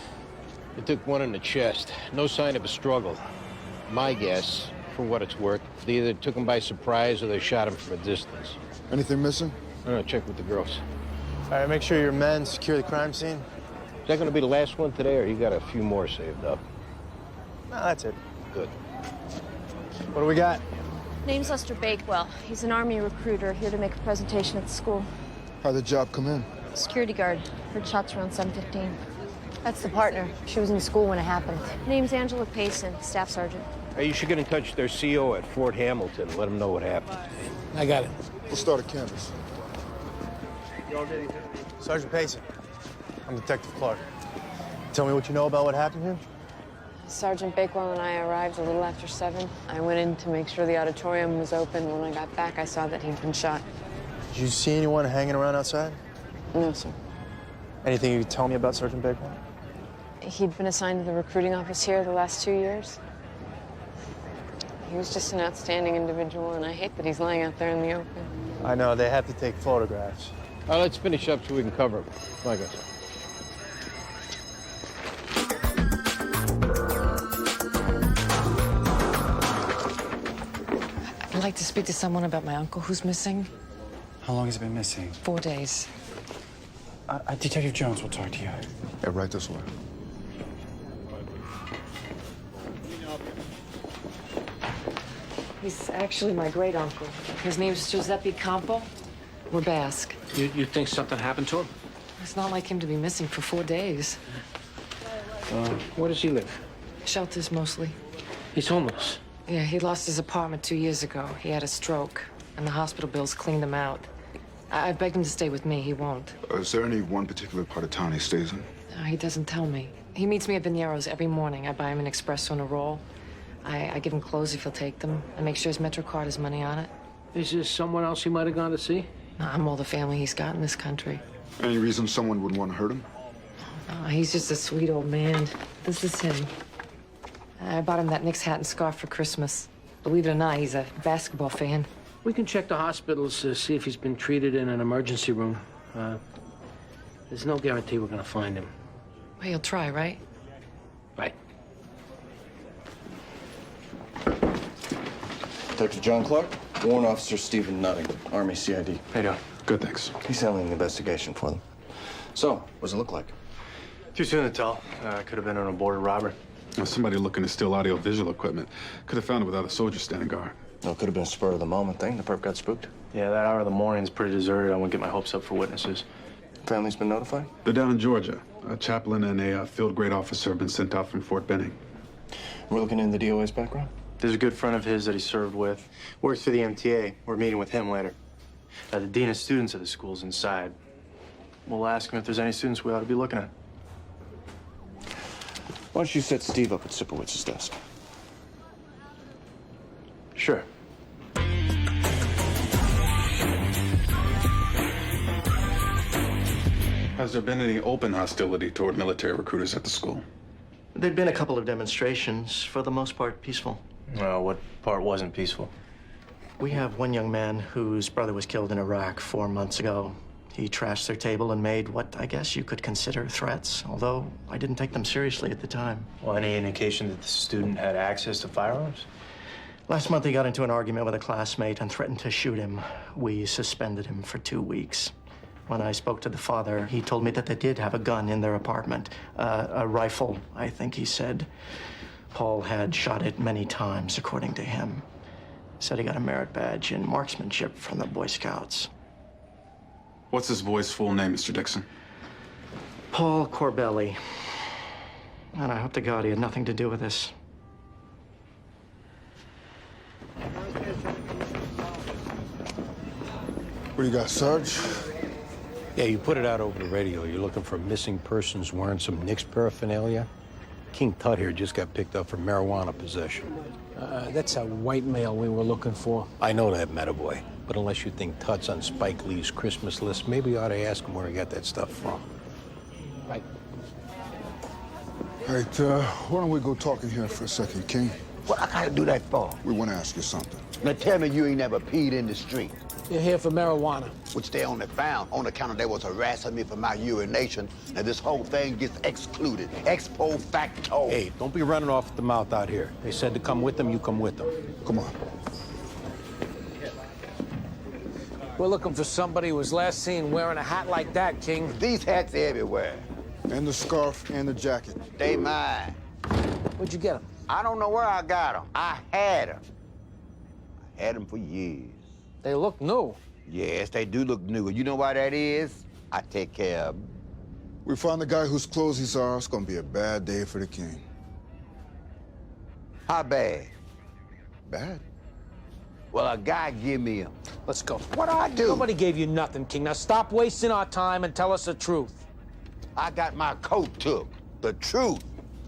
They took one in the chest. No sign of a struggle. My guess, for what it's worth, they either took him by surprise or they shot him from a distance. Anything missing? I'm gonna check with the girls. All right, make sure your men secure the crime scene. Is that gonna be the last one today, or you got a few more saved up? No, that's it. Good. What do we got? Name's Lester Bakewell. He's an Army recruiter here to make a presentation at the school. How'd the job come in? Security guard. Heard shots around 7:15. That's the partner. She was in school when it happened. Name's Angela Payson, staff sergeant. Hey, you should get in touch with their CO at Fort Hamilton. Let them know what happened. I got it. We'll start a canvas. Sergeant Payson. I'm Detective Clark. Tell me what you know about what happened here? Sergeant Bakewell and I arrived a little after 7. I went in to make sure the auditorium was open. When I got back, I saw that he'd been shot. Did you see anyone hanging around outside? No, sir. Anything you could tell me about Sergeant Bakewell? He'd been assigned to the recruiting office here the last 2 years. He was just an outstanding individual, and I hate that he's lying out there in the open. I know, they have to take photographs. All right, let's finish up so we can cover him. Come on, guys. I'd like to speak to someone about my uncle who's missing. How long has he been missing? 4 days. Detective Jones will talk to you. Yeah, right this way. He's actually my great uncle. His name's Giuseppe Campo. We're Basque. You think something happened to him? It's not like him to be missing for 4 days. Where does he live? Shelters mostly. He's homeless. Yeah, he lost his apartment 2 years ago. He had a stroke, and the hospital bills cleaned him out. I begged him to stay with me. He won't. Is there any one particular part of town he stays in? No, he doesn't tell me. He meets me at Veniero's every morning. I buy him an espresso and a roll. I give him clothes if he'll take them. I make sure his Metro card has money on it. Is there someone else he might have gone to see? No, I'm all the family he's got in this country. Any reason someone would want to hurt him? No, he's just a sweet old man. This is him. I bought him that Knicks hat and scarf for Christmas. Believe it or not, he's a basketball fan. We can check the hospitals to see if he's been treated in an emergency room. There's no guarantee we're gonna find him. Well, you'll try, right? Right. Detective John Clark, Warrant Officer Stephen Nutting, Army CID. How you doing? Good, thanks. He's handling the investigation for them. So, what does it look like? Too soon to tell. Could have been an aborted robbery. Somebody looking to steal audio-visual equipment. Could have found it without a soldier standing guard. No, it could have been a spur-of-the-moment thing. The perp got spooked. Yeah, that hour of the morning's pretty deserted. I won't get my hopes up for witnesses. Family's been notified? They're down in Georgia. A chaplain and a field grade officer have been sent out from Fort Benning. We're looking into the DOA's background? There's a good friend of his that he served with. Works for the MTA. We're meeting with him later. The dean of students of the school's inside. We'll ask him if there's any students we ought to be looking at. Why don't you set Steve up at Sipowitz's desk? Sure. Has there been any open hostility toward military recruiters at the school? There'd been a couple of demonstrations, for the most part peaceful. Well, what part wasn't peaceful? We have one young man whose brother was killed in Iraq 4 months ago. He trashed their table and made what I guess you could consider threats, although I didn't take them seriously at the time. Well, any indication that the student had access to firearms? Last month, he got into an argument with a classmate and threatened to shoot him. We suspended him for 2 weeks. When I spoke to the father, he told me that they did have a gun in their apartment. A rifle, I think he said. Paul had shot it many times, according to him. Said he got a merit badge in marksmanship from the Boy Scouts. What's this boy's full name, Mr. Dixon? Paul Corbelli. And I hope to God he had nothing to do with this. What do you got, Sarge? Yeah, you put it out over the radio. You're looking for missing persons wearing some Knicks paraphernalia? King Tut here just got picked up for marijuana possession. That's a white male we were looking for. I know that, Metaboy. But unless you think Tut's on Spike Lee's Christmas list, maybe you ought to ask him where he got that stuff from. Right. All right, why don't we go talking here for a second, King? What I gotta do that for? We want to ask you something. Now tell me you ain't never peed in the street. You're here for marijuana. Which they only found on account of they was harassing me for my urination. Now this whole thing gets excluded. Ex post facto. Hey, don't be running off at the mouth out here. They said to come with them, you come with them. Come on. We're looking for somebody who was last seen wearing a hat like that, King. These hats are everywhere. And the scarf and the jacket. They mine. Where'd you get them? I don't know where I got them. I had them. I had them for years. They look new. Yes, they do look new. You know why that is? I take care of them. We found the guy whose clothes these are. It's gonna be a bad day for the king. How bad? Bad? Well, a guy give me them. Let's go. What I do? Nobody gave you nothing, King. Now stop wasting our time and tell us the truth. I got my coat took. The truth.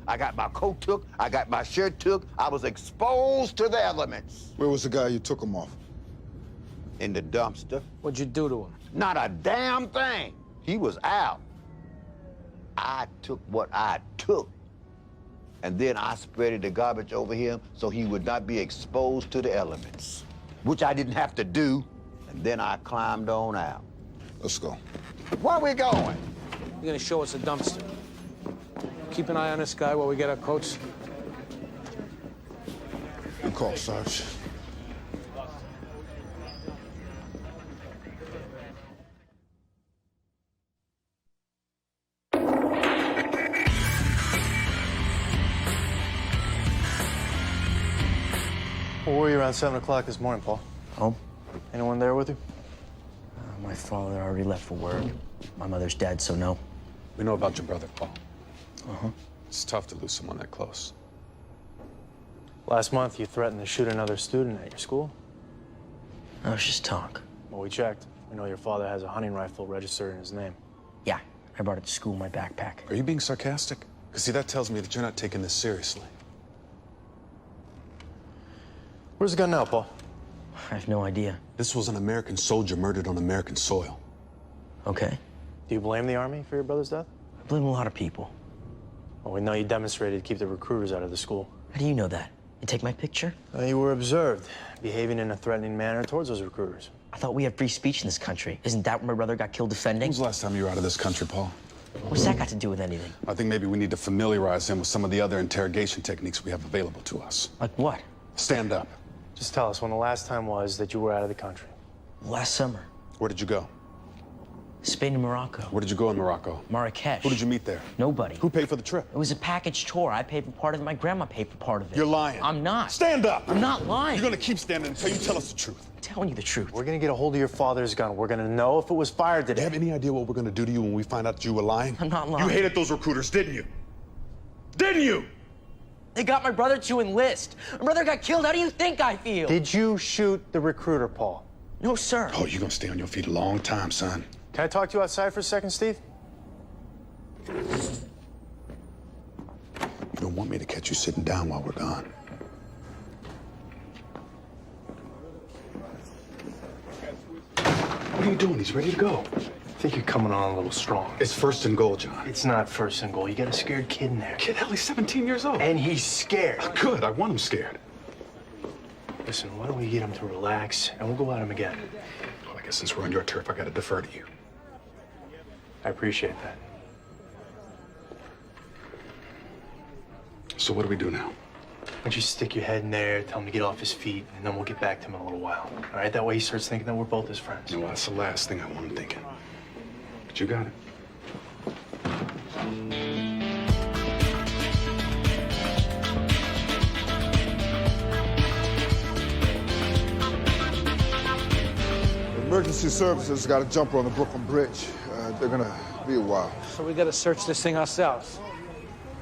I got my coat took. I got my shirt took. I was exposed to the elements. Where was the guy you took him off? In the dumpster. What'd you do to him? Not a damn thing. He was out. I took what I took. And then I spreaded the garbage over him so he would not be exposed to the elements, which I didn't have to do. And then I climbed on out. Let's go. Where we going? You're gonna show us a dumpster. Keep an eye on this guy while we get our coats. Good call, Sarge. Where were you around 7 o'clock this morning, Paul? Home. Anyone there with you? My father already left for work. My mother's dead, so no. We know about your brother, Paul. Uh-huh. It's tough to lose someone that close. Last month, you threatened to shoot another student at your school. That was just talk. Well, we checked. We know your father has a hunting rifle registered in his name. Yeah, I brought it to school in my backpack. Are you being sarcastic? Because, see, that tells me that you're not taking this seriously. Where's the gun now, Paul? I have no idea. This was an American soldier murdered on American soil. Okay. Do you blame the Army for your brother's death? I blame a lot of people. Well, we know you demonstrated to keep the recruiters out of the school. How do you know that? You take my picture? You were observed, behaving in a threatening manner towards those recruiters. I thought we have free speech in this country. Isn't that what my brother got killed defending? When was the last time you were out of this country, Paul? What's that got to do with anything? I think maybe we need to familiarize him with some of the other interrogation techniques we have available to us. Like what? Stand up. Just tell us when the last time was that you were out of the country. Last summer. Where did you go? Spain and Morocco. Where did you go in Morocco? Marrakesh. Who did you meet there? Nobody. Who paid for the trip? It was a package tour. I paid for part of it. My grandma paid for part of it. You're lying. I'm not. Stand up! I'm not lying. You're gonna keep standing until you tell us the truth. I'm telling you the truth. We're gonna get a hold of your father's gun. We're gonna know if it was fired today. Do you have any idea what we're gonna do to you when we find out that you were lying? I'm not lying. You hated those recruiters, didn't you? Didn't you? They got my brother to enlist. My brother got killed. How do you think I feel? Did you shoot the recruiter, Paul? No, sir. Oh, you're gonna stay on your feet a long time, son. Can I talk to you outside for a second, Steve? You don't want me to catch you sitting down while we're gone. What are you doing? He's ready to go. I think you're coming on a little strong. It's first and goal, John. It's not first and goal. You got a scared kid in there. Kid, hell, he's 17 years old. And he's scared. Good, I want him scared. Listen, why don't we get him to relax, and we'll go at him again. Well, I guess since we're on your turf, I gotta defer to you. I appreciate that. So what do we do now? Why don't you stick your head in there, tell him to get off his feet, and then we'll get back to him in a little while. All right? That way he starts thinking that we're both his friends. Yeah, well, that's the last thing I want him thinking. But you got it. Emergency services got a jumper on the Brooklyn Bridge. They're gonna be a while. So we gotta search this thing ourselves.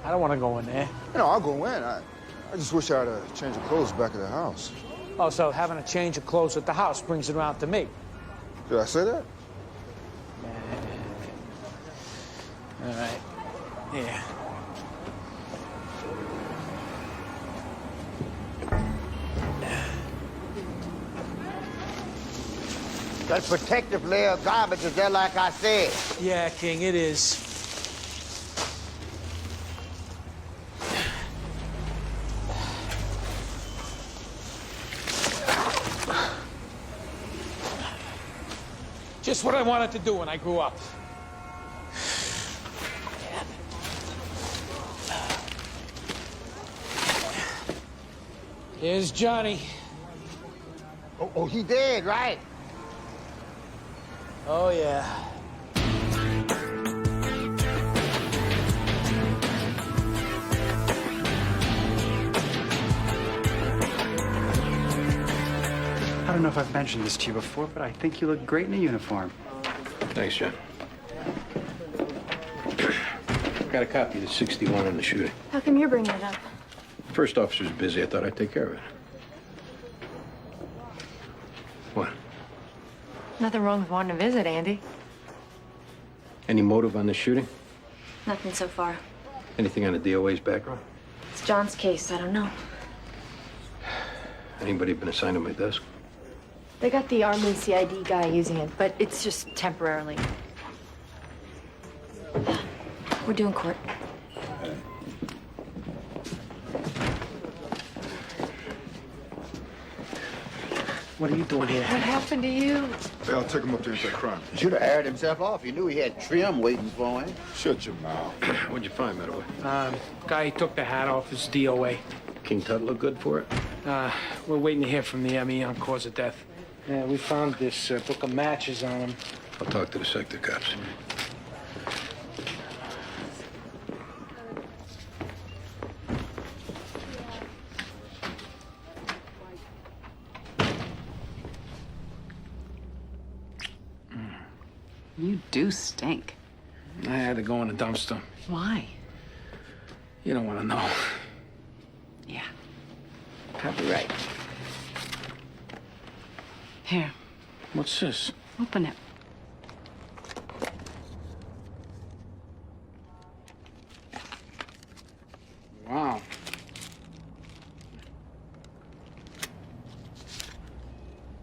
I don't want to go in there. You know, I'll go in. I just wish I had a change of clothes back at the house. Oh, so having a change of clothes at the house brings it around to me. Did I say that? All right. Yeah. That protective layer of garbage is there like I said. Yeah, King, it is. Just what I wanted to do when I grew up. Here's Johnny. Oh, he dead, right? Oh, yeah. I don't know if I've mentioned this to you before, but I think you look great in a uniform. Thanks, John. Got a copy of the 61 in the shooting. How come you're bringing it up? First officer's busy. I thought I'd take care of it. What? Nothing wrong with wanting to visit, Andy. Any motive on this shooting? Nothing so far. Anything on the DOA's background? It's John's case. I don't know. Anybody been assigned to my desk? They got the Army CID guy using it, but it's just temporarily. We're doing court. What are you doing here? What happened to you? I'll take him up to anti-crime. Should have aired himself off. He knew he had trim waiting for him. Shut your mouth. What'd you find, by the way? Guy took the hat off his DOA. King Tut look good for it? We're waiting to hear from the ME on cause of death. Yeah, we found this book of matches on him. I'll talk to the sector cops. You do stink. I had to go in the dumpster. Why? You don't want to know. Yeah. Probably right. Here, What's this? open it. Wow.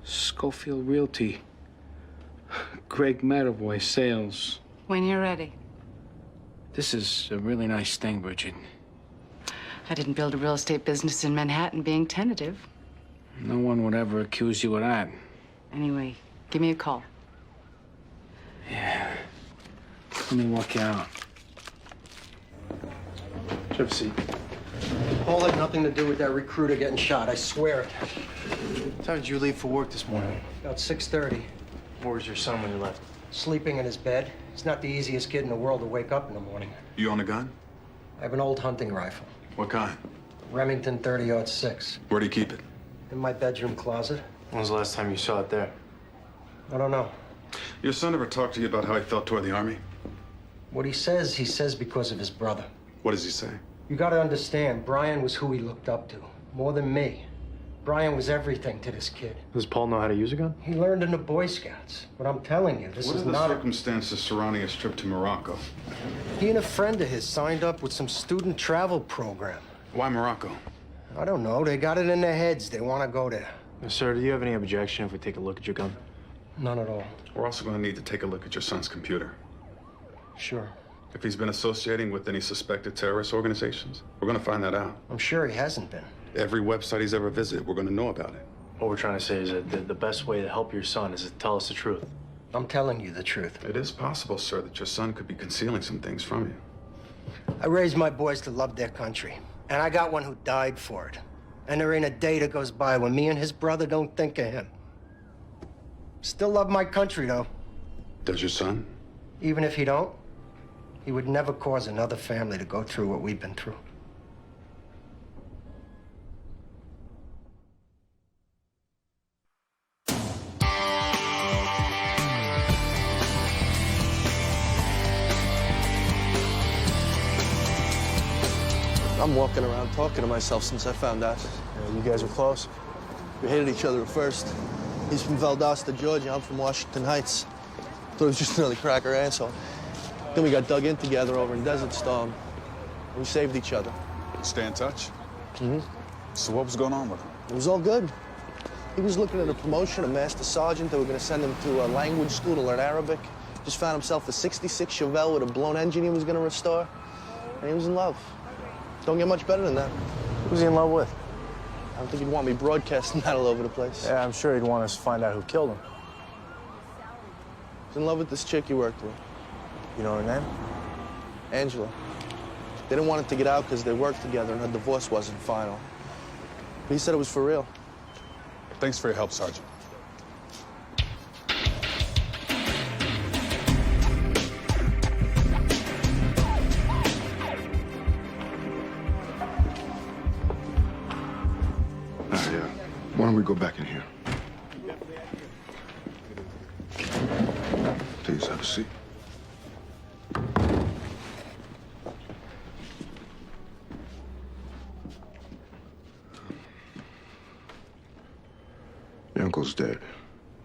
Schofield Realty. Greg Matterboy, sales. When you're ready. This is a really nice thing, Bridget. I didn't build a real estate business in Manhattan being tentative. No one would ever accuse you of that. Anyway, give me a call. Yeah. Let me walk you out. Have a seat. Paul had nothing to do with that recruiter getting shot, I swear it. What time did you leave for work this morning? About 6:30. Where was your son when you left? Sleeping in his bed. He's not the easiest kid in the world to wake up in the morning. You own a gun? I have an old hunting rifle. What kind? Remington 30-06. Where do you keep it? In my bedroom closet. When was the last time you saw it there? I don't know. Your son ever talked to you about how he felt toward the Army? What he says because of his brother. What does he say? You gotta understand, Brian was who he looked up to. More than me. Brian was everything to this kid. Does Paul know how to use a gun? He learned in the Boy Scouts. But I'm telling you, this What is are the not circumstances surrounding his trip to Morocco? He and a friend of his signed up with some student travel program. Why Morocco? I don't know. They got it in their heads. They want to go there. Sir, do you have any objection if we take a look at your gun? None at all. We're also going to need to take a look at your son's computer. Sure. If he's been associating with any suspected terrorist organizations, we're going to find that out. I'm sure he hasn't been. Every website he's ever visited, we're going to know about it. What we're trying to say is that the best way to help your son is to tell us the truth. I'm telling you the truth. It is possible, sir, that your son could be concealing some things from you. I raised my boys to love their country. And I got one who died for it. And there ain't a day that goes by when me and his brother don't think of him. Still love my country, though. Does your son? Even if he don't, he would never cause another family to go through what we've been through. I'm walking around talking to myself since I found out. You guys were close? We hated each other at first. He's from Valdosta, Georgia. I'm from Washington Heights. Thought he was just an early cracker asshole. Then we got dug in together over in Desert Storm. We saved each other. Stay in touch? Mm-hmm. So what was going on with him? It was all good. He was looking at a promotion, a master sergeant. They were going to send him to a language school to learn Arabic. Just found himself a '66 Chevelle with a blown engine he was going to restore. And he was in love. Don't get much better than that. Who's he in love with? I don't think he'd want me broadcasting that all over the place. Yeah, I'm sure he'd want us to find out who killed him. He's in love with this chick he worked with. You know her name? Angela. They didn't want it to get out because they worked together and her divorce wasn't final. But he said it was for real. Thanks for your help, Sergeant. Why don't we go back in here? Please have a seat. Your uncle's dead.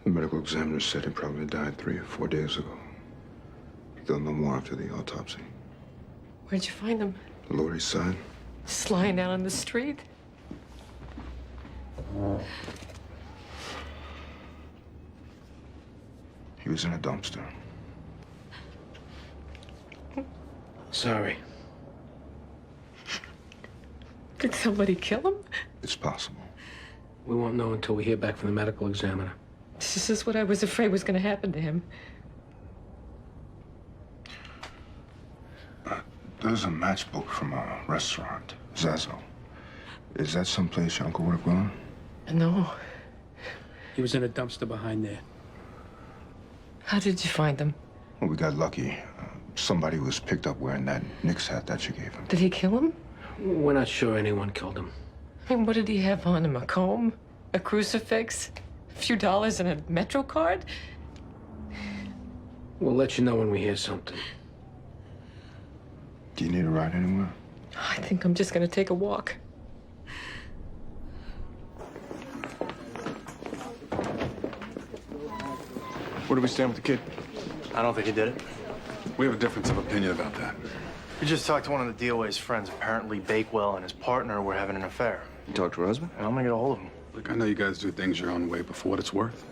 The medical examiner said he probably died 3 or 4 days ago. They'll know more after the autopsy. Where'd you find him? The Lower East Side? Just lying down on the street? He was in a dumpster. Sorry. Did somebody kill him? It's possible. We won't know until we hear back from the medical examiner. This is what I was afraid was going to happen to him. There's a matchbook from a restaurant, Zazo. Is that someplace your uncle would have gone? No. He was in a dumpster behind there. How did you find him? Well, we got lucky. Somebody was picked up wearing that Knicks hat that you gave him. Did he kill him? We're not sure anyone killed him. I mean, what did he have on him? A comb? A crucifix? A few dollars and a Metro card? We'll let you know when we hear something. Do you need a ride anywhere? I think I'm just going to take a walk. Where do we stand with the kid? I don't think he did it. We have a difference of opinion about that. We just talked to one of the DOA's friends. Apparently, Bakewell and his partner were having an affair. You talked to her husband? And I'm gonna get a hold of him. Look, I know you guys do things your own way, but for what it's worth,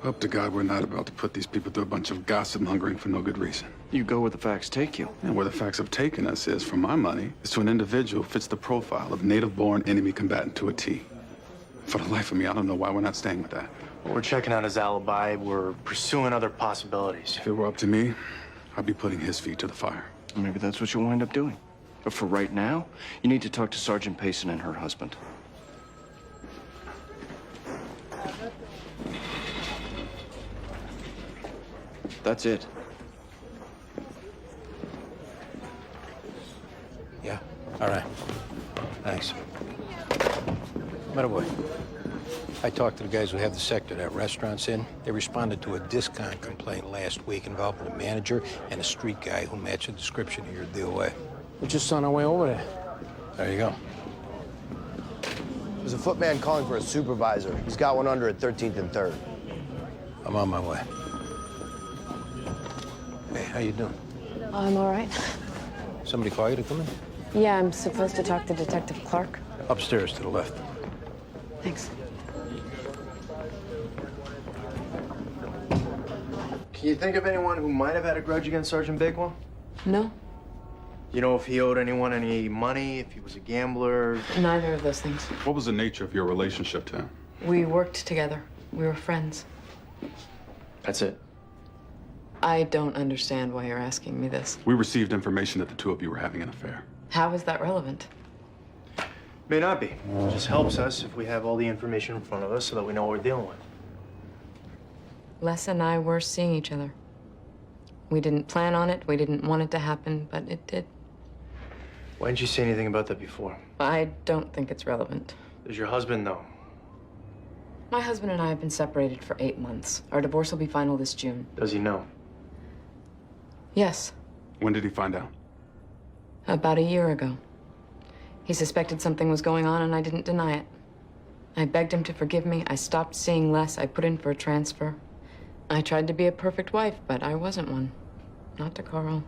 hope to God we're not about to put these people through a bunch of gossip mongering for no good reason. You go where the facts take you. And where the facts have taken us is, for my money, is to an individual who fits the profile of native-born enemy combatant to a T. For the life of me, I don't know why we're not staying with that. Well, we're checking out his alibi. We're pursuing other possibilities. If it were up to me, I'd be putting his feet to the fire. Maybe that's what you'll wind up doing. But for right now, you need to talk to Sergeant Payson and her husband. That's it. Yeah? All right. Thanks. Boy, I talked to the guys who have the sector that restaurant's in. They responded to a discount complaint last week involving a manager and a street guy who matched the description of your DOA. We're just on our way over there. There you go. There's a footman calling for a supervisor. He's got one under at 13th and 3rd. I'm on my way. Hey, how you doing? I'm all right. Somebody call you to come in? Yeah, I'm supposed to talk to Detective Clark. Upstairs to the left. Thanks. Can you think of anyone who might have had a grudge against Sergeant Bakewell? No, You know if he owed anyone any money, if he was a gambler? neither of those things. What was the nature of your relationship to him? We worked together. We were friends. That's it. I don't understand why you're asking me this. We received information that the two of you were having an affair. How is that relevant? May not be. It just helps us if we have all the information in front of us so that we know what we're dealing with. Les and I were seeing each other. We didn't plan on it. We didn't want it to happen, but it did. Why didn't you say anything about that before? I don't think it's relevant. Does your husband know? My husband and I have been separated for 8 months. Our divorce will be final this June. Does he know? Yes, When did he find out? about a year ago. He suspected something was going on, and I didn't deny it. I begged him to forgive me. I stopped seeing Les. I put in for a transfer. I tried to be a perfect wife, but I wasn't one. Not to Carl.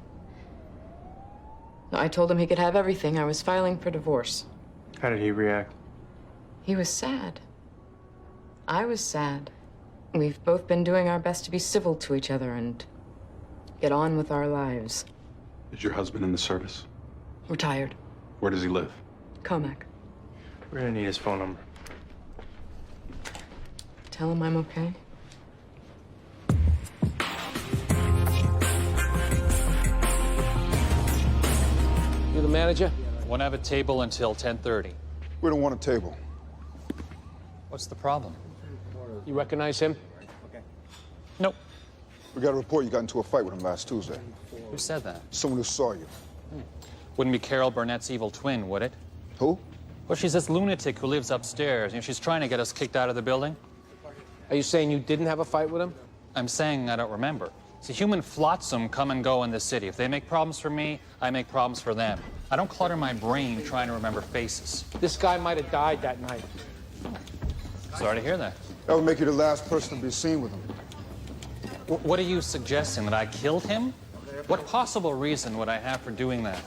I told him he could have everything. I was filing for divorce. How did he react? He was sad. I was sad. We've both been doing our best to be civil to each other and get on with our lives. Is your husband in the service? Retired. Where does he live? Comac. We're gonna need his phone number. Tell him I'm okay. manager? Won't have a table until 10:30. We don't want a table. What's the problem? You recognize him? Nope. We got a report you got into a fight with him last Tuesday. Who said that? Someone who saw you. Wouldn't be Carol Burnett's evil twin, would it? Who? Well, she's this lunatic who lives upstairs. You know, she's trying to get us kicked out of the building. Are you saying you didn't have a fight with him? I'm saying I don't remember. See, human flotsam come and go in this city. If they make problems for me, I make problems for them. I don't clutter my brain trying to remember faces. This guy might have died that night. Sorry to hear that. That would make you the last person to be seen with him. What are you suggesting, that I killed him? What possible reason would I have for doing that?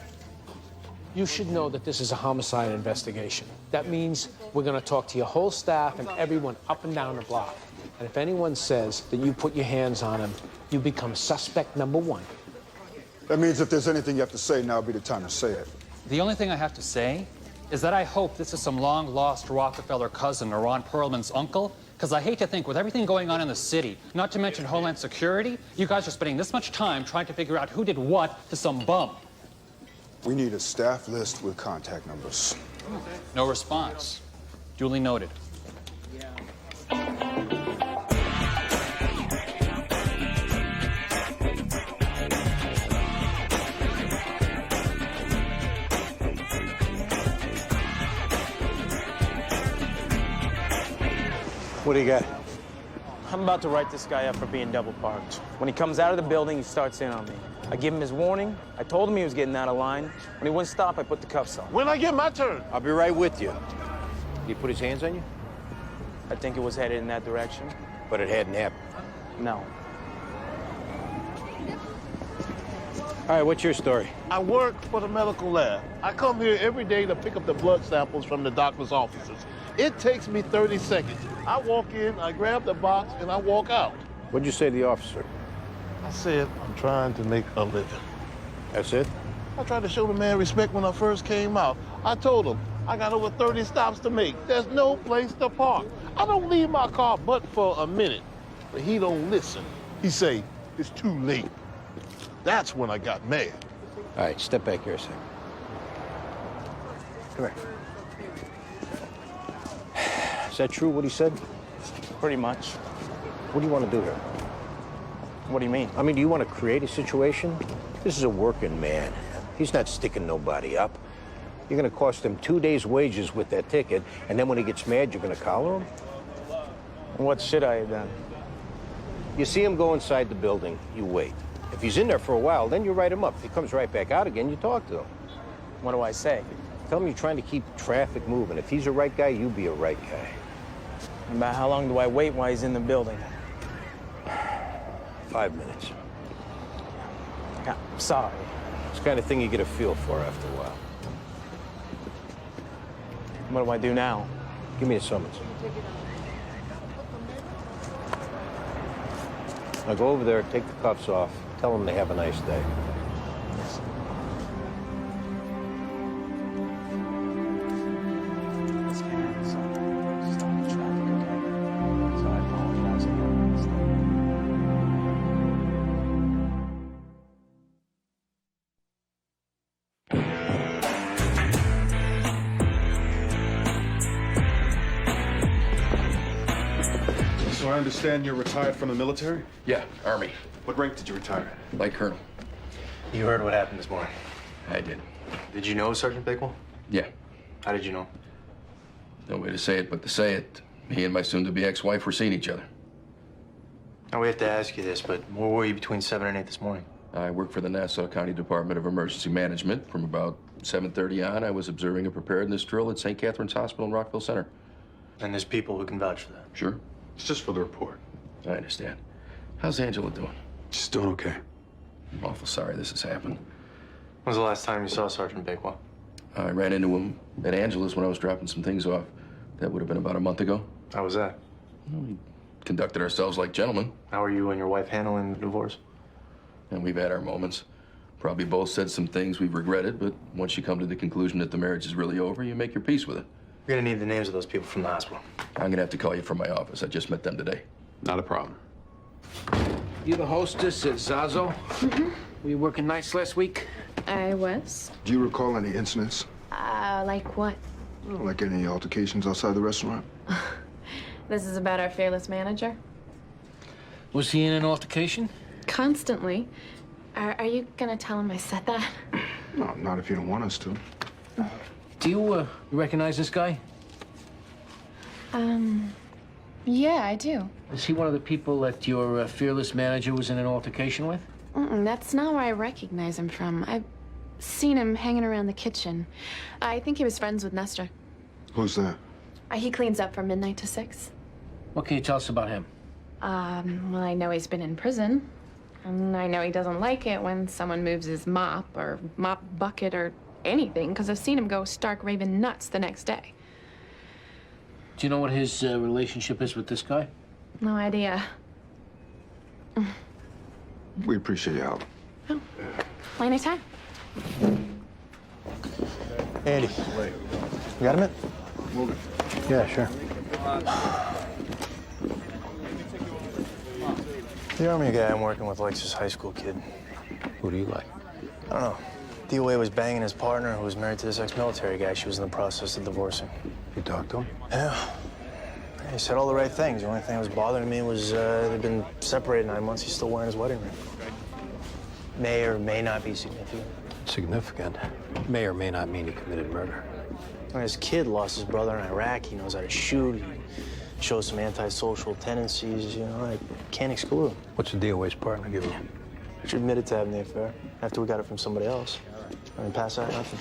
You should know that this is a homicide investigation. That means we're going to talk to your whole staff and everyone up and down the block. And if anyone says that you put your hands on him, you become suspect number one. That means if there's anything you have to say, now would be the time to say it. The only thing I have to say is that I hope this is some long-lost Rockefeller cousin or Ron Perlman's uncle, because I hate to think, with everything going on in the city, not to mention Homeland Security, you guys are spending this much time trying to figure out who did what to some bum. We need a staff list with contact numbers. No response. Duly noted. What do you got? I'm about to write this guy up for being double parked. When he comes out of the building, he starts in on me. I give him his warning. I told him he was getting out of line. When he wouldn't stop, I put the cuffs on. When I get my turn, I'll be right with you. Did he put his hands on you? I think it was headed in that direction. But it hadn't happened. No. All right, what's your story? I work for the medical lab. I come here every day to pick up the blood samples from the doctor's offices. It takes me 30 seconds. I walk in, I grab the box, and I walk out. What'd you say to the officer? I said, I'm trying to make a living. That's it? I tried to show the man respect when I first came out. I told him, I got over 30 stops to make. There's no place to park. I don't leave my car but for a minute. But he don't listen. He say, it's too late. That's when I got mad. All right, step back here a second. Come here. Is that true, what he said? Pretty much. What do you want to do here? What do you mean? I mean, do you want to create a situation? This is a working man. He's not sticking nobody up. You're going to cost him 2 days' wages with that ticket, and then when he gets mad, you're going to collar him? What should I have done? You see him go inside the building, you wait. If he's in there for a while, then you write him up. If he comes right back out again, you talk to him. What do I say? Tell him you're trying to keep traffic moving. If he's a right guy, you be a right guy. About how long do I wait while he's in the building? 5 minutes. Yeah, I'm sorry. It's the kind of thing you get a feel for after a while. What do I do now? Give me a summons. Now go over there, take the cuffs off, tell them they have a nice day. So I understand you're retired from the military? Yeah, Army. What rank did you retire at? Light Colonel. You heard what happened this morning. I did. Did you know Sergeant Bakewell? Yeah. How did you know? No way to say it but to say it. He and my soon-to-be ex-wife were seeing each other. Now, we have to ask you this, but where were you between 7 and 8 this morning? I work for the Nassau County Department of Emergency Management. From about 7:30 on, I was observing a preparedness drill at St. Catherine's Hospital in Rockville Center. And there's people who can vouch for that. Sure. It's just for the report. I understand. How's Angela doing? She's doing okay. I'm awful sorry this has happened. When was the last time you saw Sergeant Bakewell? I ran into him at Angela's when I was dropping some things off. That would have been about a month ago. How was that? Well, we conducted ourselves like gentlemen. How are you and your wife handling the divorce? And we've had our moments. Probably both said some things we've regretted, but once you come to the conclusion that the marriage is really over, you make your peace with it. You're gonna need the names of those people from the hospital. I'm gonna have to call you from my office. I just met them today. Not a problem. You the hostess at Zazo? Mm-hmm. Were you working nights last week? I was. Do you recall any incidents? Like what? Like any altercations outside the restaurant? This is about our fearless manager? Was he in an altercation? Constantly. Are you gonna tell him I said that? No, not if you don't want us to. Do you recognize this guy? Yeah, I do. Is he one of the people that your fearless manager was in an altercation with? That's not where I recognize him from. I've seen him hanging around the kitchen. I think he was friends with Nestor. Who's that? He cleans up from midnight to 6. What can you tell us about him? Well, I know he's been in prison. And I know he doesn't like it when someone moves his mop or mop bucket or anything, because I've seen him go stark raving nuts the next day. Do you know what his relationship is with this guy? No idea. We appreciate your help. Oh, well, anytime. Andy. Wait. You got a minute? Move it. Yeah, sure. The army guy I'm working with likes his high school kid. Who do you like? I don't know. DOA was banging his partner, who was married to this ex-military guy she was in the process of divorcing. You talked to him? Yeah. He said all the right things. The only thing that was bothering me was they'd been separated 9 months. He's still wearing his wedding ring. May or may not be significant. Significant. May or may not mean he committed murder. When his kid lost his brother in Iraq, he knows how to shoot. He shows some antisocial tendencies, you know. I can't exclude him. What's the DOA's partner give him? She admitted to having the affair after we got it from somebody else. I mean, past that, nothing.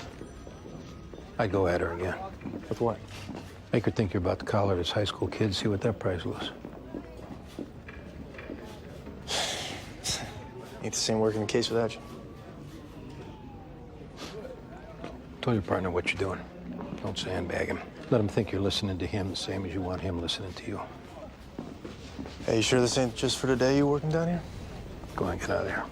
I'd go at her again. With what? Make her think you're about to collar this high school kid, see what that price was. Ain't the same working the case without you. Tell your partner what you're doing. Don't sandbag him. Let him think you're listening to him the same as you want him listening to you. Hey, you sure this ain't just for today you working down here? Go on, get out of there.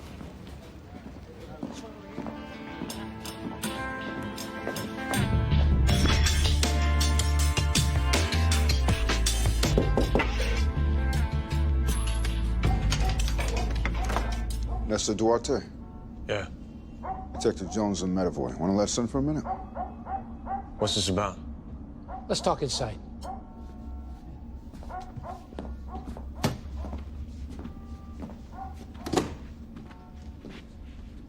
Nestor Duarte. Yeah. Detective Jones and Medavoy. Want to listen for a minute? What's this about? Let's talk inside.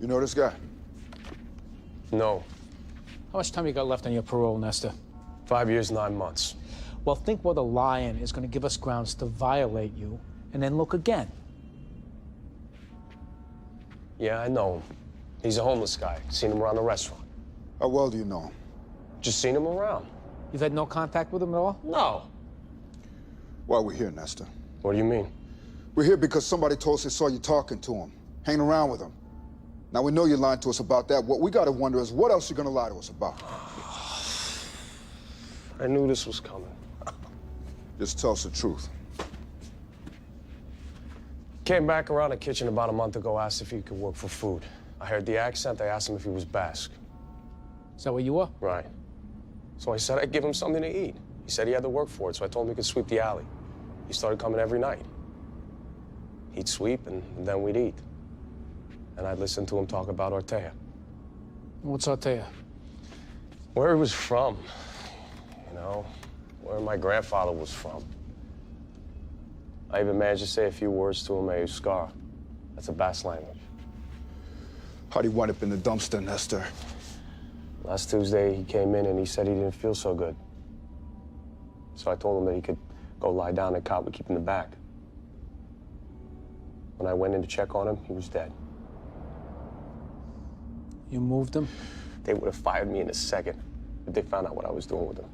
You know this guy? No. How much time you got left on your parole, Nestor? 5 years, 9 months. Well, think whether lying is going to give us grounds to violate you, and then look again. Yeah, I know him. He's a homeless guy. Seen him around the restaurant. How well do you know him? Just seen him around. You've had no contact with him at all? No. Why are we here, Nestor? What do you mean? We're here because somebody told us they saw you talking to him, hanging around with him. Now, we know you're lying to us about that. What we gotta wonder is, what else you gonna lie to us about? I knew this was coming. Just tell us the truth. Came back around the kitchen about a month ago, asked if he could work for food. I heard the accent. I asked him if he was Basque. Is that where you were? Right. So I said I'd give him something to eat. He said he had to work for it, so I told him he could sweep the alley. He started coming every night. He'd sweep, and then we'd eat. And I'd listen to him talk about Ortega. What's Ortega? Where he was from, you know, where my grandfather was from. I even managed to say a few words to him, Euskara. That's a Basque language. How'd he wind up in the dumpster, Nestor? Last Tuesday, he came in and he said he didn't feel so good. So I told him that he could go lie down and cot would keep him in the back. When I went in to check on him, he was dead. You moved him? They would have fired me in a second if they found out what I was doing with him.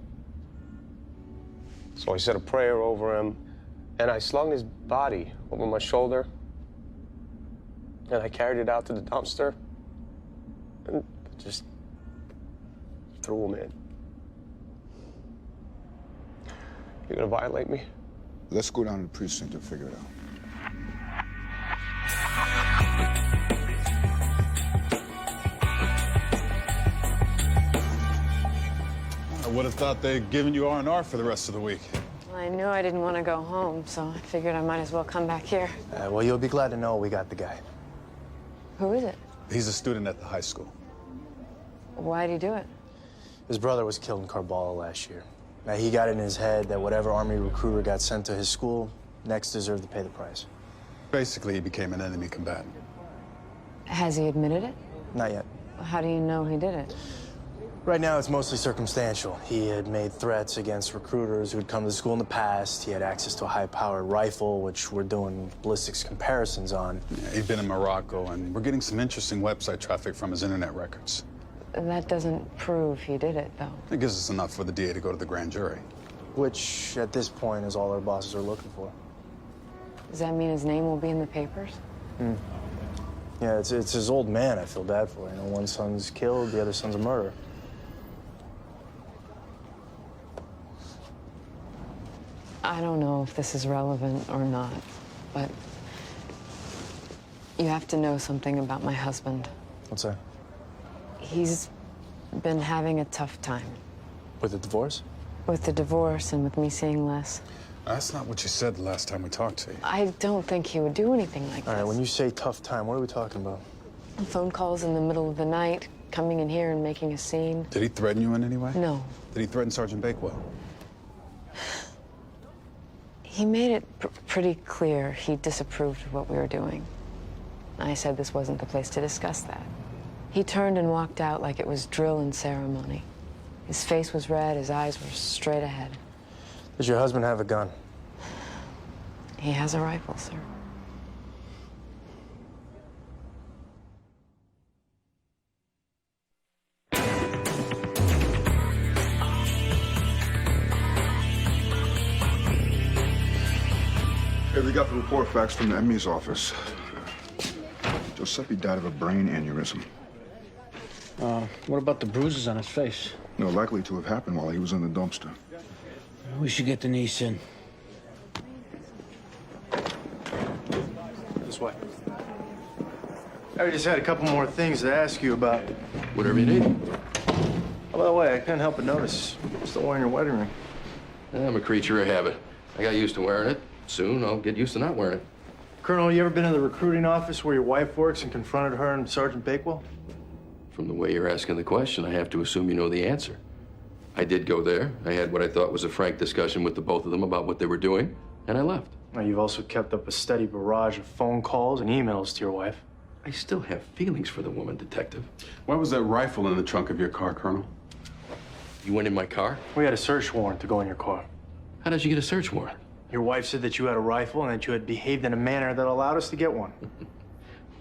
So I said a prayer over him, and I slung his body over my shoulder, and I carried it out to the dumpster, and just threw him in. You gonna violate me? Let's go down to the precinct and figure it out. I would have thought they'd given you R&R for the rest of the week. Well, I knew I didn't want to go home, so I figured I might as well come back here. Well, you'll be glad to know we got the guy. Who is it? He's a student at the high school. Why'd he do it? His brother was killed in Karbala last year. Now, he got it in his head that whatever Army recruiter got sent to his school next deserved to pay the price. Basically, he became an enemy combatant. Has he admitted it? Not yet. How do you know he did it? Right now, it's mostly circumstantial. He had made threats against recruiters who'd come to the school in the past. He had access to a high-powered rifle, which we're doing ballistics comparisons on. Yeah, he'd been in Morocco, and we're getting some interesting website traffic from his internet records. That doesn't prove he did it, though. It gives us enough for the DA to go to the grand jury. Which, at this point, is all our bosses are looking for. Does that mean his name will be in the papers? Yeah, it's his old man I feel bad for. You know, one son's killed, the other son's a murderer. I don't know if this is relevant or not, but you have to know something about my husband. What's that? He's been having a tough time. With the divorce? With the divorce and with me seeing Les. That's not what you said the last time we talked to you. I don't think he would do anything like All right, this. when you say tough time, what are we talking about? Phone calls in the middle of the night, coming in here and making a scene. Did he threaten you in any way? No. Did he threaten Sergeant Bakewell? He made it pretty clear he disapproved of what we were doing. I said this wasn't the place to discuss that. He turned and walked out like it was drill and ceremony. His face was red, his eyes were straight ahead. Does your husband have a gun? He has a rifle, sir. Hey, we got the report fax from the ME's office. Giuseppe died of a brain aneurysm. What about the bruises on his face? No, likely to have happened while he was in the dumpster. We should get Denise in. This way. I just had a couple more things to ask you about. Whatever you need. Oh, by the way, I couldn't help but notice you're still wearing your wedding ring. I'm a creature of habit. I got used to wearing it. Soon I'll get used to not wearing it. Colonel, you ever been in the recruiting office where your wife works and confronted her and Sergeant Bakewell? From the way you're asking the question, I have to assume you know the answer. I did go there. I had what I thought was a frank discussion with the both of them about what they were doing, and I left. Now, you've also kept up a steady barrage of phone calls and emails to your wife. I still have feelings for the woman, Detective. Why was that rifle in the trunk of your car, Colonel? You went in my car? We had a search warrant to go in your car. How did you get a search warrant? Your wife said that you had a rifle and that you had behaved in a manner that allowed us to get one.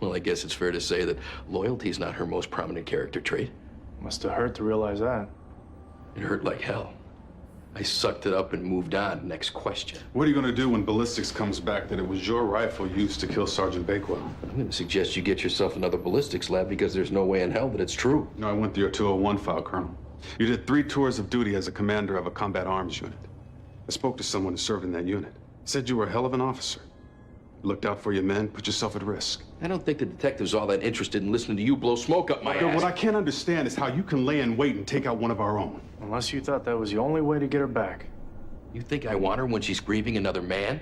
Well, I guess it's fair to say that loyalty's not her most prominent character trait. Must have hurt to realize that. It hurt like hell. I sucked it up and moved on. Next question. What are you going to do when ballistics comes back that it was your rifle used to kill Sergeant Bakewell? I'm going to suggest you get yourself another ballistics lab because there's no way in hell that it's true. No, I went through your 201 file, Colonel. You did 3 tours of duty as a commander of a combat arms unit. I spoke to someone who served in that unit. Said you were a hell of an officer. Looked out for your men, put yourself at risk. I don't think the detective's all that interested in listening to you blow smoke up my ass. What I can't understand is how you can lay in wait and take out one of our own. Unless you thought that was the only way to get her back. You think I want her when she's grieving another man?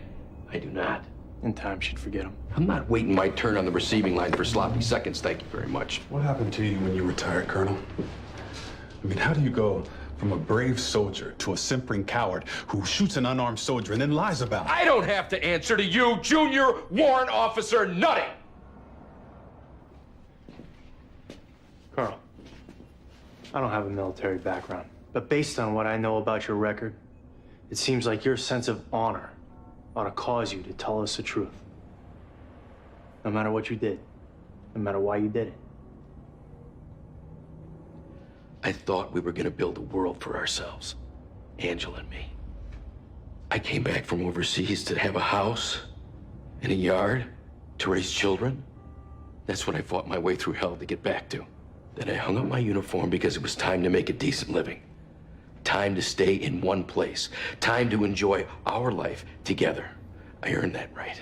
I do not. In time, she'd forget him. I'm not waiting my turn on the receiving line for sloppy seconds, thank you very much. What happened to you when you retired, Colonel? I mean, how do you go from a brave soldier to a simpering coward who shoots an unarmed soldier and then lies about it? I don't have to answer to you, Junior Warrant Officer Nutting! Colonel, I don't have a military background, but based on what I know about your record, it seems like your sense of honor ought to cause you to tell us the truth. No matter what you did, no matter why you did it. I thought we were gonna build a world for ourselves, Angela and me. I came back from overseas to have a house and a yard, to raise children. That's what I fought my way through hell to get back to. Then I hung up my uniform because it was time to make a decent living. Time to stay in one place. Time to enjoy our life together. I earned that right.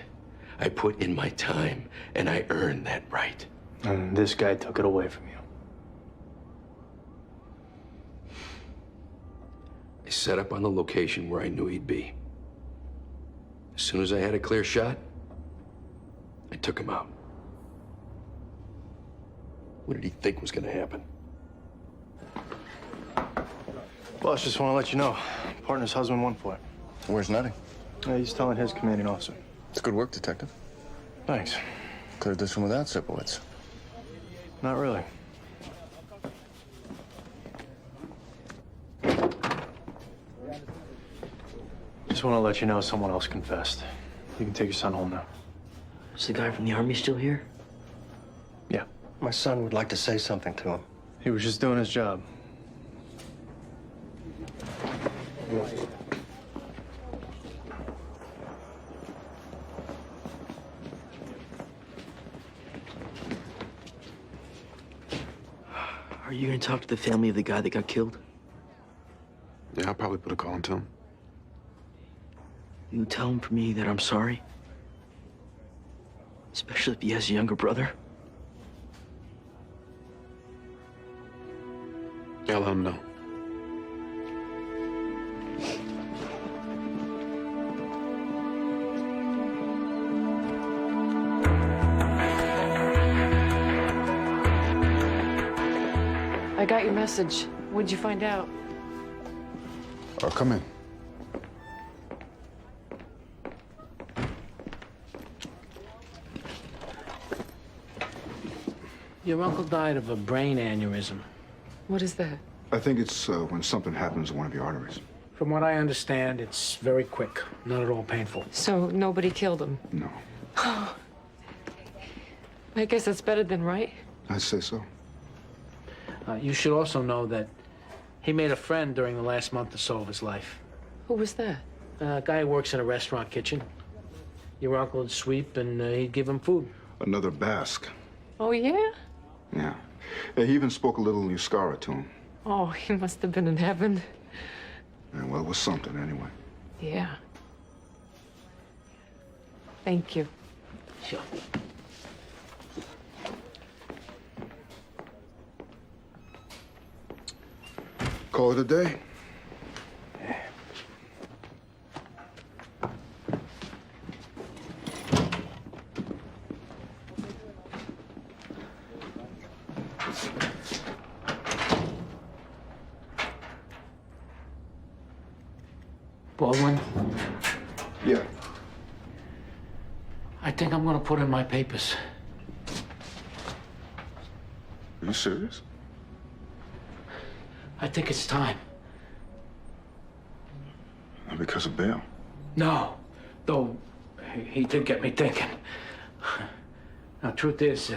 I put in my time, and I earned that right. And this guy took it away from you. I set up on the location where I knew he'd be. As soon as I had a clear shot, I took him out. What did he think was gonna happen? Boss just want to let you know, partner's husband won for it. Where's Nutty? He's telling his commanding officer. It's good work, Detective. Thanks. Could have this one without Sipowicz. Not really. Just want to let you know someone else confessed. You can take your son home now. Is the guy from the army still here? Yeah. My son would like to say something to him. He was just doing his job. Are you gonna talk to the family of the guy that got killed? Yeah, I'll probably put a call into him. You tell him for me that I'm sorry? Especially if he has a younger brother? Yeah, I'll let him know. I got your message. What'd you find out? Come in. Your uncle died of a brain aneurysm. What is that? I think it's when something happens to one of your arteries. From what I understand, it's very quick, not at all painful. So nobody killed him? No. I guess that's better than right. I'd say so. You should also know that he made a friend during the last month or so of his life. Who was that? A guy who works in a restaurant kitchen. Your uncle would sweep and he'd give him food. Another Basque. Oh, yeah? Yeah. He even spoke a little Euskara to him. Oh, he must have been in heaven. Yeah, well, it was something anyway. Yeah. Thank you. Sure. Call it a day. Baldwin, Yeah. I think I'm gonna put in my papers. Are you serious? I think it's time. Because of bail. No, though he did get me thinking. Now, truth is,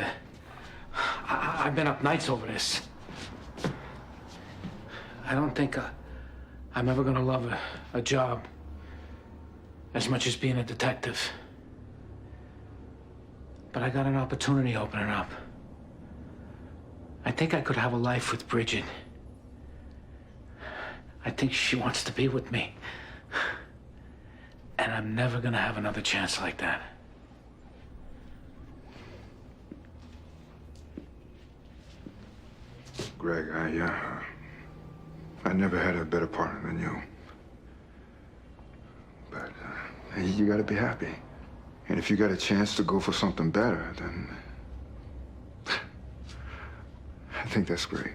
I've been up nights over this. I don't think I'm ever gonna love a job as much as being a detective. But I got an opportunity opening up. I think I could have a life with Bridget. I think she wants to be with me. And I'm never gonna have another chance like that. Greg, I never had a better partner than you. But you gotta be happy. And if you got a chance to go for something better, then I think that's great.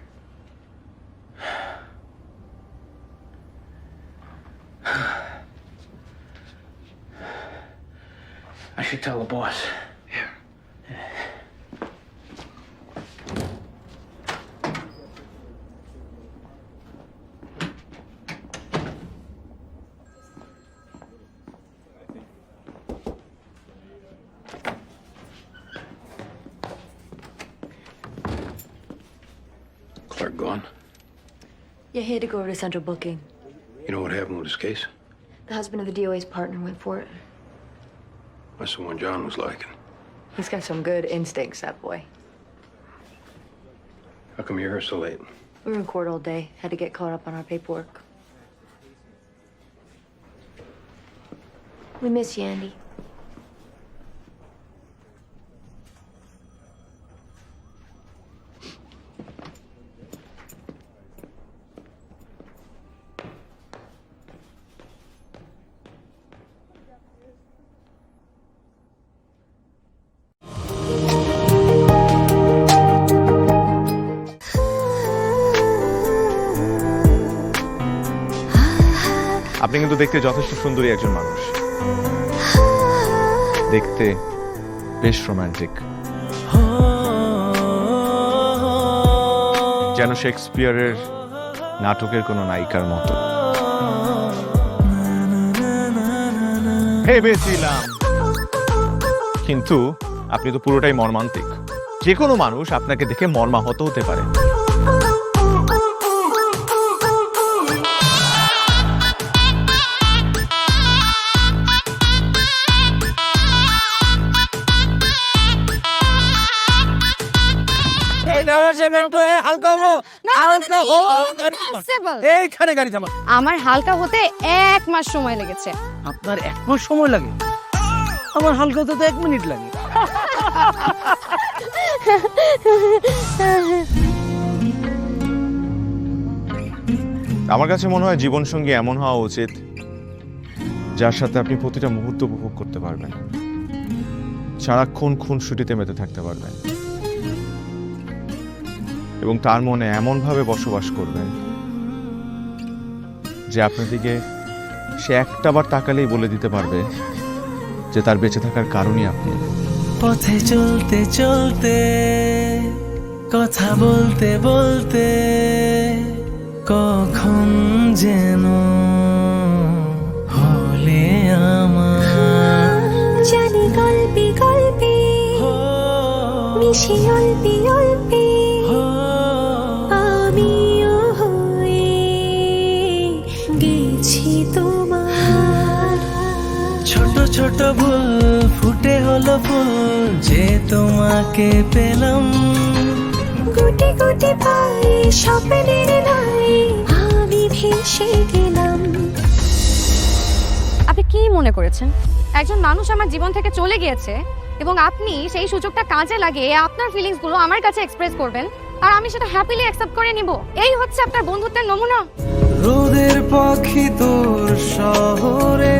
I should tell the boss. Clark gone? Yeah, he had to go over to central booking. You know what happened with his case? The husband of the DOA's partner went for it. That's the one John was liking. He's got some good instincts, that boy. How come you're here so late? We were in court all day. Had to get caught up on our paperwork. We miss you, Andy. আপনি কিন্তু দেখতে যথেষ্ট সুন্দরী একজন মানুষ, দেখতে বেশ romantic, যেন শেক্সপিয়ারের নাটকের কোনো নায়িকার মতো। ভেবেছিলাম, কিন্তু আপনি তো পুরোটাই মর্মান্তিক। যে কোনো মানুষ আপনাকে দেখে মর্মাহত হতে পারে। এইখানে গাড়ি থামা। আমার হালকা হতে 1 মাস সময় লেগেছে। আপনার 1 মাস সময় লাগে? আমার হালকা হতে তো 1 মিনিট লাগে। আমার কাছে মনে হয় জীবনসঙ্গী এমন হওয়া উচিত যার সাথে আপনি প্রতিটা মুহূর্ত উপভোগ করতে পারবেন, সারাক্ষণ খুনসুটিতে মেতে থাকতে পারবেন, এবং তার মনে এমনভাবে বসবাস করবেন যে আপনার দিকে সে একটাবার তাকালেই বলে দিতে পারবে যে তার বেঁচে থাকার কারণই আপনি। পথে চলতে চলতে, কথা বলতে বলতে, কখন যেন হলে আমার। জানি গল্পে গল্পে, মিশে অল্পে অল্পে, আমিও হয়ে গেছি তোমার। ছোট ছোট ভুল ফুটে হলো ফুল, যে তোমাকে পেলাম। গুটি গুটি পায়ে স্বপ্নের নাই, আমি ভেসে গেলাম। আপনি কি মনে করেছেন একজন মানুষ আমার জীবন থেকে চলে গিয়েছে এবং আপনি সেই সুযোগটা কাজে লাগিয়ে আপনার ফিলিংস গুলো আমার কাছে এক্সপ্রেস করবেন আর আমি সেটা হ্যাপিলি অ্যাকসেপ্ট করে নিব? এই হচ্ছে আপনার বন্ধুত্বের নমুনা? রোদের পাখি তোর শহরে,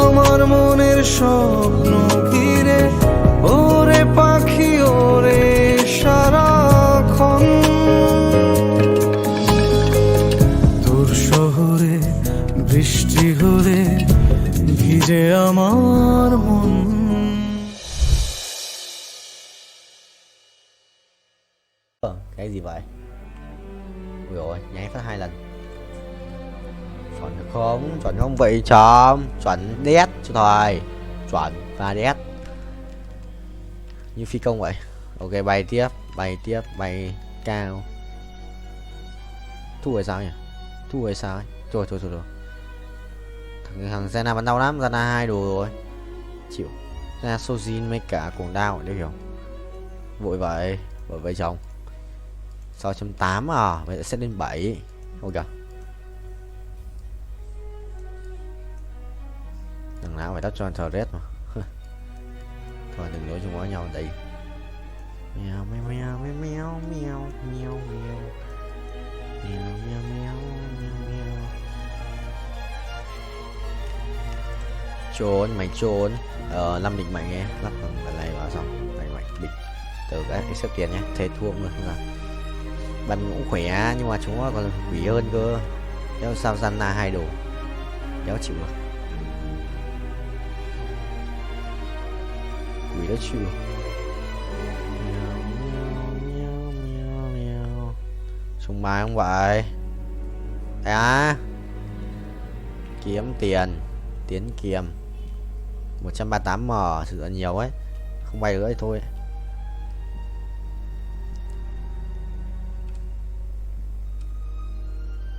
আমার মনের স্বপ্ন ঘিরে। ওরে পাখি ওরে সারাক্ষণ, তোর শহরে বৃষ্টি হলে ভিজে আমার মন। Cái gì vậy? Ui dồi, nháy phát 2 lần. Chuẩn không? Chuẩn không vậy chấm? Chuẩn đét cho thôi. Chuẩn và đét. Như phi công vậy. Ok, bay tiếp, bay cao. Thu rồi sao nhỉ? Thu rồi sao ấy? Thôi. Thằng Zena bắn đau lắm, Zena 2 đồ rồi. Chịu. Zena Sojin mấy cả cuồng đao, đấy hiểu. Vội vậy chồng. 6.8 à, vậy sẽ set lên 7. Ok. Đằng nào phải đắp cho thờ red mà. Thôi đừng nói chung với nhau đây. Mèo mèo mèo mèo mèo mèo mèo mèo mèo mèo mèo mèo. Trốn mày trốn. Lâm định mày nghe, lắp phần này vào xong mày định từ cái xếp tiền nhé, thế thua cũng được không nào. Bắn cũng khỏe nhưng mà chúng nó còn quỷ hơn cơ. Đéo sao Zanna 2 đồ, đéo chịu được. Quỷ đó chịu. Trùng bài không vậy? À, kiếm tiền, tiến kiềm 138M, sự là nhiều ấy, không bay nữa thì thôi.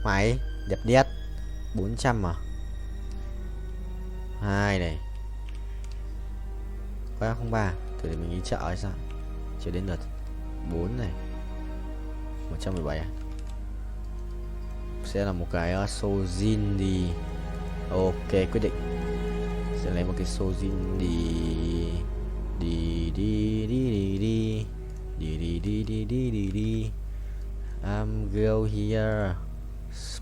Máy đẹp đét 400 mà 2 này quá 03, thử để mình đi chợ hay sao, chưa đến lượt 4 này 117 à? Sẽ là một cái Sojin đi. Ok, quyết định sẽ lấy một cái Sojin đi. I'm go here.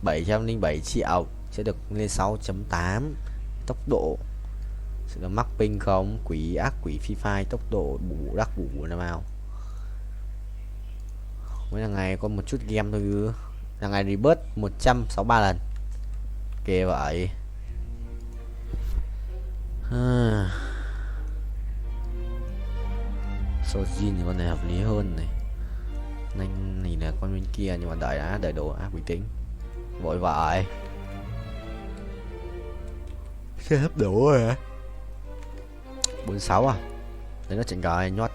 707 triệu sẽ được lên 6.8. Tốc độ sẽ được mắc ping không? Quỷ ác quỷ phi phai, tốc độ bù đắc bù nào. Mấy thằng này có một chút game thôi chứ. Thằng này rebirth 163 lần. Kìa vậy. Sojin thì con này hợp lý hơn này. Nanh này là con bên kia nhưng mà đợi đồ bình tĩnh. Vội vãi. Xếp đủ rồi hả? 46 à? Đấy nó chỉnh cài nhót.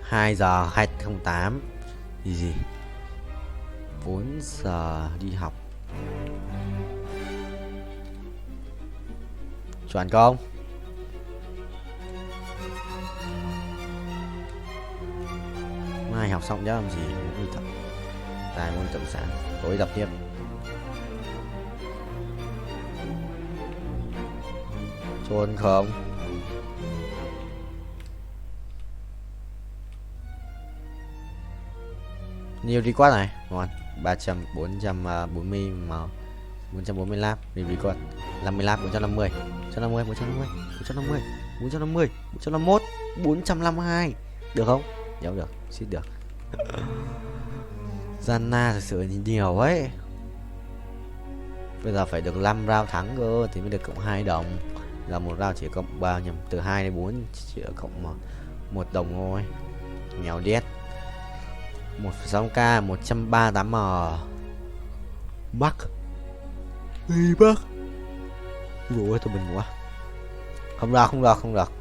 2 giờ 208. Gì? 4 giờ đi học. Chuẩn không? Mai học xong chứ làm gì? Đi tập. Tài môn tự sáng. Tối tập tiếp. Trốn không? Nhiều đi quát này, ngon. 300 440 mà 445 đi quát. 50 lap 450 450 450 450 450 451 452. Được không? Dạ được, xít được. Zanna thực sự thì nhiều ấy. Bây giờ phải được 5 round thắng cơ thì mới được cộng 2 đồng. Là một round chỉ cộng bao nhiêu? Từ 2 đến 4 chỉ cộng 1 đồng thôi. Nghèo đét. 1,6k 138m. Bắc. Ê bác. Ngủ ơi, tôi bình quá. Không được.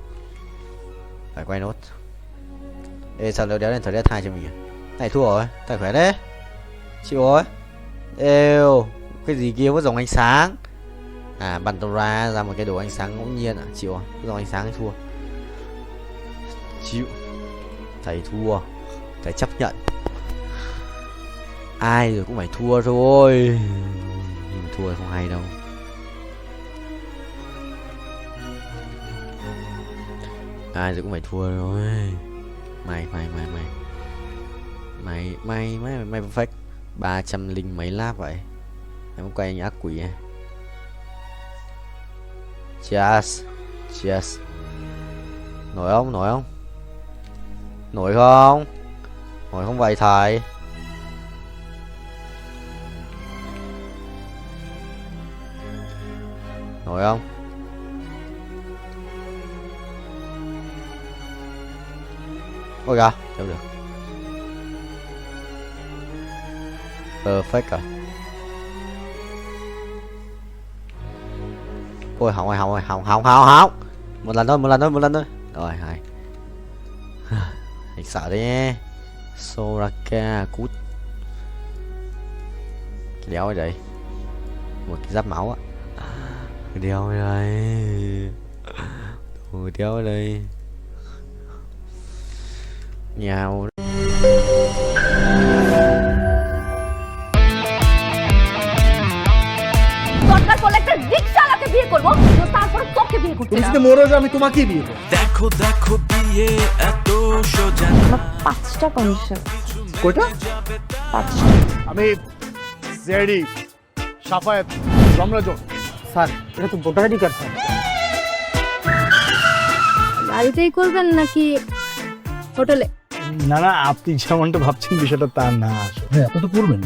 Phải quay nốt. Ê sao đéo lên thở đét 2 cho mình kìa. Này thua rồi, tài khỏe đấy. Chịu rồi. Êu, cái gì kia có dòng ánh sáng. À, bắn tàu ra một cái đồ ánh sáng ngẫu nhiên à. Chịu rồi, dòng ánh sáng thì thua. Chịu. Thầy thua. Thầy chấp nhận. Ai rồi cũng phải thua thôi. Nhưng mà thua không hay đâu. Ai rồi cũng phải thua thôi. Mày perfect. 300 mấy lap vậy. Em quay anh ác quỷ à. Cheers. Nổi không? Nổi không vậy thầy? Nổi không? Ôi kìa, đâu được. Perfect rồi. Ôi hỏng. Một lần thôi. Rồi, hay. Anh sợ đấy. Soraka cút. Cái đéo ở đây. Một cái giáp máu á. Cái đéo ở đây. Ôi đéo ở đây. Nhào. দরকার পড়লে একটা রিকশাওয়ালাকে বিয়ে করবো, তারপর তোকে বিয়ে করতে। তুমি যদি মরো যাও আমি তোমাকেই বিয়ে করব। দেখো বিয়ে এত সোজা না। 5টা কন্ডিশন। কয়টা? 5টা। আমি জেডি সাফায়েত রমরাজন। স্যার, এটা তো ভোটার আইডি কার্ড স্যার। বাড়িতেই করবেন নাকি হোটেলে? না আপনি যেমনটা ভাবছেন বিষয়টা তা না। হ্যাঁ, আপনি তো করবেন।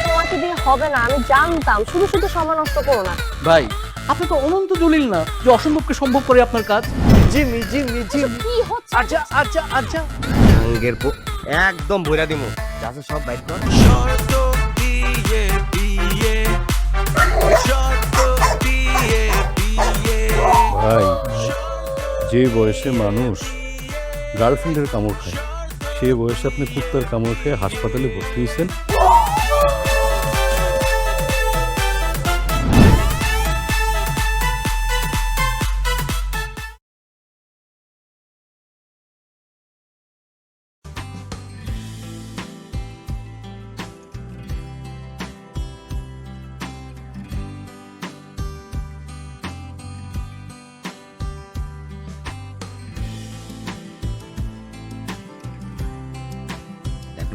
তোমাকে দিয়ে হবে না, আমি জানতাম। শুধু সময় নষ্ট করো না। ভাই, আপনি তো অনন্ত দলিল না যে অসম্ভবকে সম্ভব করে আপনার কাজ। জিমি কি হচ্ছে? আচ্ছা আঙ্গের একদম বইরা দিমু। যাচ্ছে সব বাইট কর। শর্ত দিয়ে বিয়ে ভাই, যে বয়সে মানুষ গার্লফ্রেন্ডের কামড় খায়, সে বয়সে আপনি কুত্তার কামড় খেয়ে হাসপাতালে ভর্তি হয়েছেন।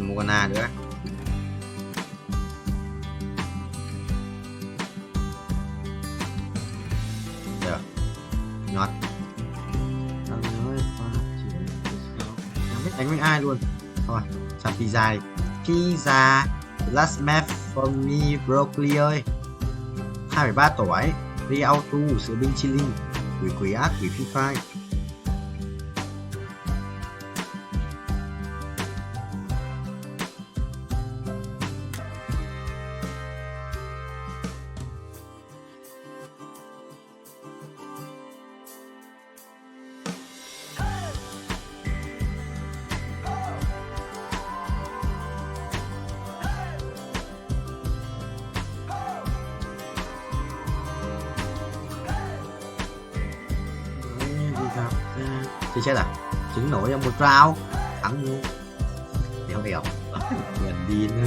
Morgana nữa. Được. Nhọt. Không biết đánh với ai luôn. Thôi, chọn pizza đi. Pizza. Last match for me broccoli ơi. 2,3 tỏi. Ri auto sữa binh chili. quỷ ác, quỷ phi phai. Chưa chết à? Trứng nổi trong một round thắng luôn. Đéo đéo gần đi nữa.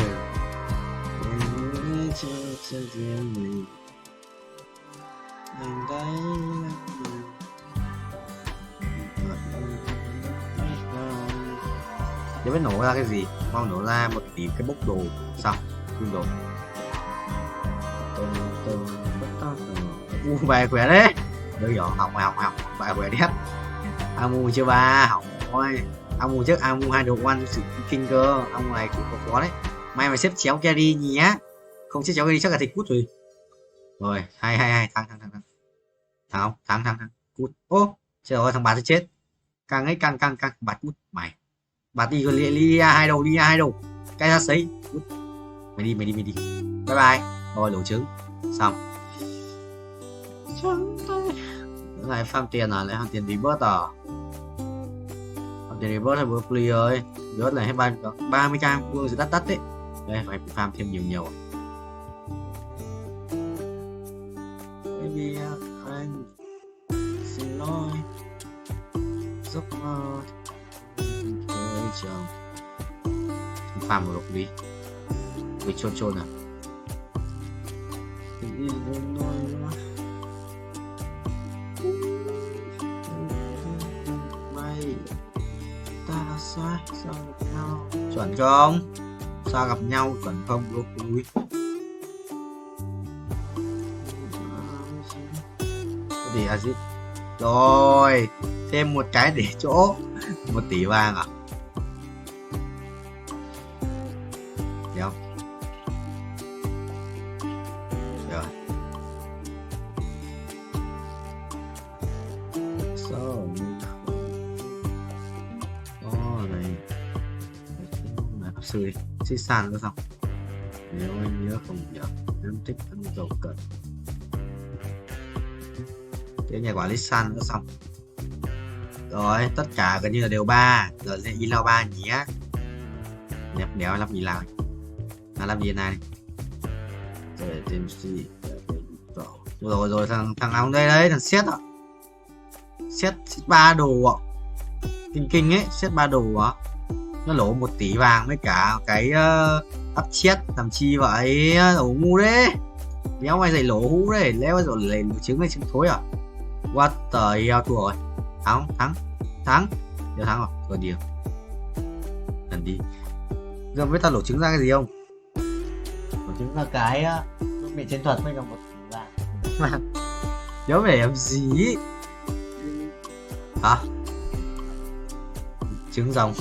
Nếu biết nổ ra cái gì, mau nổ ra một tí cái bốc đồ xong, phun đồ. Bài khỏe đấy. Đứa nhỏ học bài khỏe đẹp. Amu chưa ba học thôi. Amu trước Amu hai đồ one sự kinh cơ. Amu này cũng có đấy. May mà xếp chéo carry nhé. Không xếp chéo carry chắc là thịt cút rồi. Rồi, hay thắng cút. Ô, trời ơi thằng bà sẽ chết. Càng ấy càng bà cút mày. Bà đi còn lia hai đầu. Cái ra sấy. Cút. Mày đi. Bye bye. Rồi lỗ trứng. Xong. Lại farm tiền à, lại farm tiền rebirth à? Farm tiền rebirth hay broccoli ơi, rebirth này hết 30k vương sẽ đắt đấy. Đây phải farm thêm nhiều. Baby anh xin lỗi giấc mơ với chồng. Farm một broccoli với chôn à? Sao gặp nhau chuẩn không? Sao gặp nhau chuẩn không? Broccoli thì acid rồi thêm một cái để chỗ 1 tỷ vàng à? Được không? Rồi sư đi, xích sàn nữa xong. Nếu anh nhớ không nhớ, em thích ăn dầu cận. Thế nhà quản lý sàn nữa xong. Rồi, tất cả gần như là đều 3. Giờ sẽ in lao 3 nhé. Đẹp đéo làm gì nào. Làm gì này. Rồi thêm gì. Rồi thằng nào đây đấy, thằng Xét ạ. Xét 3 đồ ạ. Kinh ấy, Xét 3 đồ ạ. Nó lỗ 1 tỷ vàng với cả cái ấp chết làm chi vậy, lỗ ngu đấy. Đéo mày dạy lỗ hũ đấy, léo rồi lấy trứng này trứng thối à? What the hell, thua rồi. Thắng. Đều thắng rồi, rồi điều. Lần đi. Giờ biết tao lỗ trứng ra cái gì không? Lỗ trứng là cái bị chiến thuật với cả 1 tỷ vàng. Đéo phải làm gì? Hả? Trứng rồng.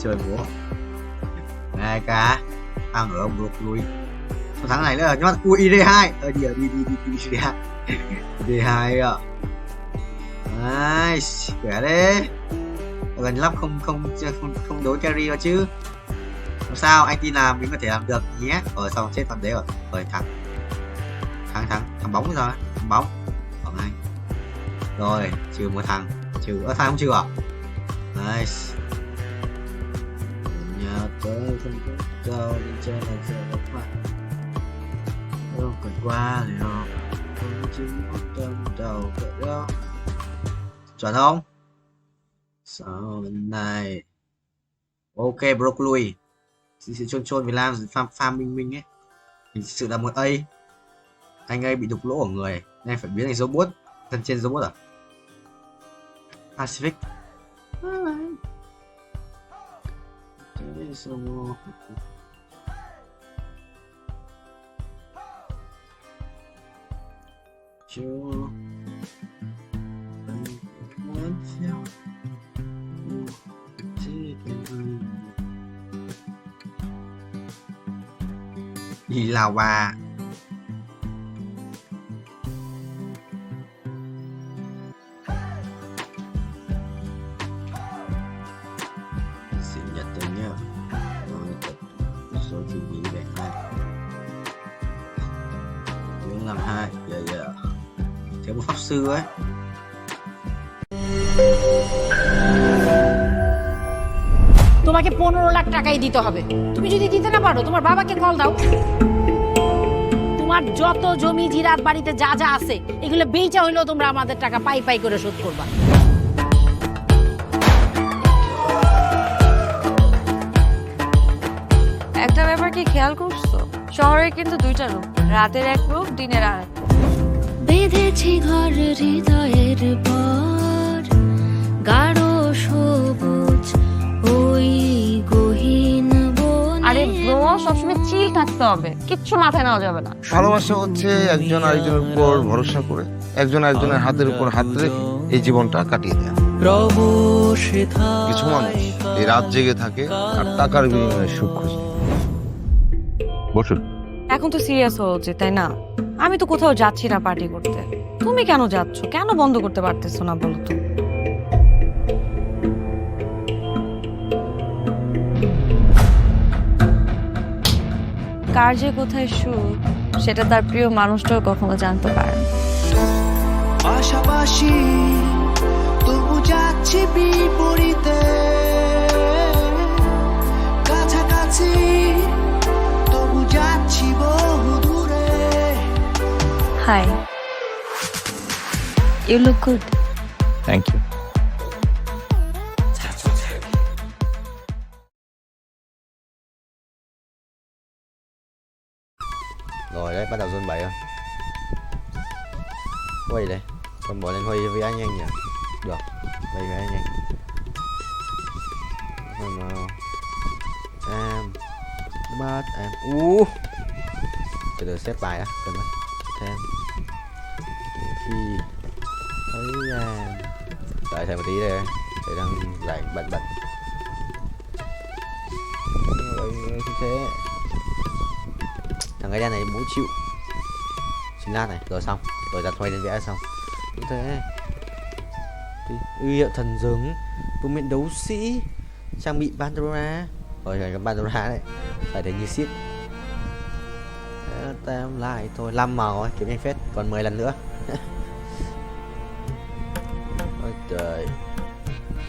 Chơi búa 2k ăn ở ông broccoli tháng này nữa nhót cua ID2 đi ID2 ạ. Nice, khỏe đấy. Gần lắm không đối carry vào chứ. Không sao, anh tin là mình có thể làm được nhé. Rồi xong chết con đấy rồi. Rồi thằng bóng rồi, thằng bóng còn anh. Rồi trừ một thằng, thằng không trừ à? Nice. Nhà tới không có cao đi chơi là giờ đọc mặt. Đâu cần qua thì không chỉ một tâm đầu vậy đó. Chuẩn không? Sao bên này? Ok broccoli. Sự chôn vì làm farm minh ấy. Thực sự là một A. Anh ấy bị đục lỗ ở người nên phải biến thành robot. Thân trên robot à? Pacific. chưa muốn theo gì Lào bà sinh nhật tôi nhá nói thật số thứ gì về hai 452 dạ theo một pháp sư ấy তোমাকে 15 লাখ টাকাই দিতে হবে তুমি যদি দিতে না পারো তোমার বাবাকে কল দাও তোমার যত জমি জিরাত বাড়িতে যা যা আছে এগুলো বেচা হইলো তোমরা আমাদের টাকা পাই পাই করে শোধ করবা একটা ব্যাপার কি খেয়াল করছো শহরে কিন্তু দুইটা রূপ রাতের এক রূপ দিনের আরেক বেঁধেছি ঘর হৃদয়ের পর গাঢ় সবুজ ওই গহীন বনে আরে ব্রো সবসময় চিল থাকতে হবে কিচ্ছু মাথায় নেওয়া যাবে না ভালোবাসা হচ্ছে একজন আরেকজনের উপর ভরসা করে একজন আরেকজনের হাতের উপর হাত রেখে এই জীবনটা কাটিয়ে দেয়া কিছু মানুষ এই রাত জেগে থাকে আর টাকার বিনিময়ে সুখ খোঁজে বসুন এখন তো সিরিয়াস হওয়া উচিত তাই না আমি তো কোথাও যাচ্ছি না পার্টি করতে তুমি কেন যাচ্ছ কেন বন্ধ করতে পারতেছো না বলো তো কার যে কোথায় সুখ সেটা তার প্রিয় মানুষটাও কখনো জানতে পারে না পাশাপাশি তবু যাচ্ছি বিপরীতে কাছাকাছি তবু যাচ্ছি বহু দূরে hi you look good thank you rồi đấy bắt đầu zone 7 rồi quay đây còn bỏ lên huy với anh nhanh nhỉ được đây với anh nhanh rồi nào em bắt em từ từ xếp bài đã cần mất thêm khi thấy em đợi thêm một tí đây để đang lại bận như thế thằng cái đen này bố chịu xin lát này rồi xong rồi đặt quay lên vẽ xong như thế uy hiệu thần giống vương miện đấu sĩ trang bị Pandora rồi cái Pandora đấy phải để như ship tem lại thôi 5 màu rồi kiếm nhanh phết còn 10 lần nữa ôi trời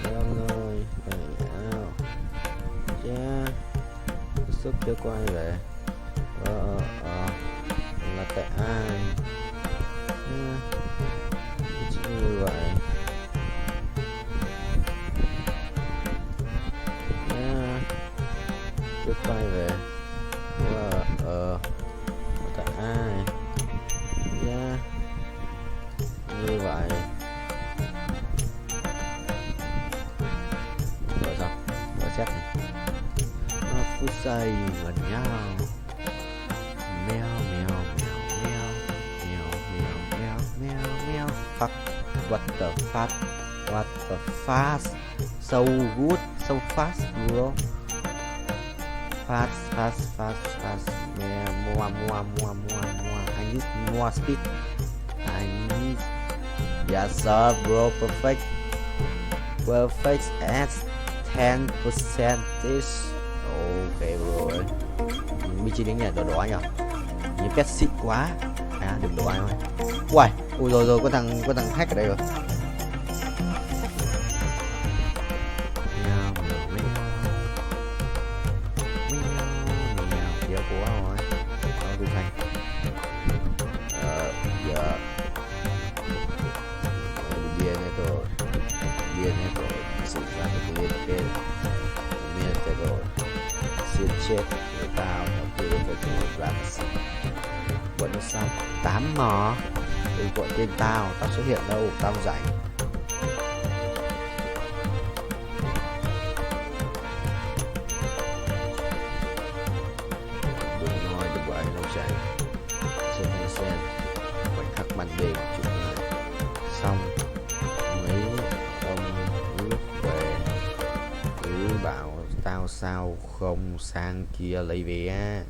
ơn ơi cha sức chưa quay về là tại ai chỉ như vậy chưa quay về tại ai như vậy rồi xong rồi xét này phút giây gần nhau meow meow meow meow meow meow meow meow meow fuck what the fuck what the fast so good so fast bro fast more I need more speed I need yes sir bro perfect at 10% this okay bro mi chi đến nhà đồ anh à những pet xịn quá đừng đồ anh thôi uầy ui rồi có thằng hack ở đây rồi giờ của rồi tôi thành giờ dia này tôi sự ra cái kia miền tây rồi xịn chết người tao nó cứ phải tụi ra bọn nó sao 8 mò đừng gọi tên tao xuất hiện đâu tao rảnh đừng nói đừng gọi anh lâu chạy xem khoảnh khắc ban đêm Tao sao không sang kia lấy vé?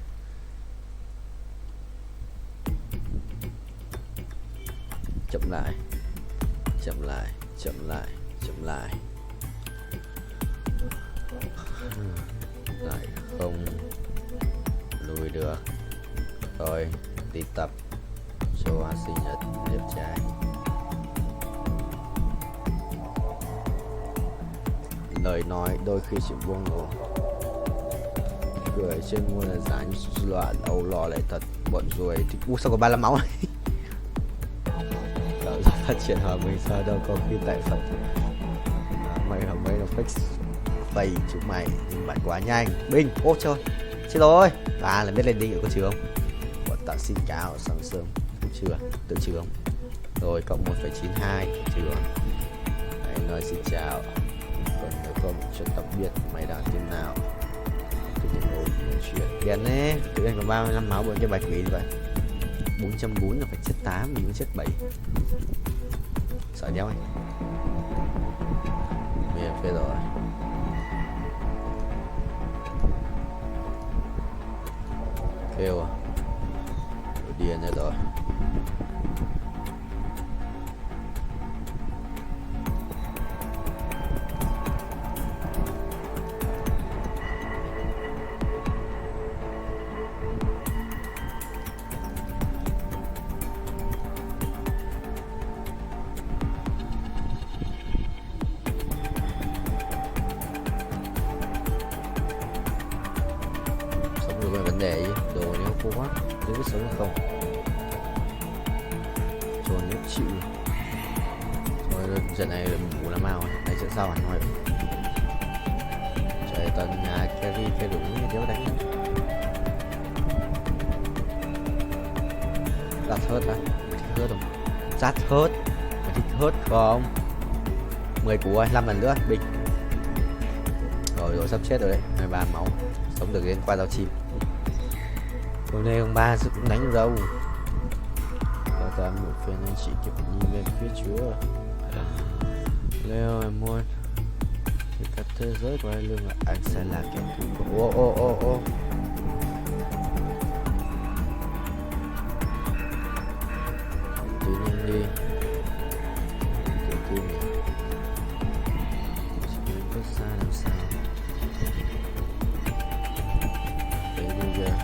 Chậm lại, chậm lại, chậm lại, chậm lại. Lại không lùi được. Rồi đi tập cho hoa sinh nhật đẹp trai. Lời nói đôi khi chỉ buông lỏng. Cười trên môi là dáng loạn âu lo lại thật bọn ruồi thì sao có 35 máu này. Đạo rất phát triển hòa mình sao đâu có khi tại Phật. Mày hầm mấy nó fix vậy chúng mày nhưng bạn quá nhanh. Bình, ô trời, xin lỗi. Bà là biết lên đinh ở có chưa không? Bọn tao xin cáo sáng sớm, chưa, tự chưa không? Rồi cộng 1,92 chưa? Hãy nói xin chào. Còn nếu không cho tao biết mày đang thế nào. Tự nhiên ổn chuyện. Điền ấy, tự nhiên có 35 máu bởi cái bài quỷ như vậy. 440 là phải chết 8, mình mới chết 7. Sợ đéo này. Mẹ phê rồi. Kêu à. Điền này rồi. Vấn đề gì? Đồ nếu khô quá, nếu biết sống hay không? Cho nếu chịu. Thôi trận này là ngủ làm nào, này trận sau hẳn thôi. Trời tận nhà carry cái đủ như đéo đánh. Rát hớt à? Mày thích hớt không? Rát hớt. Mày thích hớt không? 10 cú ơi, 5 lần nữa, Bình. Rồi sắp chết rồi đấy, 13 máu. Sống được đến qua giao chim. Hôm nay ông ba cũng đánh được đâu. Và ta một phen anh chị kịp nhìn về phía chúa. Leo em muốn thì cả thế giới của ai lương là anh sẽ là kẻ thù của ô. Tự nhiên đi. Tự tin nhỉ. Chỉ mình bước xa làm sao. Baby girl.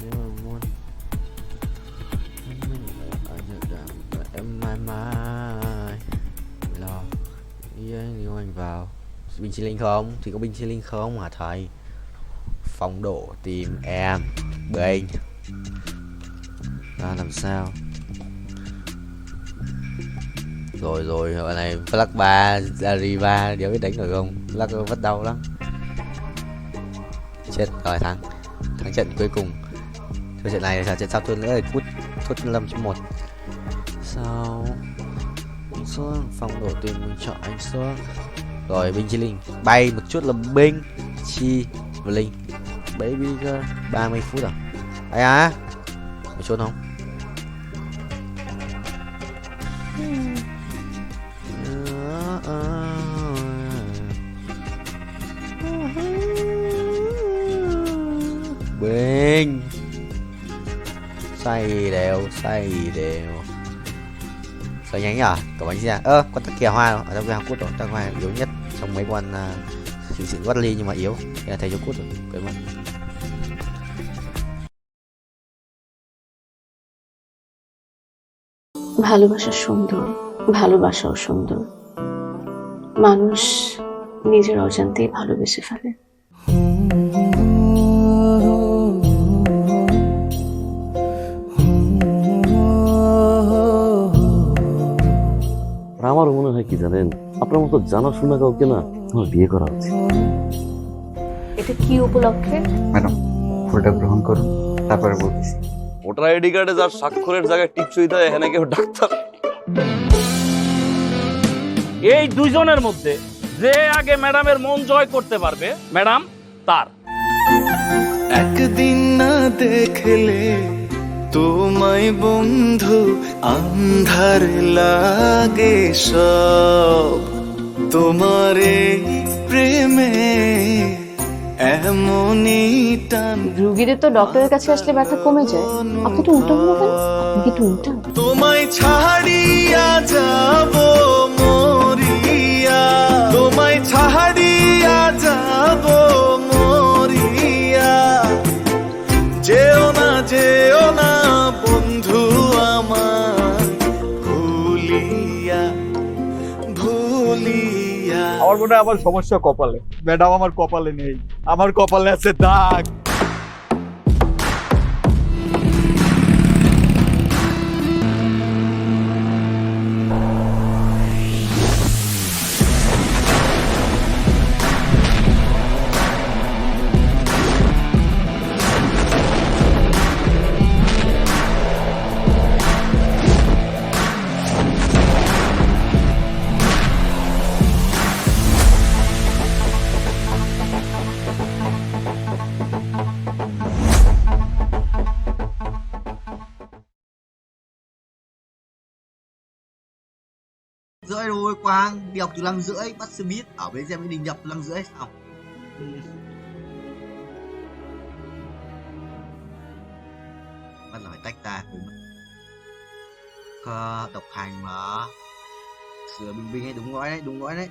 Nếu mà muốn anh em mãi lo nếu anh vào binh chi linh không thì có binh chi linh không hả thầy? Phong độ tìm em Bình ra làm sao? Rồi hồi này Flash 3 Arriva đéo biết đánh được không? Flash vất đau lắm. Chết rồi, thắng trận cuối cùng. Thôi trận này là trận sau tuần nữa thì cút 5.1. Sao xuống phong độ tìm mình chọn anh xuống. Rồi binh chi linh bay một chút là binh chi linh. Baby girl 30 phút à? Ai á? Mày trốn không? Bình xoay đều xoay nhanh à? Cậu bánh ra con tắc kia hoa ở trong kia cút rồi. Tắc hoa yếu nhất trong mấy con xịn quát ly nhưng mà yếu. Thế là thầy cho cút rồi, quên mất. ভালোবাসা সুন্দর, ভালোবাসাও সুন্দর। মানুষ নিজের অজান্তেই ভালোবেসে ফেলে। আমার মনে হয় কি জানেন, আপনার মতো জানাশোনা কাউকে না আমার বিয়ে করা উচিত। এটা কি উপলক্ষে? ম্যাডাম ফুলটা গ্রহণ করুন, তারপরে বলতেছি। ভোটার আইডি কার্ডে যার স্বাক্ষরের জায়গায় টিপসই দেয় এখানে কেউ ডাক্তার। এই দুইজনের মধ্যে যে আগে ম্যাডামের মন জয় করতে পারবে ম্যাডাম তার। একদিন না দেখলে তোমায় বন্ধু আন্ধার লাগে সব, তোমার এই প্রেমে এমনই টান। রুগীদের তো ডক্টরের কাছে আসলে ব্যথা কমে যায়, আপনি তো উল্টো হলো কেন? আপনি কি একটু উল্টা? তোমায় ছাড়িয়া যাব মরিয়া, তোমায় ছাড়িয়া যাব মরিয়া, যেও না বন্ধু আমার ভুলিয়া ভুলিয়া। আমার মনে হয় আমার সমস্যা কপালে, ম্যাডাম আমার কপালে নেই, আমার কপালে আছে দাগ। Rưỡi rồi Quang, đi học từ 5:30 bắt xe buýt ở bến xe Mỹ Đình, đi học từ 5:30 sao? Bắt là phải tách ra đúng không? Độc hành mà sửa bình bình ấy, đúng gói đấy.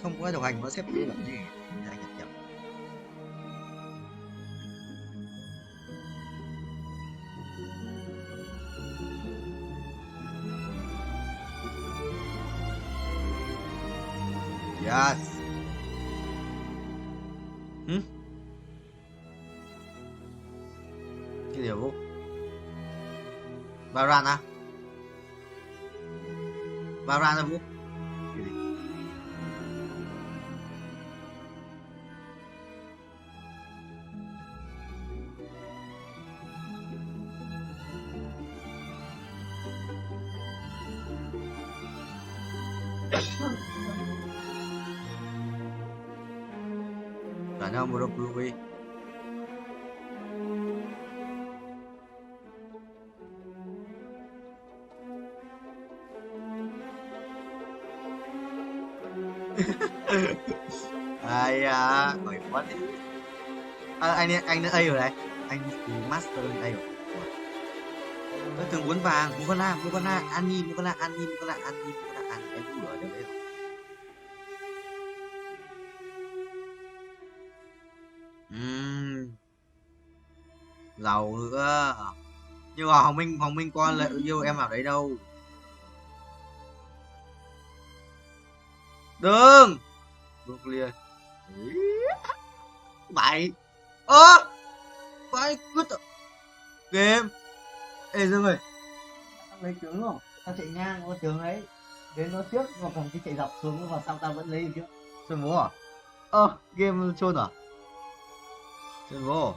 Xong có độc hành nó xếp đi làm gì? Anh nhập. Yes. Cái điều vô Baran à? Baran là vô. Cái gì? Sana mo Ruby. Ai à, mày quá đi. Anh đã A rồi đấy. Anh master lên A rồi. Tôi thường muốn vàng, mua con na, Annie, mua con na, anh em vừa ở đây rồi. Giàu nữa. Nhưng mà Hồng Minh con lại yêu em ở đấy đâu. Đừng liền. Mày mày cứ game. Ê Dương ơi, tao lấy trứng không? Tao chạy ngang qua trứng ấy, đến nó trước mà còn cái chạy dọc xuống vào sau tao vẫn lấy được chứ. Sơn bố à? Game chôn à? Sơn bố.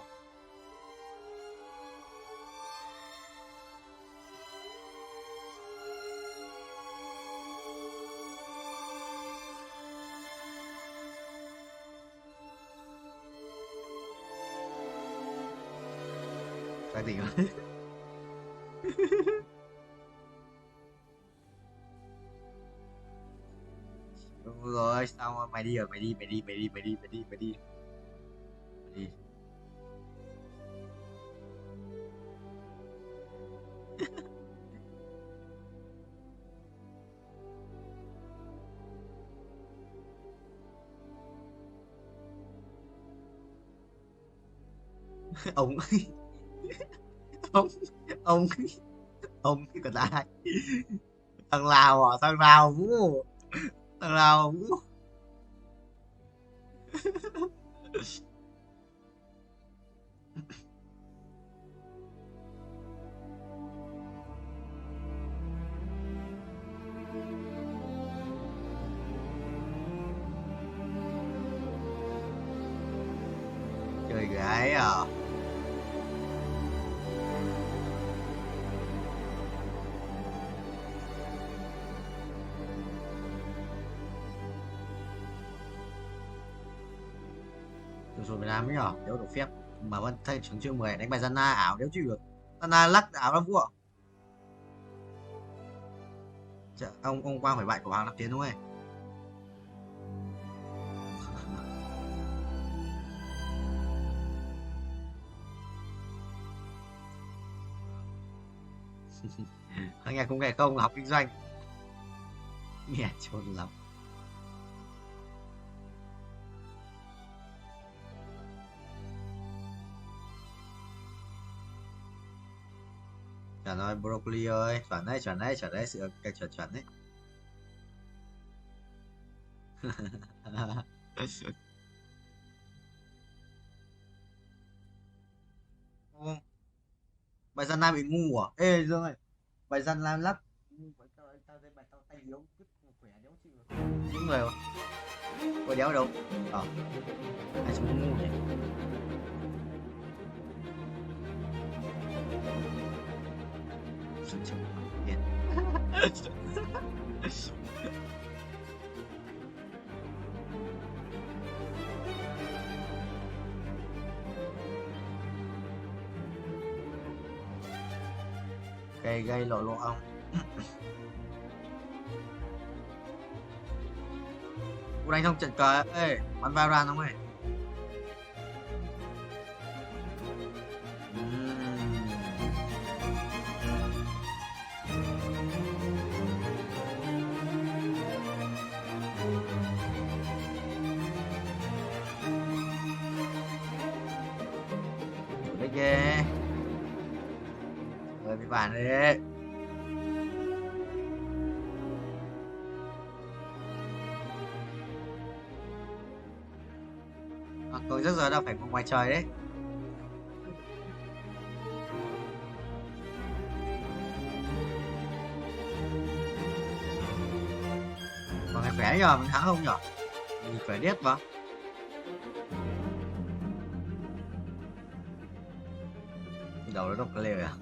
Phải tỉnh rồi. Đúng rồi, sao mày đi rồi, mày đi. ông còn ai? Thằng Lào à? Thằng Lào Vũ. Chơi gái à? rồi phải làm mới nhở, đéo được phép. Mà vẫn thấy trường chương 10 đánh bài gian na ảo đéo chịu được. Gian na lắc ảo lắm vua. Ông Quang phải bại của Hoàng Lập Tiến đúng không? Nghe cũng nghe không, học kinh doanh. Nghe chôn lắm. Chuẩn rồi, broccoli ơi, chuẩn đấy, sự cái chuẩn đấy. Ô, bài gian nam bị ngu à? Ê Dương ơi, bài gian nam lắc. Tao đây bài tao tay yếu, cứ khỏe đéo chịu được. Những người mà. Ôi đéo đâu. Ai chúng ngu nhỉ? Gây lộ ông. Cô đánh xong trận cờ ê, bắn Valorant không ơi? Đấy ghê. Ơi bị bàn đấy. Còn rất giờ đâu phải ngoài trời đấy. Còn ngày khỏe nhờ, mình thắng không nhở? Mình khỏe điếc mà. Đầu nó độc cái lều à?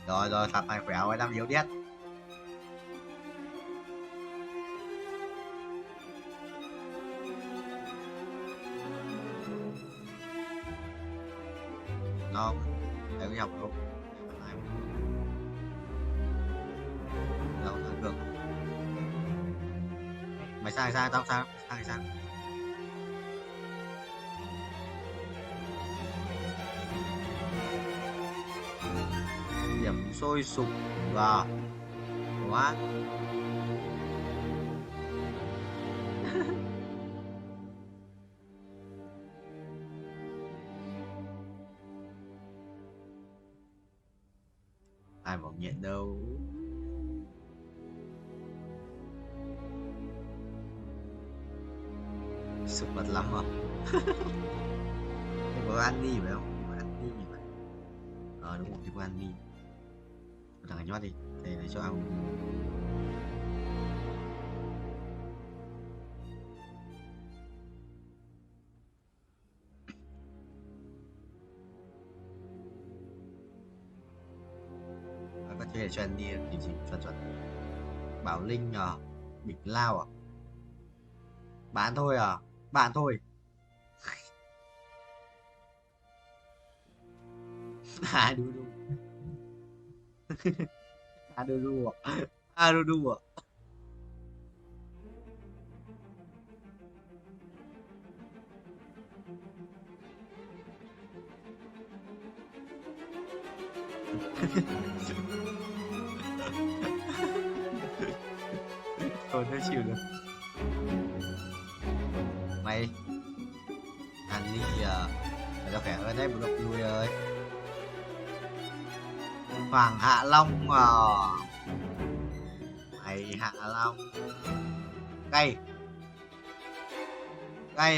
Rồi, thằng này khỏe rồi, làm yếu điếc. Nó để cái học luôn. Đâu thằng được. Mày sai tao sai. Điểm sôi sục và quá. Ai bảo nghiện đâu. Sụp mặt lắm à. Có ăn đi phải không? Có ăn đi vậy. Đúng rồi, thì có ăn đi. Thằng nhót đi, thầy này cho ăn. Có thể cho ăn đi thì gì chuẩn. Bảo Linh à, Bịch Lao à? Bạn thôi à? Bạn thôi. Đu đu. Đu đu à? Thôi nó chịu được. Mày ăn đi cho khỏe hơn đấy, một vui ơi. Hoàng Hạ Long à. Mày Hạ Long cay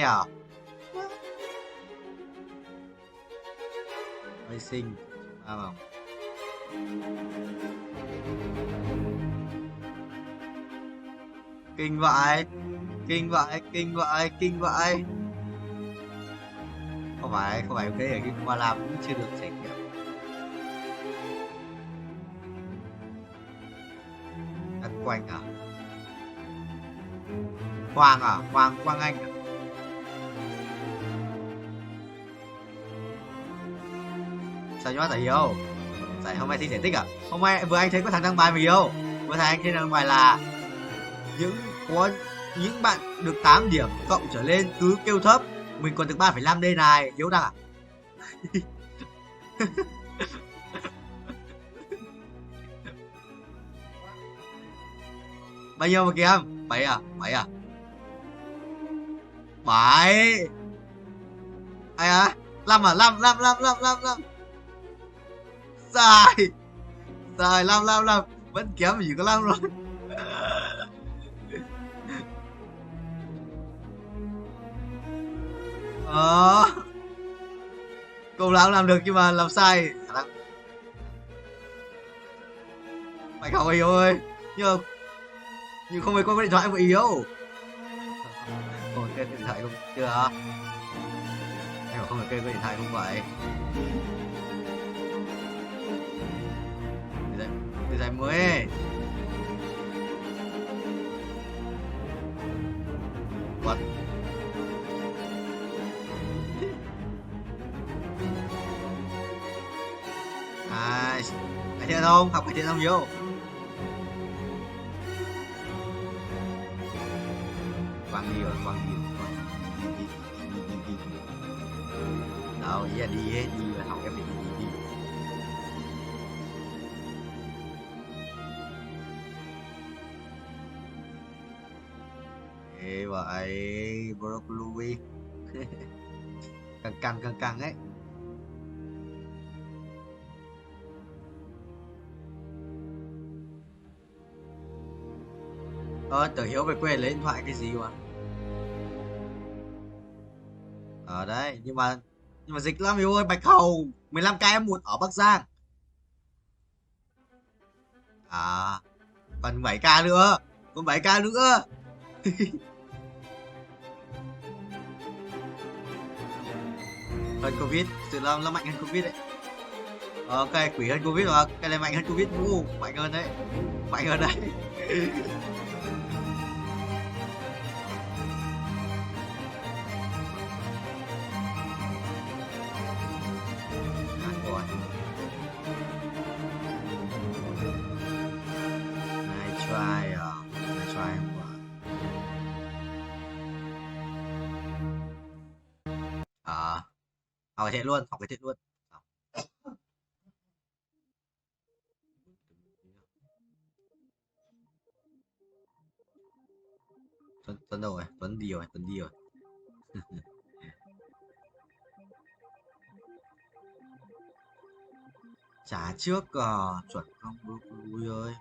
à? Mày xinh không? Kinh vậy. Không phải cái ở cái qua làm cũng chưa được trải nghiệm. Quang à? Quang à? Quang Anh à? Sao nhót tại Hiếu? Tại hôm nay thi giải tích à? Hôm nay vừa anh thấy có thằng đăng bài mà Hiếu. Vừa thấy anh thấy đăng bài là những bạn được 8 điểm cộng trở lên cứ kêu thấp. Mình còn được 3,5 đây này. Hiếu đăng à? Bao nhiêu mà kìa? 7 à? 7 à? 7. Ai à? 5 à? 5. Sai. Sai 5. Vẫn kém chỉ có 5 rồi. Câu nào cũng làm được nhưng mà làm sai. Mày không Hiếu ơi. Nhưng không phải có điện thoại của Hiếu. Ồ, cái điện thoại không chưa hả? Em bảo không phải cây có điện thoại không vậy? Để giải mới. What? Cải thiện không? Học cải thiện không Hiếu? Quang đi rồi. Đi. Đâu, ý là đi ấy, đi rồi học em đi. Ê vậy, broccoli. Căng ấy. Tưởng Hiếu về quê lấy điện thoại cái gì mà. Ở đấy, nhưng mà dịch lắm Hiếu ơi. Bạch Hầu 15k M1 ở Bắc Giang. À, còn 7k nữa. Hơn Covid, sự nó mạnh hơn Covid đấy. Ok, quỷ hơn Covid mà, cái này mạnh hơn Covid. Mạnh hơn đấy. Nice try em quả. Học cải thiện luôn. Tuấn đâu rồi? Tuấn đi rồi. Trả trước chuẩn không vui ơi.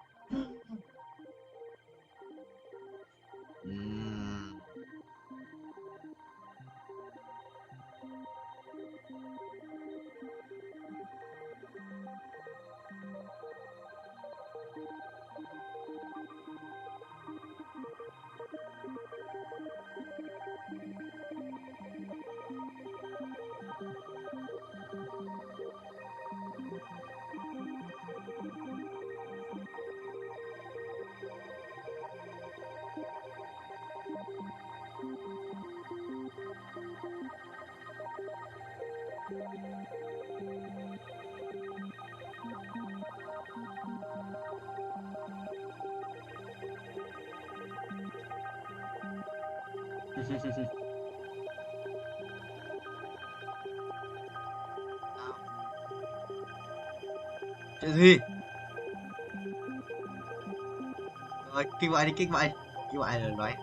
Chuyện gì? Rồi, kích vậy rồi nói.